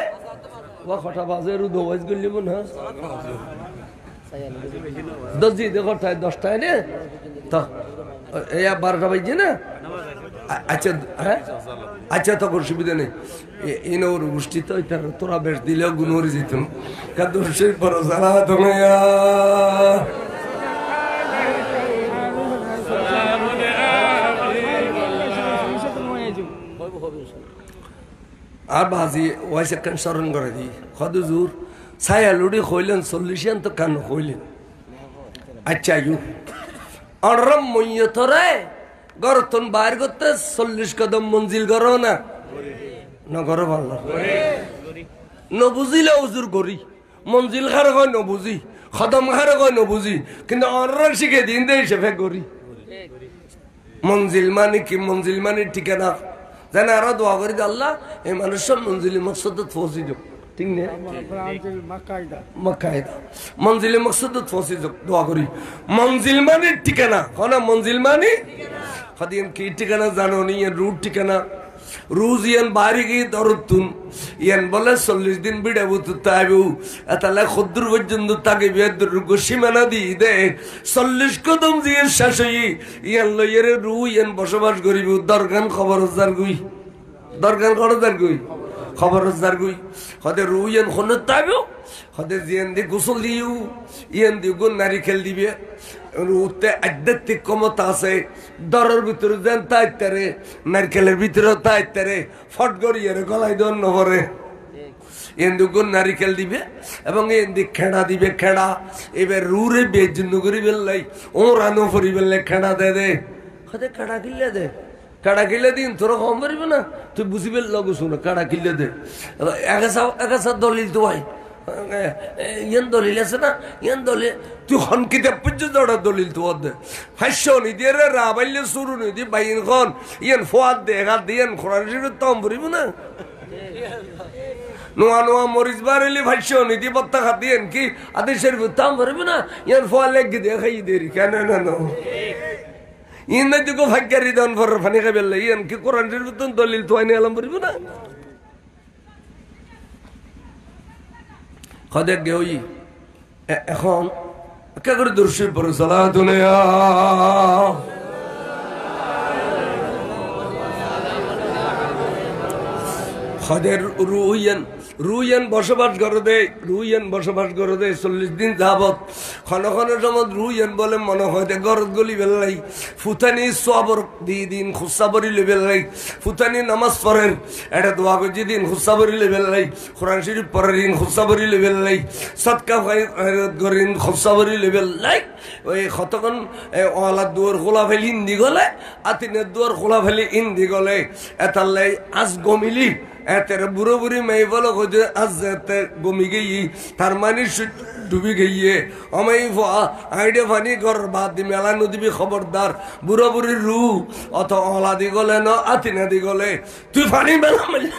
ওয়া খটা বাজে রু দওয়াজ গলি মন হ্যাঁ দজি দেখো 10টায় নে তো এই 12টা বাজে না আচ্ছা হ্যাঁ আচ্ছা তো কোনো সুবিধা নেই ইনোর গোষ্ঠী তো তোরা বেশ দিলেও গুণরি যেতাম কাদুর পর সারা তুমি আর বাজি ওয়াইসে কান স্মরণ করে দিই খদুজুর ছায়া লুড়ি খইলেন 40 তো কান খইলেন আচ্ছা ইউ অরম মইয়তরে গরতন বাইর করতে 40 কদম মঞ্জিল করো না নগর ভালো নবুজিলে হুজুর গরি মঞ্জিল খারে কয় নবুজি কদম খারে কয় নবুজি কিন্তু অরর শিখে দিন দে হিসেবে গরি মঞ্জিল মানে কি মঞ্জিল মানে ঠিকানা জানে আরো দোয়া করি আল্লাহ এই মানুষের মঞ্জিলি মকসদ পৌঁছে যাক ঠিক না মক্কায়দা মঞ্জিলি মকসদ পৌঁছে যাক দোয়া করি মঞ্জিল মানে ঠিকানা কোন মঞ্জিল মানে কদিন কি ঠিকানা জানো নি রুট ঠিকানা রোজ ইয়ান বাড়ি গিয়ে দরতুন ইয়ান বলে 40 দিন বিড়াবো তো তাইবু এতালে খুদ্দুর পর্যন্ত তাকে বিয়াদুর সীমানা দিয়ে দে 40 কদম দিয়ে শেষ হই ইয়ান লইয়ের রু ইয়ান বসবাস করিব দরগান খবর হজার গুই দরগান খবরদার গুই খবর হজার গুই হদে রু ইয়ান খন তাইবু হদে জিয়ান দি গোসল দিউ ইয়ান দি গুণ নারিকেল দিবে রুতে আধ্যাত্মিক ক্ষমতা আছে দরের ভিতরে যেন তাইতারে নারকেলের ভিতরে তাইতারে ফট গড়িয়ে গলায় দন নভরে এন্দুগুন নারিকেল দিবে এবং এন্দি খেড়া দিবে খেড়া এবার রুরে বেজন্য করি বেললাই ও রানো ফরি বেললে খেড়া দে দে হতে খেড়া কিনলে দে কাড়া কিলে দিন তোরা কম পারিবে না তুই বুঝিবে লগু শুনো কাড়া কিলে দে একা দলিল তো ভাই ইয়ান দলিল আছে না ইয়ান দলিল তুই হনকিতে পর্যন্ত ওটা দলিল তো দে হাস্য নি দিয়ে রে রাবাইলে শুরু নি দি বাইন খন ইয়ান ফোয়াদ দে এগার দিয়ান খোরান শিরু তম ভরিব না নোয়া নোয়া মরিচ বারেলি ভাষ্য নি দি বত্তা খাত দিয়েন কি আদি শরীফ তম ভরিব না ইয়ান ফোয়া লেগে দিয়ে খাই দেরি কেন না নো ইন দিকে ভাগ্যারি দন ভর ফানি খাই বেললে ইয়ান কি কোরআন শরীফ তো দলিল তো আইনে আলম ভরিব না খদে গেই এখন কে করে দর্শন পড়ে সালাতুন ইয়া খদের রুইয়ান বসবাস করে দে 40 দিন যাবত ক্ষণ সময় রুইয়ান বলে মনে হয় গরদ গলি বেলাই ফুতানি সবর দিন খুসাবরি লেবেলাই ফুতানি নামাজ পড়েন এটা দোয়া করছি দিন খুসাবরি লেবেলাই কোরআন শরীফ পড়েন দিন খুসাবরি লেবেলাই সদকা করেন খুসাবরি লেবেলাই ওই কতক্ষণ ওয়ালার দুয়ার খোলা ফেলি ইন্দি গলে আতিনের দুয়ার খোলা ফেলি ইন্দি গলে এতাল্লাই আজ গমিলি এতের বুড়ো বুড়ি মেয়ে বলো খোঁজে আজ এতে গমি গেই তার মানে ডুবি গিয়ে অমাই আইডে ফানি ঘর বাদ দি মেলা নদীবি খবরদার বুড়ো বুড়ির রু অত অলা দি গলে ন আতিনা দি গলে তুই ফানি মেলা মারলে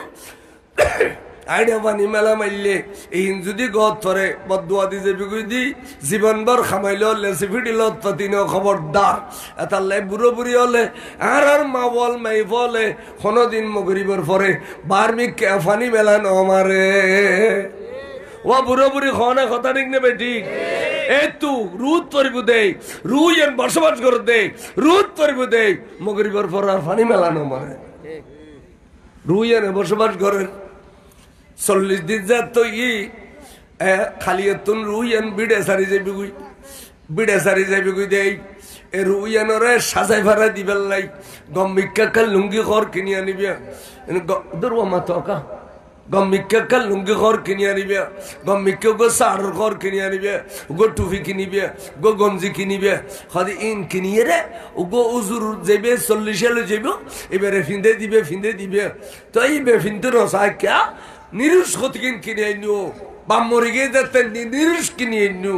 আইডে ফানি মেলা মারলে এই যদি গদ ধরে বদুয়া দি যে বিগুই দি জীবনভর খামাইল লেসি ফিডিল তিনিও খবরদার এটার লাই বুড়ো বুড়ি হলে আর মা বল মাই বলে কোনোদিন মগরিবর পরে বারমি ফানি মেলা ন মারে ও বুড়ো বুড়ি খাওয়ানা কথা ঠিক নেবে ঠিক এই তু রুদ তরিব দে রুইয়েন বসবাস করে দে রুদ তরিব দে মগরিবর পর আর ফানি মেলা ন মারে রুইয়েন বসবাস করেন 40 দিন যা তো খালি তুন রুইয়ান বিড়ে সারি যাবি গুই দেই এ রুইয়ানরে সাজাই ভাড়া দিবেল লাই গম্মিকা কাল লুঙ্গি ঘর কিনি আনিবি দরওয়া মাতকা গম্মিকা কাল লুঙ্গি ঘর কিনি আনিবি গম্মিকা গো সার ঘর কিনি আনিবি গো টুপি কিনিবি গো গঞ্জি কিনিবি খালি ইন কিনিয়ে রে গো উজুর যাবে 40 এলে যাবে এবারে ফিন্দে দিবে তো এই বে ফিনতে রসায় কে নিরুষ কতকিন কিনে আইনু বা মরে গিয়ে যাতেন নিরুষ কিনে আইনু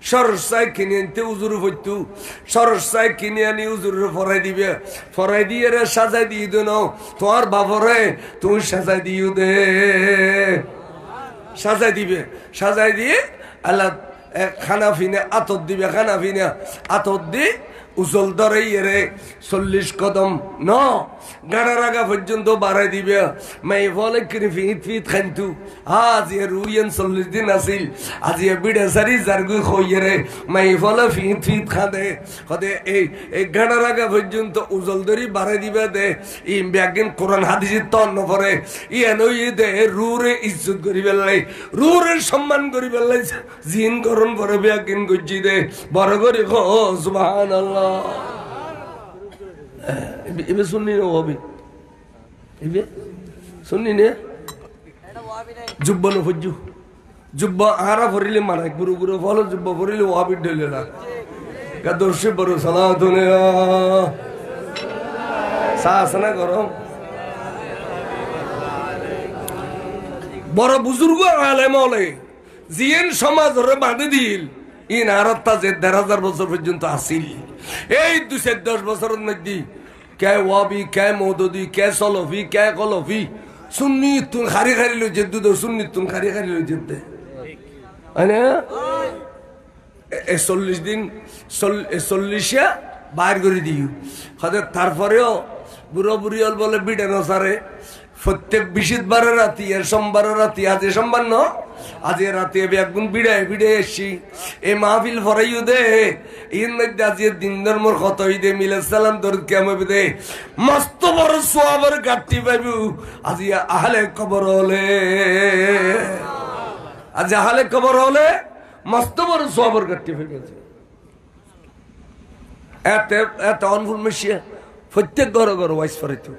সরসাই কিনে আনতে উজুর হইতু সরসাই কিনে আনি উজুর ফরাই দিয়ে রে সাজাই দিয়ে দে নাও তোমার বাবরে তুমি সাজাই দিও দে সাজাই দিয়ে আল্লাহ খানা ফিনে আতর দিবে আতর দি উজল ধরে রে 40 কদম ন গাড়ার আগা পর্যন্ত বাড়াই দিবে মাই বলে কিনে ফিট খাইতু আজ এ রুইয়ান 40 দিন আসিল আজ এ বিড়ে সারি জারগুই খইয়ে রে মাই বলে ফিট খাদে এই গাড়ার আগা পর্যন্ত উজল ধরি বাড়াই দিবে দে ই ব্যাগিন কোরআন হাদিসের তন্ন পরে ই এনই দে রুরে ইজ্জত করি বেলাই রুরে সম্মান করি বেলাই জিন করন পরে ব্যাগিন গজ্জি দে বড় করে খো সুবহানাল্লাহ এবে শুননি না ওবি এবে শুননি না জুব্বা ন ফজ্জু জুব্বা আরা ফরিলে মানাই গুরু ফলো জুব্বা ফরিলে ওবি ঢেলে না কাদর্শে বড় সালাতুন সাসনা গরম বড় বুজুর্গ আলেম হলে জিয়েন সমাজ ধরে বাঁধে দিল ইন আরাত্তা যে 1000 বছর পর্যন্ত আসিল এই 210 বছরের মধ্যে কে ওয়াবি কে মৌদুদি কে সলফি কে কলফি সুন্নি তুন খারি লো যেদ্দু দো সুন্নি তুন খারি লো যেদ্দে আনে 40 দিন 40 বাইর করে দিও খাদের তারপরেও বুড়ো বুড়ি হল বলে বিড়ে নসারে প্রত্যেক 20 বারের রাতি এর সোমবারের রাতি আজ সোমবার ন আজ রাতে একগুণ বিড়ে এসছি এই মাহফিল ফরাইও দে এর মধ্যে আজ দিন ধর্মর কত দে মিলে সালাম তোর কেমন দে মস্ত বড় সোয়াবের গাঠি পাইবু আজ আহলে কবর হলে মস্ত বড় সোয়াবের গাঠি পাইবে এত অনফুল মেশিয়া প্রত্যেক ঘর ওয়াইস ফরাইতো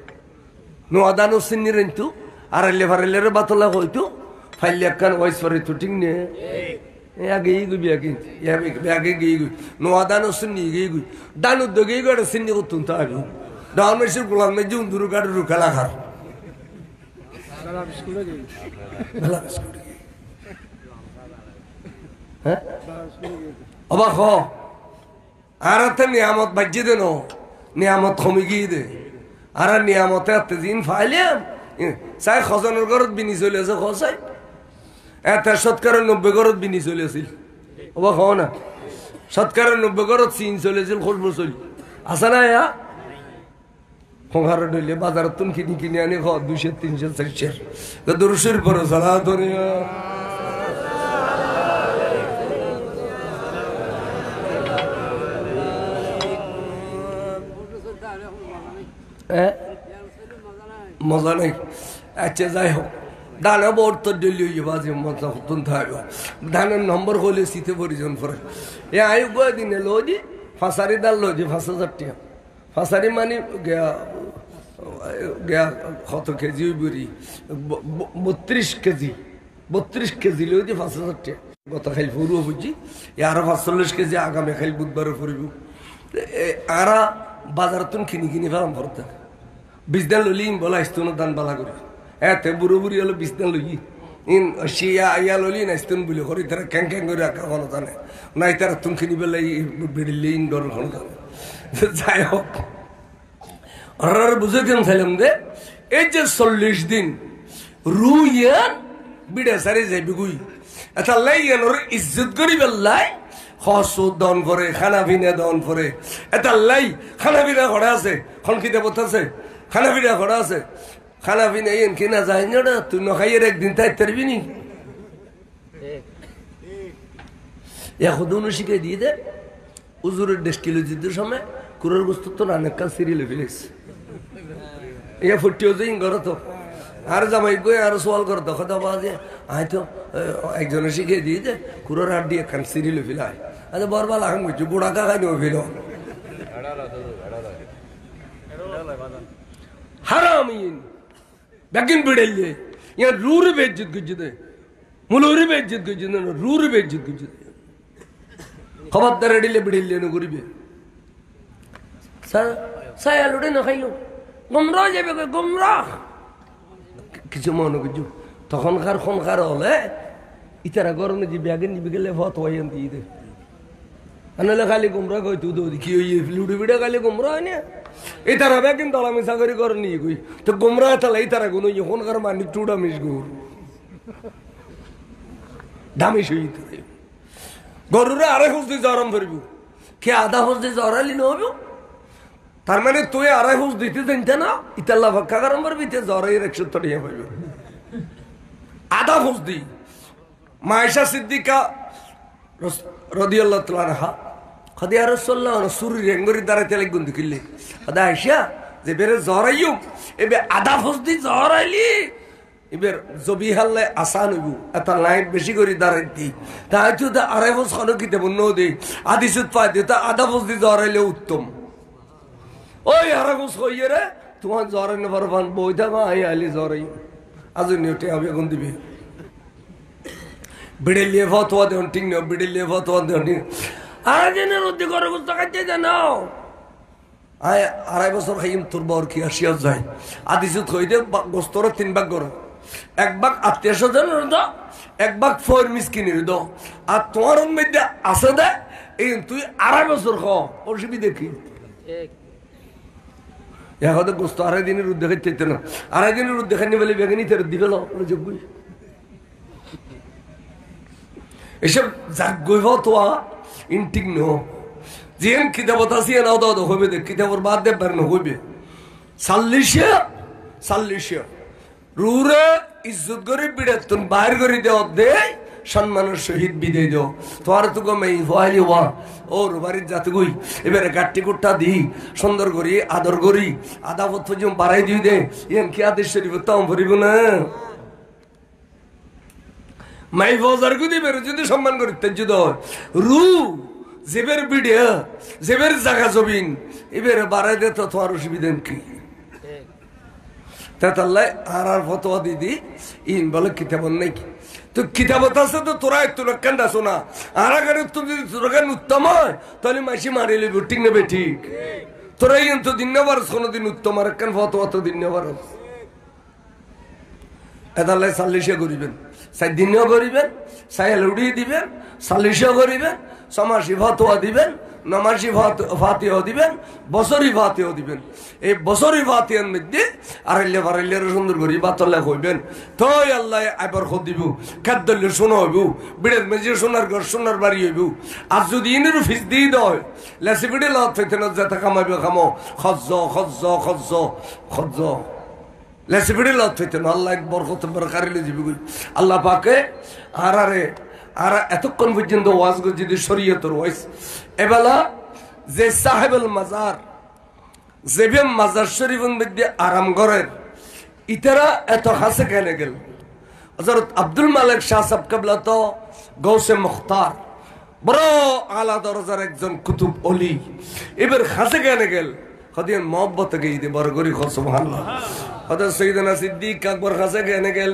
নোয়াদানো সিন্নি রেন্তু আড়াইলে ফারাইলে বাতলা হইতো ফাইলে একখান ওয়াইস ফরাইতো ঠিক নে আগে গিয়ে নোয়াদানো সিন্নি গিয়ে দানুদ্দ গিয়ে সিন্নি করতুন তো আগে ডাউন মেশির গোলাম মেজি উন্দুরু কাটু রুখালা খার অবাক হ আর নিয়ামত বাজ্যে দেন নিয়ামত কমে গিয়ে দে আর নিয়ামতে এত দিন ফাইলাম চাই খজনের ঘরত বিনি চলে আছে খসাই এটা 90% বিনি চলে আছিল অবাক হ না 90% চীন চলেছিল খুশবু চলি আছে না ইয়া সংসার ডলে বাজারত তুন কিনি আনি 200 300 400 দুরুশের পরে সালা ধরে মজা নাই আচ্ছা যাই হোক দানা বড় তো ডেলি বাজে মজা হতুন থাকবে ধানের নম্বর হলে শীতে পরিজন পরে এ আয়ু গয় দিনে লোজি ফাঁসারি দাল লোজি 5,000 টাকা ফাঁসারি মানে গয়া কত কেজি বুড়ি 32 কেজি লোজি 5,000 টাকা গত খাইল ফুরু বুঝি আরো 45 কেজি আগামী খাইল বুধবারে ফুরিব আর বাজার তুন কিনি ফেলাম পড়তে বিজদান লইলি বলা ইস্তুন দান বালা করে এতে বুড়ো বুড়ি হলো বিজদান লই ইন শিয়া ইয়া লইলি না ইস্তুন বলে করে তারা ক্যাং করে রাখা ভালো জানে নাই তারা তুন কিনি বেলা বেড়িলে ইন ডর ভালো জানে যাই হোক আর বুঝে দিন চাইলাম দে এই যে 40 দিন রুইয়ান বিড়ে সারি যাইবি গুই এটা লাইয়ান ওর ইজ্জত করি বেল্লাই হসুদ দন করে খানা পিনা দন করে এটা লাই খানা পিনা ঘরে আছে খনকিতে বলতেছে খানা পিনা ঘরে আছে খানা পিনা ইন কিনা যায় না তুই নখাইয়ের একদিন তাই পারবি নি এখনো শিখে দিয়ে দে উজুরের 1.5 কিলো যুদ্ধের সময় কুরের বস্তু তো অনেক কাল সিরিয়ালে ফেলেছে ইয়া ফুটিও যে ঘরে তো আর জামাই গই আর সওয়াল করতো কথা বাজে আয় তো একজনে শিখে দিয়ে দে কুরের হাত দিয়ে কান সিরিয়ালে ফেলায় আচ্ছা বরবাল আহম কিছু বুড়া কাকাই নিয়ে ফেল হারামিন বেগিন বিড়েলে ইয়া রুরে বেজ্জত গুজে দে মুলুরি বেজ্জত গুজে না রুরে বেজ্জত গুজে দে খবরদার এডিলে বিড়েলে না করিবে সায়া লুটে না খাইলো গুমরা যাবে গুমরা কিছু মনে কিছু তখনকার খনকার হলে ইতারা গরমে যে ব্যাগে নিবে গেলে ভত হয়ে দিয়ে দে আনলে খালি গুমরা কই তুই দৌদি কি হই লুডি বিড়ে খালি গুমরা হয় না এই তারা ব্যাগিন তলা মিশা করে করে নিয়ে কই তো গুমরা তাহলে এই তারা গুনো এখনকার মানি টুডা মিস গুর দামি সহিত গরুরে আরে হুস দিয়ে জরম ধরব কে আধা হুস দিয়ে জরালি নব তার মানে তুই আড়াই হুস দিতে জানতে না ইতাল্লা ফাক্কা গরম করবি তে জরাইয়ের 100 টাকা পাইব আধা হুস দি মায়েশা সিদ্দিকা রাদিয়াল্লাহু তাআলা আনহা খদিয়া রাসূলুল্লাহ সুরি রেঙ্গরি দাঁড়াইতে লাগুন দিলে আদা আয়েশা যে বেরে জরাইও এবে আধা হুস দি জরাইলি এবার জবি হাল্লে আসান হইব এটা লাইন বেশি করে দাঁড়াইতি তাই তো আড়াই হুস খানো কিতে বন্য দে আদি সুদ পাই দে তা আধা হুস দি জরাইলে উত্তম ওই আড়াই হুস হইয়ে রে তোমার জরাই না পারবান বই থাকা আই আলি জরাই আজ নিউটে আমি এখন দিবি বিড়েলিয়ে ফতোয়া দেন ঠিক না বিড়েলিয়ে ফতোয়া দেন ঠিক আড়াই দিনের উদ্দি করে গুস্ত খাইতে জানো আয় আড়াই বছর খাইম তোর বর কি আসিয়া যায় আদি সুদ হই দে গোস্তর 3 ভাগ করো 1 ভাগ আত্মীয় স্বজনের দাও 1 ভাগ ফর মিসকিনের দাও আর তোমার মধ্যে আছে দে এই তুই আড়াই বছর খাও অসুবিধা কি এখন তো গোস্ত আড়াই দিনের উদ্দে খাইতে না আড়াই দিনের উদ্দে খাইনি বলে বেগানি তেরো দিবে যোগ্য এসব যাগ্যই হওয়া ইনটিক ন যেন কিতাবত আছে নাও দাও হইবে দেখ কিতাবর বাদ দে পার না হইবে 40 রুরে ইজ্জত করে বিড়ে তুমি বাইর করে দেও দে সম্মানের সহিত বিদায় দেও তোমার তো গমে হইলি ওয়া ওর বাড়ির যাতে গই এবারে গাট্টি কুট্টা দি সুন্দর করি আদর করি আদা পথ যে বাড়াই দিয়ে দে এন কি আদেশ শরীফ তাও ভরিব না মাই বাজার গুদি বেরো যদি সম্মান করি তেজ রু জেবের বিড়ে জেবের জায়গা জবিন এবারে বাড়াই দে তো তোমার অসুবিধা কি তাহলে আর ফতোয়া দিদি ইন বলে কিতাব নাই তো কিতাবত আছে তো তোরা একটু রক্ষান আসো না আর আগে তুমি যদি তোর উত্তম হয় তাহলে মাসি মারি লিব ঠিক নেবে ঠিক তোরাই কিন্তু দিন নেবার কোনোদিন উত্তম আর কেন ফতোয়া তো দিন নেবার এদালে সাল্লিশে করিবেন, সাই দিনও করিবেন, সাইল উড়িয়ে দিবেন, সাল্লিশও করিবেন, সমাসি ফতোয়া দিবেন, নমাসি ফাতিও দিবেন, বছরই ফাতিও দিবেন। এই বছরই ফাতিয়ার মধ্যে আড়াইলে বাড়াইলে সুন্দর করি বাতলে হইবেন। তই আল্লাহ আবার খোদ দিব, খাদ্যলে শোনা হইব, বিড়ের মেঝে সোনার ঘর সোনার বাড়ি হইব। আর যদি ইনেরও ফিস দিয়ে দেয় লেসি বিড়ে লত হইতে না যেতে কামাইবে কামো খজ্জ খজ্জ খজ্জ খজ্জ লেসি বিড়ে লত হইতে না। আল্লাহ বরকত কারিলে যাবি আল্লাহ পাকে আর এতক্ষণ পর্যন্ত ওয়াজ যদি শরীয়তের ওয়াইস এবেলা যে সাহেবুল মাজার যে মাজার শরীফের মধ্যে আরাম করেন ইতারা এত হাসে কেনে গেল। হযরত আব্দুল মালিক শাহ সাহেব কেবলা তো গৌসে মুখতার বড় আলা দরজার একজন কুতুব ওলি, এবার হাসে কেনে গেল কদিন মহব্বত গিয়ে বড় করি সুবহানাল্লাহ। হযরত সাইয়েদনা সিদ্দিক আকবর হাসে কেনে গেল।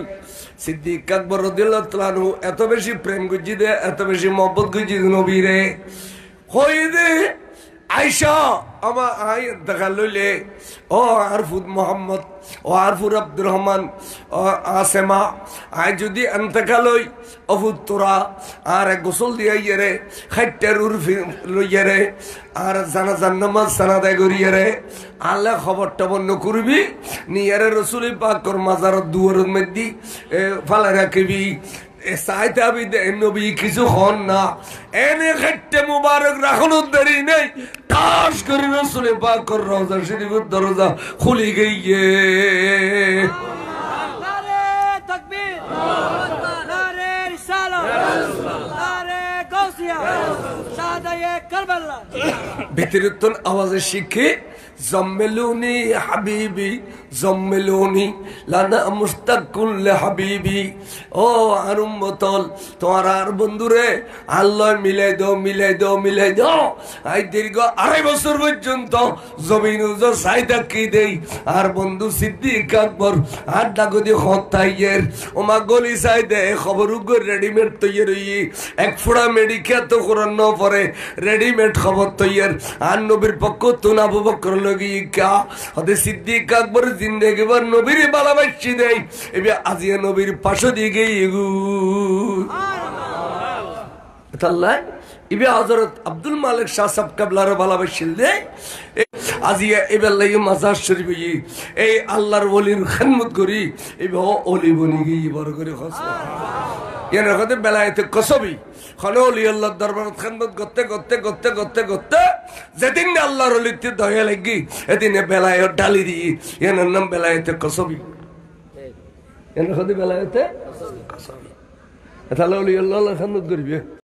সিদ্দিক আকবর রাদিয়াল্লাহু তাআলা আনহু এত বেশি প্রেম গুজি দে, এত বেশি মহব্বত গুজি নবীরে কই দে আয়েশা আমা আই দেখা লইলে ও আরফুদ মোহাম্মদ ও আরফুর আব্দুর রহমান ও আসেমা আই যদি এন্তকালই অফুদ তোরা আর গোসল দিয়ে ইয়েরে খাইটার উর্ফি লইয়ারে আর জানাজার নামাজ সানাদায় করিয়ারে আল্লাহ খবর টবর নকরবি নিয়ারে রসুল পাকর মাজার দুয়ারের মধ্যে ফালা রাখবি সাইতে আবি নবী কিছু হন না এনে খাইটে মুবারক রাখনোর দেরি নেই টাস করে রসুল পাকর রওজা শরীফের দরজা খুলে গিয়ে নারে তাকবীর নারে রিসালাত নারে গাউসিয়া শাহাদায়ে কারবালা বেতিরুত্তন আওয়াজে শিখে জম্মেলুনি হাবিবি জম্মেলুনি লানা মুস্তাকুল হাবিবি। ও আর উম্মতল তোমার আর বন্ধুরে আল্লাহ মিলাই দাও মিলাই দাও মিলাই দাও। আই দীর্ঘ 2.5 বছর পর্যন্ত জমিন সাইদা কি দেই আর বন্ধু সিদ্দিক আকবর আর ডাগদি হতাইয়ের ওমা গলি সাইদে খবর উগর রেডিমেড তৈরি হই এক ফোড়া মেডিকেল তো কোরআন পরে রেডিমেড খবর তৈরি আর নবীর পক্ষ তো না আবু বকর লগি কা হতে সিদ্দিক আকবর জিন্দেগি ভর নবীর ভালোবাসি দেই এবে আজিয়া নবীর পাশে দিকে ইগু আল্লাহ ইবে হযরত আব্দুল মালিক শাহ সাহেব কেবলার ভালোবাসিল দে আজিয়া এবার লাগি মাজার শরীফ এই আল্লাহর ওলির খিদমত করি এবে ওলি বনি গই বড় করে খসা এর হতে বেলায়েতে কসবি খানে ওলি আল্লাহর দরবারত খিদমত করতে করতে করতে করতে করতে যেদিন আল্লাহর ওলিতে দয়া লাগি এদিনে বেলায়েত ডালি দি এর নাম বেলায়েতে কসবি এর হতে বেলায়েতে কসবি তাহলে ওলি আল্লাহর খিদমত করবি।